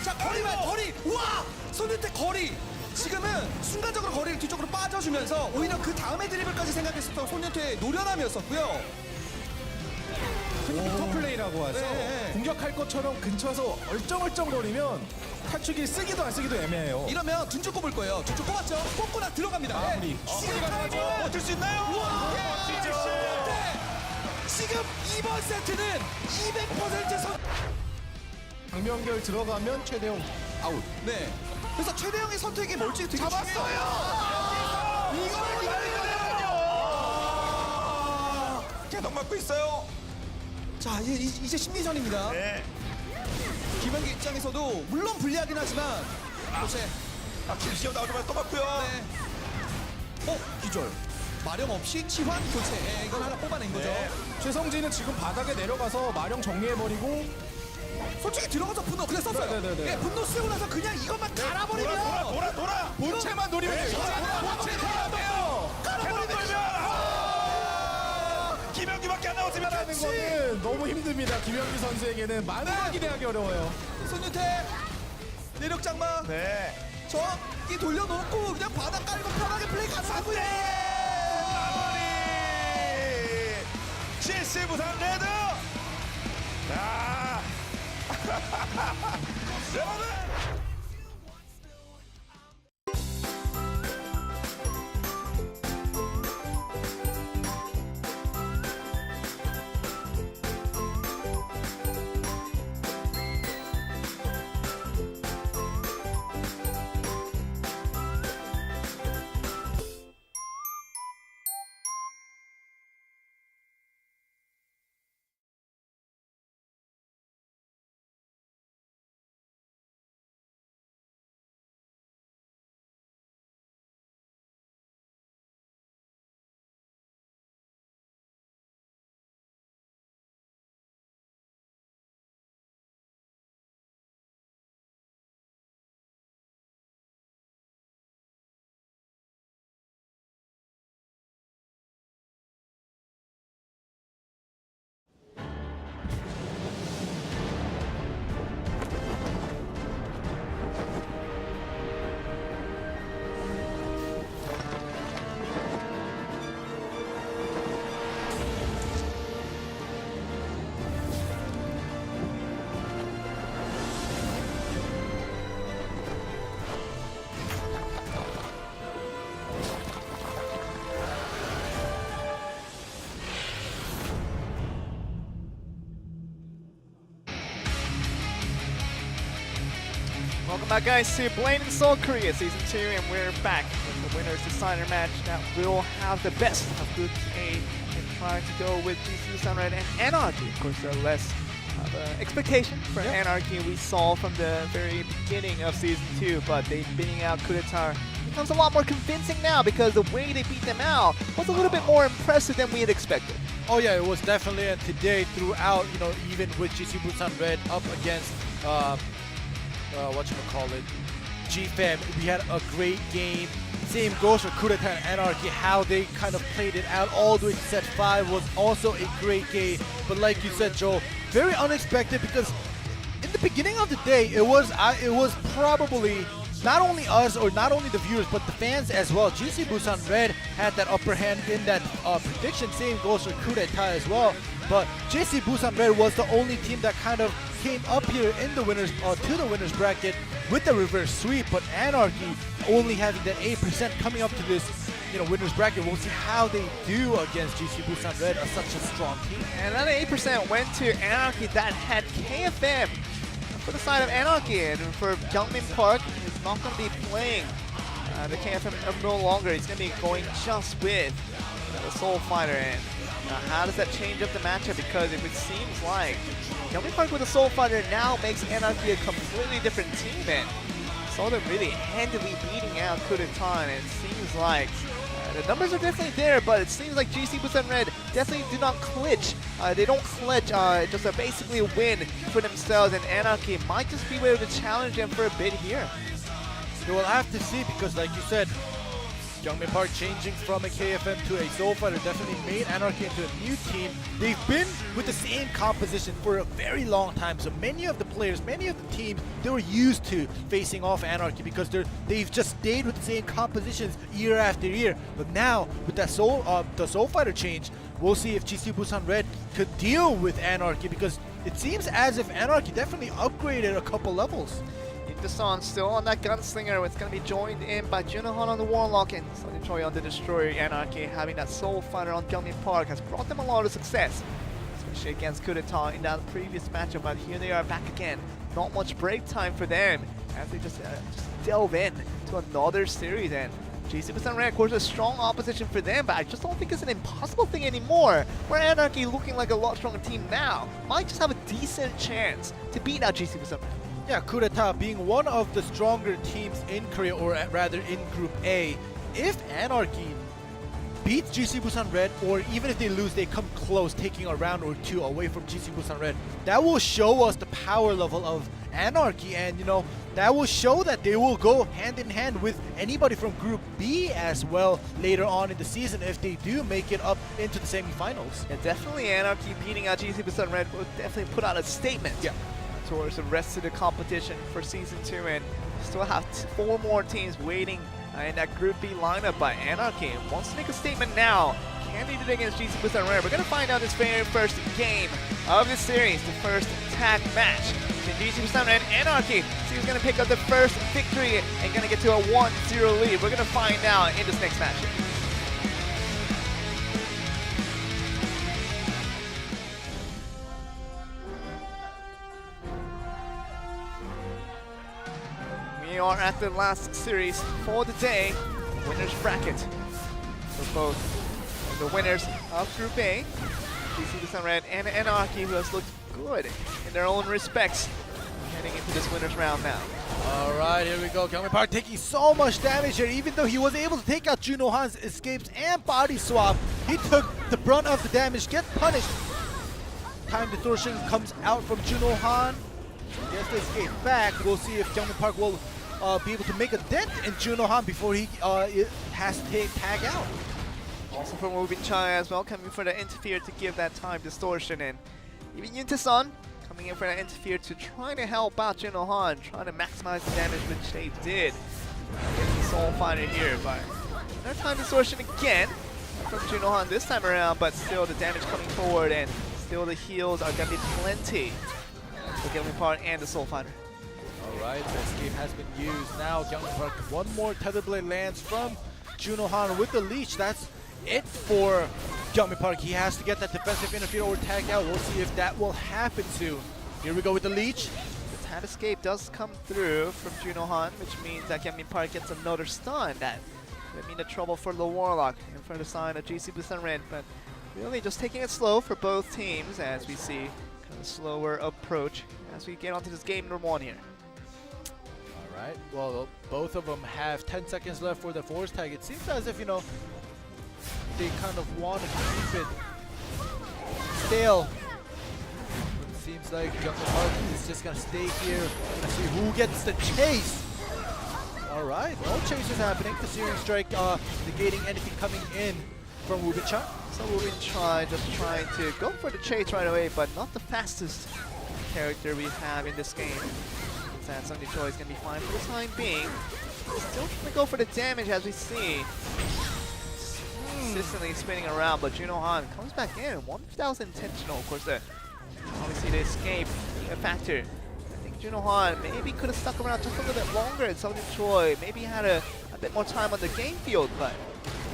자, 거리. 우와! 손유태 거리. 지금은 순간적으로 거리를 뒤쪽으로 빠져주면서 오히려 그 다음에 드리블까지 생각했었던 손유태의 노련함이었었고요. 인터플레이라고 하죠. 네. 공격할 것처럼 근처에서 얼쩡얼쩡거리면 탈출기 쓰기도 안 쓰기도 애매해요. 이러면 둔주 꼽을 거예요. 둔주 꼽았죠? 꼽고나 들어갑니다. 마무리. 시간 가능하죠? 버틸 수 있나요? 우와! 지금 이번 세트는 200% 장명결 들어가면 최대용 아웃. 네. 그래서 최대영의 선택이 뭘지 되게 잡았어요. 이걸 계속 맞고 있어요. 자, 이제 심리전입니다. 네. 김현기 입장에서도 물론 불리하긴 하지만 도체. 김시영 나오자마자 또 맞고요. 네. 기절. 마령 없이 치환 교체. 이건 하나 뽑아낸 거죠. 최성진은 지금 바닥에 내려가서 마령 정리해버리고 솔직히 들어가서 분노 그냥 썼어요. 네네네. 분노 쓰고 나서 그냥 이것만 갈아버리면 돌아. 본체만 노리면 돼요. 본체 돌아요. 갈아버리면 김현기밖에 안 나오지만 하는 거는 너무 힘듭니다. 김현기 선수에게는 많은 기대하기 어려워요. 손유태 내력 장마. 네. 저기 돌려놓고 그냥 바닥 깔고 편하게 플레이 가능하고요. 마무리. 실시 부산 레드. 자. 여러분. Welcome back, guys, to Blade and Soul Korea Season 2, and we're back with the winners decider match that will have the best of Group A and trying to go with GC Sunred and Anarchy. Of course, there are less of expectation for Anarchy we saw from the very beginning of Season 2, but they beating out Coup d'etat becomes a lot more convincing now because the way they beat them out was a little bit more impressive than we had expected. Oh yeah, it was definitely, and today throughout, you know, even with GC Busan Red up against GFAM, we had a great game. Same goes for Coup d'etat and Anarchy, how they kind of played it out all the way to set 5 was also a great game. But like you said, Joel, very unexpected because in the beginning of the day, it was probably not only us or not only the viewers, but the fans as well. GC Busan Red had that upper hand in that prediction. Same goes for Coup d'etat as well. But GC Busan Red was the only team that kind of came up here in the winners to the winners bracket with the reverse sweep. But Anarchy only having that 8% coming up to this, you know, winners bracket. We'll see how they do against GC Busan Red, such a strong team. And that 8% went to Anarchy that had KFM for the side of Anarchy, and for Gyeongmin Park, he's not going to be playing the KFM no longer. He's going to be going just with the Soul Fighter. And how does that change up the matchup? Because if it seems like Gyeongmin Park with the Soul Fighter now makes Anarchy a completely different team, and saw them really handily beating out Coup d'etat, and it seems like the numbers are definitely there, but it seems like GC Busan Red definitely do not clinch. They don't clinch, just basically a win for themselves, and Anarchy might just be able to challenge them for a bit here. You will have to see, because like you said, Gyeongmin Park changing from a KFM to a Soul Fighter definitely made Anarchy into a new team. They've been with the same composition for a very long time, so many of the players, many of the teams, they were used to facing off Anarchy because they've just stayed with the same compositions year after year. But now with that the Soul Fighter change, we'll see if GC Busan Red could deal with Anarchy, because it seems as if Anarchy definitely upgraded a couple levels. Dasan still on that Gunslinger. It's going to be joined in by Junohan on the Warlock, and Sunny Choi on the Destroyer. Anarchy having that Soul Fighter on Gyeongmin Park has brought them a lot of success, especially against Coup d'etat in that previous matchup. But here they are back again. Not much break time for them as they just delve in to another series. And GC Busan Red, of course, a strong opposition for them, but I just don't think it's an impossible thing anymore. Where Anarchy, looking like a lot stronger team now, might just have a decent chance to beat out GC Busan Red. Yeah, Coup d'etat being one of the stronger teams in Korea, or rather in Group A. If Anarchy beats GC Busan Red, or even if they lose, they come close, taking a round or two away from GC Busan Red, that will show us the power level of Anarchy, and you know, that will show that they will go hand in hand with anybody from Group B as well later on in the season if they do make it up into the semifinals. Yeah, definitely Anarchy beating out GC Busan Red will definitely put out a statement. Yeah. Towards the rest of the competition for Season 2, and still have 4 more teams waiting in that Group B lineup. By Anarchy wants to make a statement now. Can they do it against GC Busan Red? We're going to find out this very first game of this series, the first tag match between GC Busan Red and Anarchy. See who's going to pick up the first victory and going to get to a 1-0 lead. We're going to find out in this next match. We are at the last series for the day, winners bracket for both the winners of Group A, GC Busan Red and Anarchy, who has looked good in their own respects, heading into this winners round now. Alright, here we go. Gyeongmin Park taking so much damage here, even though he was able to take out Junohan's escapes and body swap. He took the brunt of the damage, gets punished. Time distortion comes out from Junohan. Gets the escape back. We'll see if Gyeongmin Park will be able to make a dent in Junohan before he has to tag out. Also from Woo Bin Chai as well, coming for the interfere to give that time distortion in. Even Yuntaesun coming in for that interfere to try to help out Junohan, trying to maximize the damage, which they did. Getting the Soul Fighter here, but another time distortion again from Junohan this time around, but still the damage coming forward, and still the heals are going to be plenty for Gyeongmin Park and the Soul Fighter. Alright, the escape has been used. Now Gyeongmin Park, one more Tether Blade lands from Junohan with the leech. That's it for Gyeongmin Park. He has to get that defensive interfere or tag out. We'll see if that will happen soon. Here we go with the leech. The pad escape does come through from Junohan, which means that Gyeongmin Park gets another stun. That would mean the trouble for the Warlock in front of sign of GC Busan Red, but really just taking it slow for both teams as we see kind of slower approach as we get onto this game number 1 here. Alright, well, both of them have 10 seconds left for the force tag. It seems as if, you know, they kind of want to keep it stale. It seems like Gyeongmin Park is just going to stay here. Gonna see who gets the chase. Alright, no chase is happening. The Searing Strike negating anything coming in from Woo-Bin-Cha. So Woo-Bin-Cha just trying to go for the chase right away, but not the fastest character we have in this game. Sunny Choi is going to be fine for the time being. Still trying to go for the damage as we see. Consistently spinning around, but Junohan comes back in. 1,000 intentional, of course, obviously the escape a factor. I think Junohan maybe could have stuck around just a little bit longer, and Sunny Choi maybe had a bit more time on the game field, but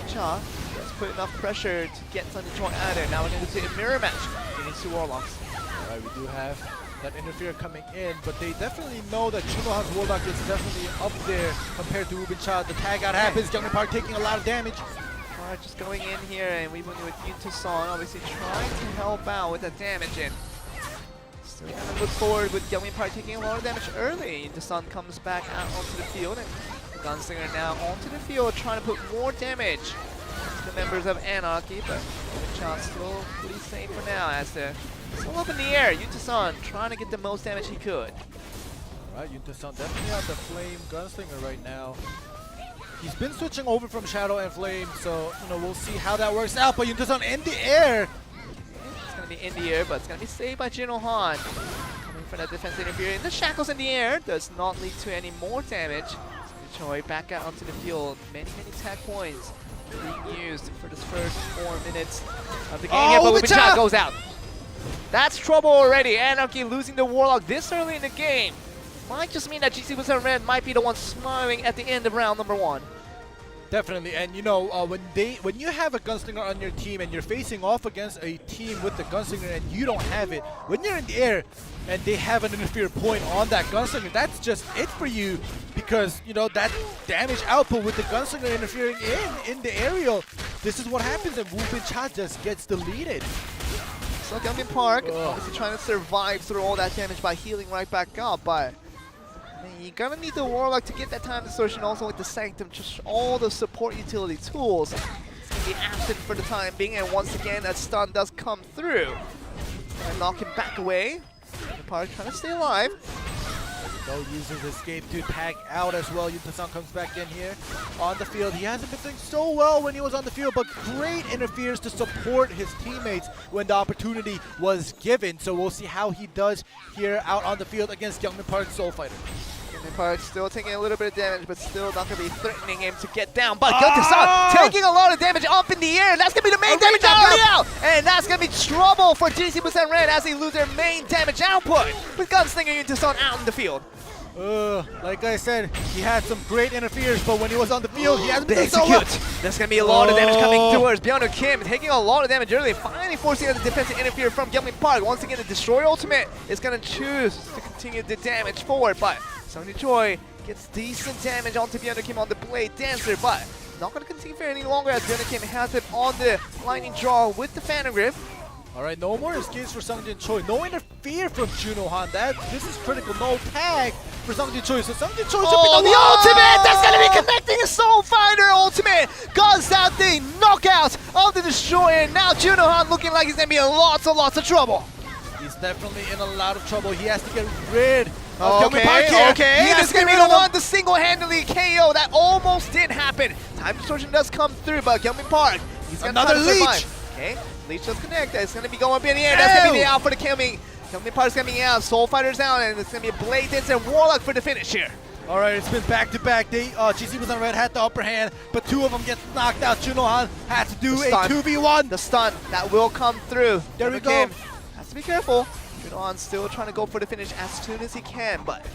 Cha just put enough pressure to get Sunny Choi out of there. Now we're going to see a mirror match between these two Warlocks. Alright, we do have that interfere coming in, but they definitely know that Junohan's Warlock is definitely up there compared to Woo-Bin-Cha. The tag out happens, Gyeongmin Park taking a lot of damage. Alright, just going in here, and we went with Yuntason, obviously trying to help out with the damage, and still kind of look forward with Gyeongmin Park taking a lot of damage early. Yuntason comes back out onto the field, and the Gunslinger now onto the field trying to put more damage to the members of Anarchy, but Woo-Bin-Cha still pretty safe for now as the still up in the air. Yuntason trying to get the most damage he could. Alright, Yuntason definitely on the Flame Gunslinger right now. He's been switching over from Shadow and Flame, so you know we'll see how that works out. But Yuntason in the air. It's gonna be in the air, but it's gonna be saved by Junohan. Coming for that defense interfere in the shackles in the air does not lead to any more damage. Choi back out onto the field. Many tag points being used for this first 4 minutes of the game here, but Woo-Bin-Cha goes out. That's trouble already. Anarchy losing the Warlock this early in the game might just mean that GC Busan Red might be the one smiling at the end of round number 1. Definitely, and you know when you have a Gunslinger on your team and you're facing off against a team with the Gunslinger and you don't have it, when you're in the air and they have an interfere point on that Gunslinger, that's just it for you, because you know that damage output with the Gunslinger interfering in the aerial, this is what happens, and Woo-Bin-Cha just gets deleted. So Gyeongmin Park obviously trying to survive through all that damage by healing right back up, but I mean, you're gonna need the Warlock to get that time distortion, also with the Sanctum, just all the support utility tools. It's gonna be absent for the time being, and once again that stun does come through. And knock him back away. Gyeongmin Park trying to stay alive. Uses escape to tag out as well. Yuntason comes back in here on the field. He hasn't been doing so well when he was on the field, but great interferes to support his teammates when the opportunity was given. So we'll see how he does here out on the field against Gyeongmin Park Soul Fighter. Gyeongmin Park still taking a little bit of damage, but still not going to be threatening him to get down. But Yuntason taking a lot of damage up in the air. That's going to be the main damage out. And that's going to be trouble for GC Busan Red as they lose their main damage output with Gunslinger Yuntason out in the field. Like I said, he had some great interferes, but when he was on the field, he hasn't been so well. There's going to be a lot of damage coming towards Byung-Woo Kim, taking a lot of damage early, finally forcing out the defensive interfere from Gyeongmin Park. Once again, the Destroyer Ultimate is going to choose to continue the damage forward, but Sunny Choi gets decent damage onto Byung-Woo Kim on the Blade Dancer, but not going to continue for any longer as Byung-Woo Kim has it on the Lightning Draw with the Phantom Grip. Alright, no more escapes for Sungjin Choi. No interfere from Junohan. This is critical. No tag for Sungjin Choi. So Sungjin Choi should be the ultimate! That's going to be connecting a Soul Fighter ultimate! Guns out the knockout of the Destroyer. Now Junohan looking like he's going to be in lots of trouble. He's definitely in a lot of trouble. He has to get rid of Gyeongmin Park here. This is going to be the one to single-handedly KO. That almost did happen. Time distortion does come through, but Gyeongmin Park, he's going to try to survive. Okay, Leech does connect. It's going to be going up in the air. That's going to be the out for the Gyeongmin Park's coming out. Soul Fighter's out, and it's going to be a Blade Dance and Warlock for the finish here. Alright, it's been back-to-back. GC Busan Red had the upper hand, but two of them get knocked out. Junohan had to do a 2v1. The stun that will come through. There we go. Has to be careful. Junohan still trying to go for the finish as soon as he can, but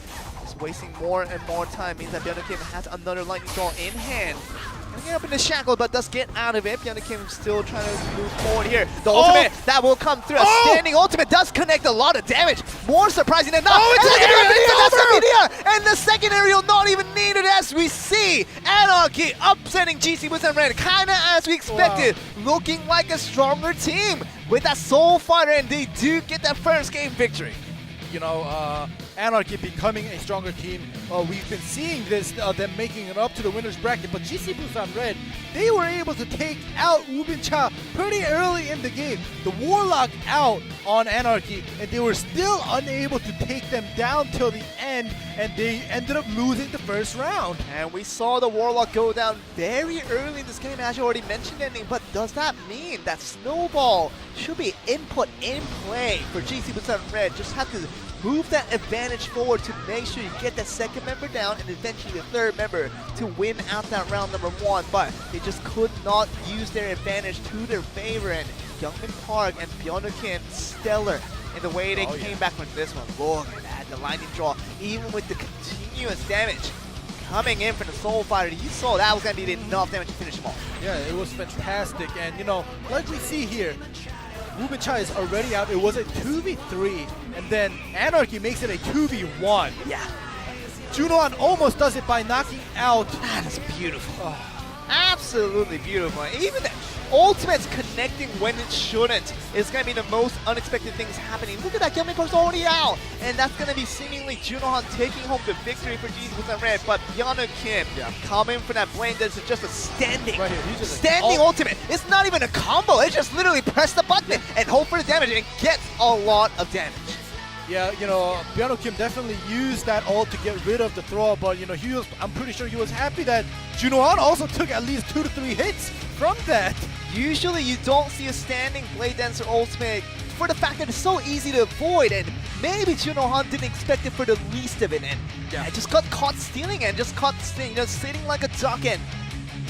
just wasting more and more time means that Byung-Woo Kim has another lightning draw in hand. Gonna get up in the shackle, but does get out of it. Byung-Woo Kim still trying to move forward here. The ultimate that will come through. A standing ultimate does connect a lot of damage. More surprising than not. second aerial not even needed as we see Anarchy upsetting GC Busan Red, kinda as we expected, looking like a stronger team with that Soul Fighter, and they do get that first game victory. You know, Anarchy becoming a stronger team. We've been seeing this, them making it up to the winner's bracket, but GC Busan Red, they were able to take out Ubin-cha pretty early in the game. The Warlock out on Anarchy, and they were still unable to take them down till the end, and they ended up losing the first round. And we saw the Warlock go down very early in this game, as you already mentioned, ending, but does that mean that Snowball should be input in play for GC Busan Red? Just have to move that advantage forward to make sure you get that second member down and eventually the third member to win out that round number 1, but they just could not use their advantage to their favor, and Youngmin Park and Byung-Woo Kim stellar in the way they came back from this one. Look at that, the lightning draw, even with the continuous damage coming in from the Soul Fighter, you saw that was going to be enough damage to finish them off. Yeah, it was fantastic, and you know, like we see here, Ubin-cha is already out. It was a 2v3, and then Anarchy makes it a 2v1. Yeah. Junohan almost does it by knocking out. That is beautiful. Absolutely beautiful. Even the ultimate's connecting when it shouldn't is going to be the most unexpected things happening. Look at that, Youngmin Park's already out, and that's going to be seemingly Junohan taking home the victory for GC Busan Red, but Byung-Woo Kim coming for that blade. This is just a standing, standing ultimate. It's not even a combo. It's just literally press the button and hope for the damage, and gets a lot of damage. Yeah, you know, Byung-Woo Kim definitely used that ult to get rid of the throw, but you know, I'm pretty sure he was happy that Junohan also took at least 2 to 3 hits from that. Usually you don't see a standing Blade Dancer ultimate for the fact that it's so easy to avoid, and maybe Junohan didn't expect it for the least of it, and just got caught stealing and just caught sitting like a duck. And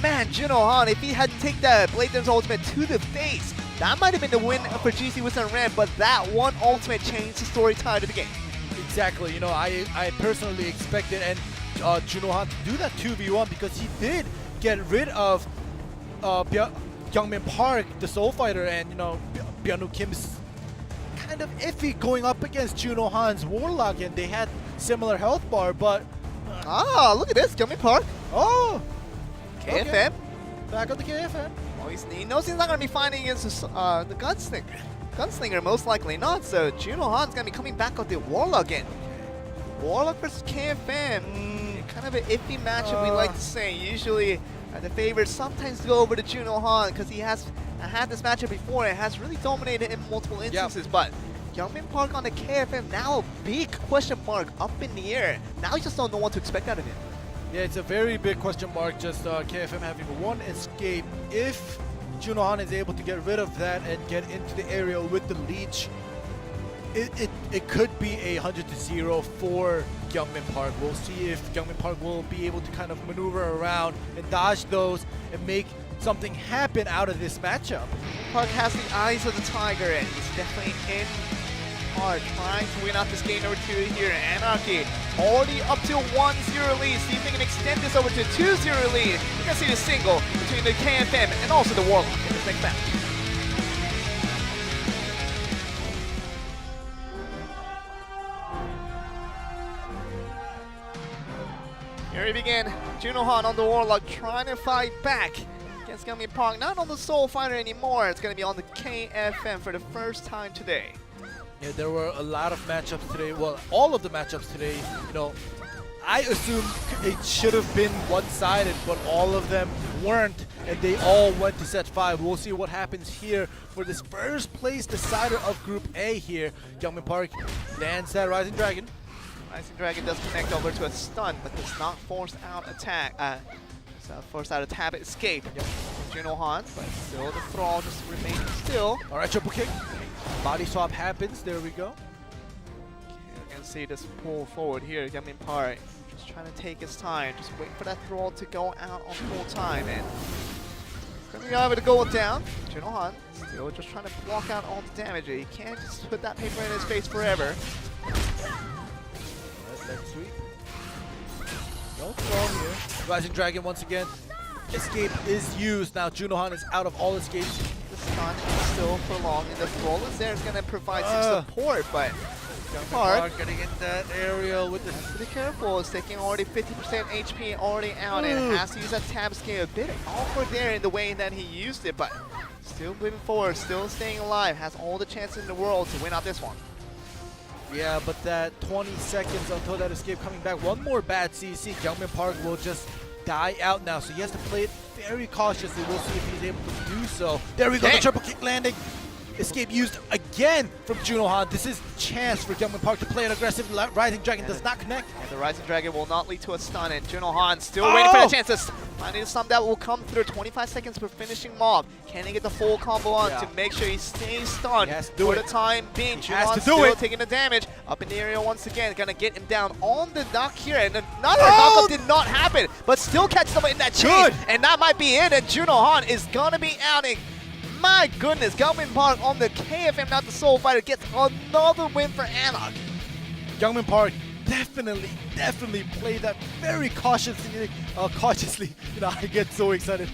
man, Junohan, if he had taken that Blade Dancer ultimate to the face, that might have been the win for GC Busan Red, but that one ultimate changed the story tide of the game. Exactly, you know, I personally expected Junohan to do that 2v1 because he did get rid of Youngmin Park, the Soul Fighter, and you know, Byung-Woo Kim's kind of iffy going up against Junohan's Warlock, and they had similar health bar, but look at this, Youngmin Park. Oh, KFM. Okay. Back on the KFM. Oh, he knows he's not going to be fighting against the Gunslinger. Gunslinger, most likely not, so Junohan's going to be coming back with the Warlock again. Warlock versus KFM, kind of an iffy matchup, we like to say. Usually the favorites sometimes go over to Junohan because he has had this matchup before and has really dominated in multiple instances, but Youngmin Park on the KFM, now a big question mark up in the air. Now you just don't know what to expect out of him. Yeah, it's a very big question mark, just KFM having one escape. If Junohan is able to get rid of that and get into the area with the leech, it could be a 100-0 for Youngmin Park. We'll see if Youngmin Park will be able to kind of maneuver around and dodge those and make something happen out of this matchup. Park has the eyes of the tiger, and he's definitely in hard, trying to win out this game number 2 here. Anarchy already up to 1-0 lead. See if they can extend this over to 2-0 lead. You're going to see the single between the KFM and also the Warlock in this next match. Here we begin. Junohan on the Warlock trying to fight back against Youngmin Park. Not on the Soul Fighter anymore. It's going to be on the KFM for the first time today. Yeah, there were a lot of matchups today. Well, all of the matchups today, you know, I assumed it should have been one-sided, but all of them weren't, and they all went to set 5. We'll see what happens here for this first place decider of Group A here. Youngmin Park lands that Rising Dragon. Rising Dragon does connect over to a stun, but does not force out attack. Force out a tab escape. Junohan, but still the Thrall just remaining still. Alright, triple kick. Body swap happens. There we go. You can see this pull forward here. Youngmin Park just trying to take his time. Just wait for that Thrall to go out on full time. And it's going to be able to go down. Junohan still just trying to block out all the damage. He can't just put that paper in his face forever. Let's sweep. No throw here. Rising Dragon once again. Escape is used. Now Junohan is out of all escapes. The stun is still prolonged, and the Thrall is there. It's going to provide some support, but Park getting in that area with the... has to be careful. It's taking already 50% HP already out and has to use that tab scale. A bit awkward there in the way that he used it, but still moving forward, still staying alive. Has all the chances in the world to win out this one. Yeah, but that 20 seconds until that escape coming back. One more bad CC. Kyungmin Park will just die out now, so he has to play it very cautiously. We'll see if he's able to do so. There we go, the triple kick landing. Escape used again from Juno Han. This is chance for Kyungmin Park to play an aggressive. Rising Dragon does not connect. And the Rising Dragon will not lead to a stun, and Juno Han still waiting for the chances. Finding a stun that will come through. 25 seconds for finishing mob. Can he get the full combo on to make sure he stays stunned for the time being? Juno Han still taking the damage. Up in the area once again, gonna get him down on the knock here, and another knock-up did not happen, but still catches him in that chase, and that might be it, and Juno Han is gonna be outing. My goodness, Kyungmin Park on the KFM, not the Soul Fighter, gets another win for Anarch. Kyungmin Park definitely played that very cautiously. You know, I get so excited.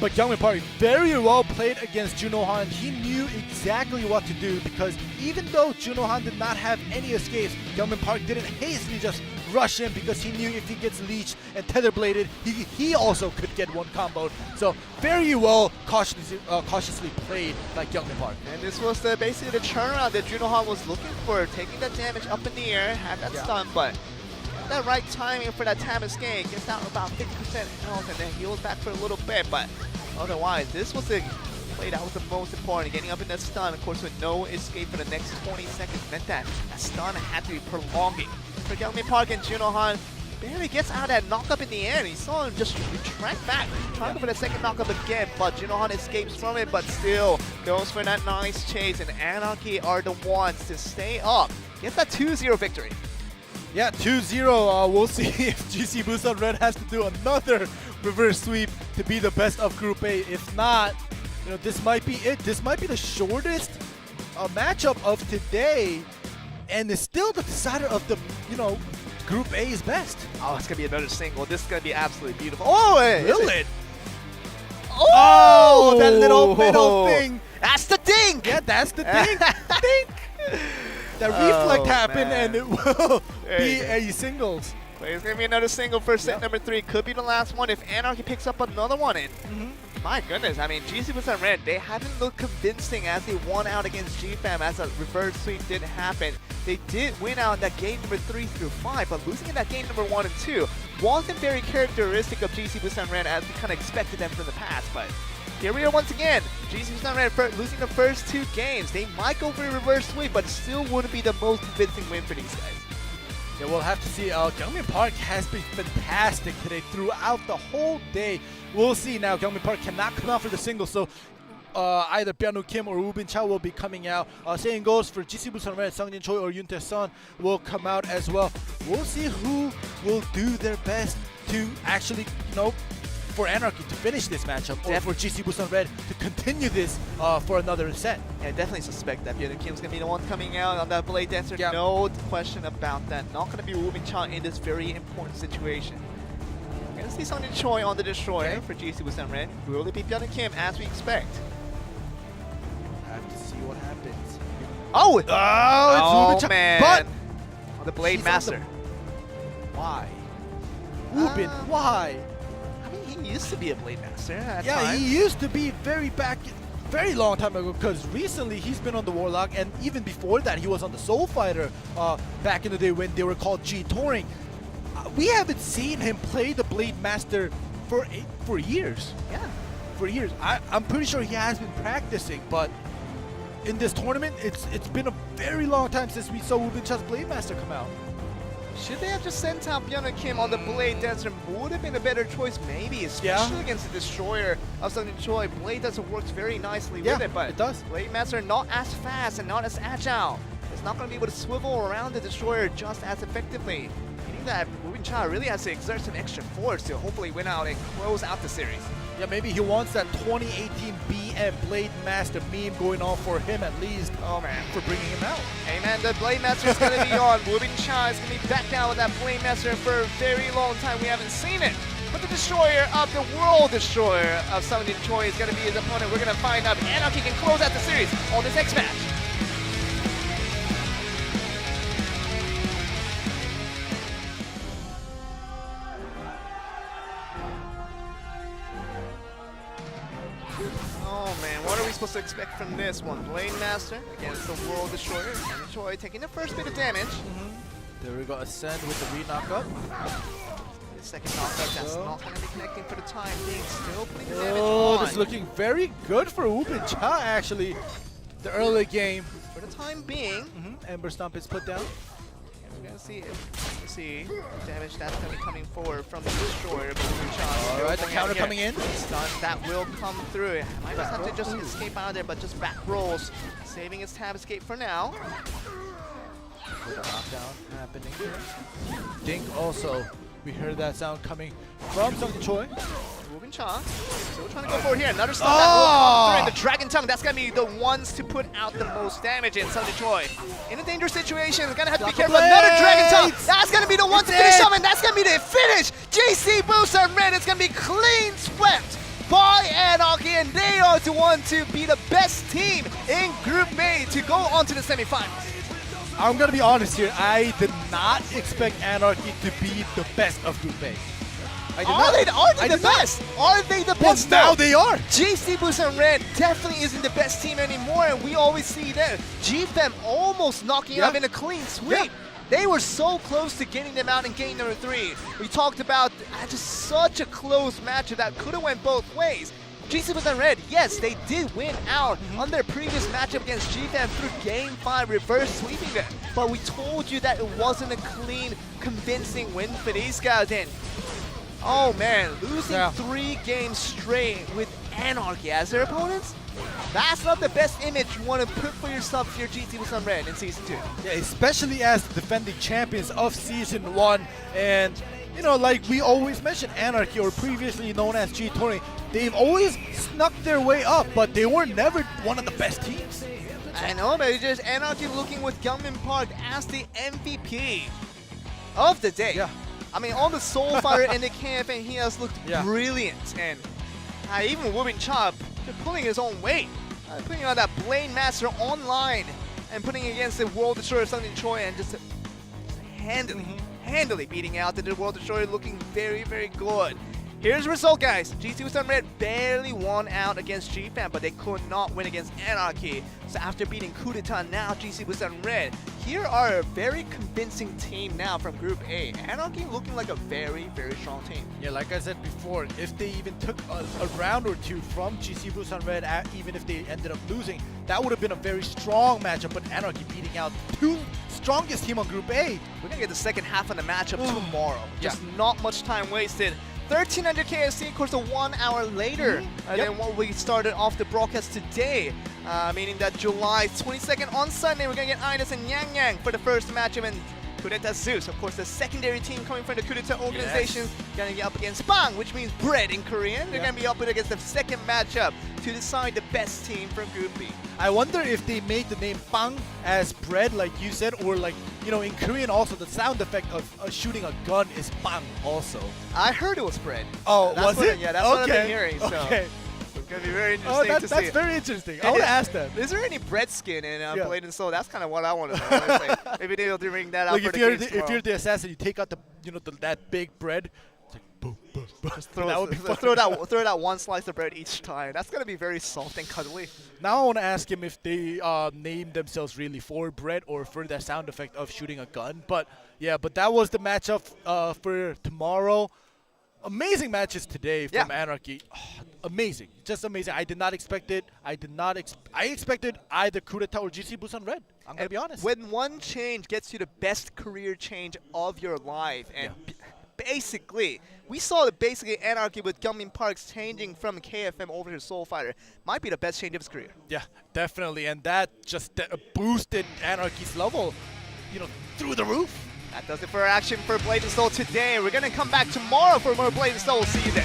But Kyungmin Park very well played against Juno Han. He knew exactly what to do because even though Juno Han did not have any escapes, Kyungmin Park didn't hastily just rush in because he knew if he gets leeched and tether bladed, he also could get one comboed. So very well cautiously played by Kyungmin Park. And this was basically the turnaround that Juno Han was looking for, taking that damage up in the air, had that stun, but that right timing for that tab escape, gets down about 50% health and then heals back for a little bit, but otherwise this was the play that was the most important. Getting up in that stun, of course, with no escape for the next 20 seconds meant that stun had to be prolonging. For Kyungmin Park and Juno Han, barely gets out of that knock-up in the end. He saw him just retract back, trying for the second knock-up again, but Juno Han escapes from it, but still goes for that nice chase, and Anarchy are the ones to stay up. Gets that 2-0 victory. Yeah, 2-0. We'll see if GC Busan Red has to do another reverse sweep to be the best of Group A. If not, you know, this might be it. This might be the shortest matchup of today, and it's still the decider of the, you know, Group A's best. Oh, it's gonna be another single. This is gonna be absolutely beautiful. Oh, Lilith! Oh, that little middle thing. That's the dink. Yeah, that's the dink. Dink. That reflect happened, and it will be a singles. But it's going to be another single for set number 3. Could be the last one if Anarchy picks up another one in. My goodness, I mean, GC Busan Red, they haven't looked convincing as they won out against GFAM as a reverse sweep didn't happen. They did win out in that game number 3 through 5, but losing in that game number 1 and 2 wasn't very characteristic of GC Busan Red as we kind of expected them from the past, but here we are once again. GC Busan Red losing the first 2 games. They might go for a reverse sweep, but it still wouldn't be the most convincing win for these guys. Yeah, we'll have to see. Kyungmin Park has been fantastic today throughout the whole day. We'll see now. Kyungmin Park cannot come out for the single, so either Byanu Kim or Woo Bin Cha will be coming out. Same goes for GC Busan Red, Sungjin Choi or Yoon Tae Sun will come out as well. We'll see who will do their best to actually, you know, for Anarchy to finish this matchup, or for GC Busan Red to continue this for another set. Yeah, I definitely suspect that Byanu Kim's going to be the one coming out on that Blade Dancer. No question about that. Not going to be Woo Bin Cha in this very important situation. We're going to see Sungjin Choi on the Destroyer for GC Busan Red. Will it be Byanu Kim as we expect? Have to see what happens. Oh! It's Woo Bin Cha, man. but on the Blade Master. Why? Woo Bin, why? He used to be a Blade Master at Yeah, times. he used to be very long time ago, because recently he's been on the Warlock, and even before that he was on the Soul Fighter back in the day when they were called G Touring. We haven't seen him play the Blade Master for years. Yeah. For years. I'm pretty sure he has been practicing, but in this tournament, it's been a very long time since we saw Woo Bin Cha's Blade Master come out. Should they have just sent out Byanu Kim on the Blade Dancer? Would have been a better choice, maybe, especially against the Destroyer of Sungjin Choi. Blade Dancer works very nicely with it, but it does. Blade Master not as fast and not as agile. It's not going to be able to swivel around the Destroyer just as effectively. Meaning that Woo Bin Cha really has to exert some extra force to hopefully win out and close out the series. Yeah, maybe he wants that 2018 BM Blade Master meme going on for him at least. Oh man, for bringing him out. Hey man, the Blade Master is going to be on. Woo Bin Cha is going to be back down with that Blade Master for a very long time. We haven't seen it. But the Destroyer of the World Destroyer of Sungjin Choi is going to be his opponent. We're going to find out if Anarchy can close out the series on this next match. supposed to expect from this one? Blade Master against the World Destroyer. And Choi taking the first bit of damage. There we go, Ascend with the re-knockup. The second knockup, that's not going to be connecting for the time being. Still putting the damage Oh, on. this is looking very good for Whoopin' Cha, actually. The early game. For the time being. Ember Stomp is put down. We're going to see damage that's going to be coming forward from the Destroyer. But Alright, the counter coming in. Stun, that will come through. Might just have to just escape out of there, but just back rolls. Saving his tab escape for now. With a knockdown happening here. Dink also. We heard that sound coming from Sung Choi. Whoopin' Cha still trying to go forward here. Another stun that will come through. And the Dragon Tongue, that's going to be the ones to put out the most damage in Sung Choi. In a dangerous situation, going to have to be careful. Another Dragon Tongue. That's going to be the one to finish off, and that's going to be the finish. JC Booster and Red, it's going to be clean swept by Anarchy, and they are the one to be the best team in Group A to go on to the semifinals. I'm gonna be honest here. I did not expect Anarchy to be the best of Group A. Are they the best? Are they the best? Well, now they are. JC Boost and Red definitely isn't the best team anymore, and we always see them. GFM almost knocking up in a clean sweep. They were so close to getting them out in game number 3. We talked about just such a close matchup that could have went both ways. JC Boost and Red, yes, they did win out on their previous matchup against GFM through Game 5, reverse sweeping them. But we told you that it wasn't a clean, convincing win for these guys. And oh man, losing 3 games straight with Anarchy as their opponents? That's not the best image you want to put for yourself if you're GT with some Red in Season 2. Yeah, especially as the defending champions of Season 1. And, you know, like we always mentioned, Anarchy, or previously known as G20, they've always snuck their way up, but they were never one of the best teams. I know, but it's just Anarchy looking with Gunman Park as the MVP of the day. Yeah. I mean, on the Soulfire and the KFN, he has looked brilliant. And even Whoopin' Cha, pulling his own weight. Putting on that Blade Master online and putting against the World Destroyer Sung Choi and just handily beating out the World Destroyer, looking very, very good. Here's the result, guys. GC with Sun Red barely won out against GFAM, but they could not win against Anarchy. So after beating Coup d'etat, now GC with Sun Red. Here are a very convincing team now from Group A. Anarchy looking like a very, very strong team. Yeah, like I said before, if they even took a round or two from GC Busan Red, even if they ended up losing, that would have been a very strong matchup, but Anarchy beating out 2 strongest team on Group A. We're gonna get the second half of the matchup tomorrow. Just not much time wasted. 1300 KFC, of course, 1 hour later than what we started off the broadcast today. Meaning that July 22nd on Sunday, we're going to get Idas and Yang Yang for the first matchup. And Coup d'etat Zeus, of course, the secondary team coming from the Coup d'etat organization, going to be up against Bang, which means bread in Korean. They're going to be up against the second matchup to decide the best team from Group B. I wonder if they made the name Bang as bread, like you said, or like, you know, in Korean also the sound effect of shooting a gun is Bang also. I heard it was bread. Oh, that's was it? Yeah, that's what I've been hearing. So. Okay. It's going to be very interesting to see. That's very interesting. I want to ask them. Is there any bread skin in Blade and Soul? That's kind of what I want to know. Maybe they'll bring that out like for if you're the assassin, you take out the that big bread. It's like boom, boom, boom. Just throw that one slice of bread each time. That's gonna be very soft and cuddly. Now I want to ask him if they named themselves really for bread or for that sound effect of shooting a gun. But yeah, but that was the matchup for tomorrow. Amazing matches today from Anarchy. Oh, amazing, just amazing. I did not expect it. I expected either Coup d'etat or GC Busan Red. I'm gonna be honest. When one change gets you the best career change of your life, and basically, we saw that basically Anarchy with Gunmin Parks changing from KFM over to Soulfighter might be the best change of his career. Yeah, definitely, and that just boosted Anarchy's level, you know, through the roof. That does it for our action for Blade and Soul today. We're gonna come back tomorrow for more Blade and Soul. See you then.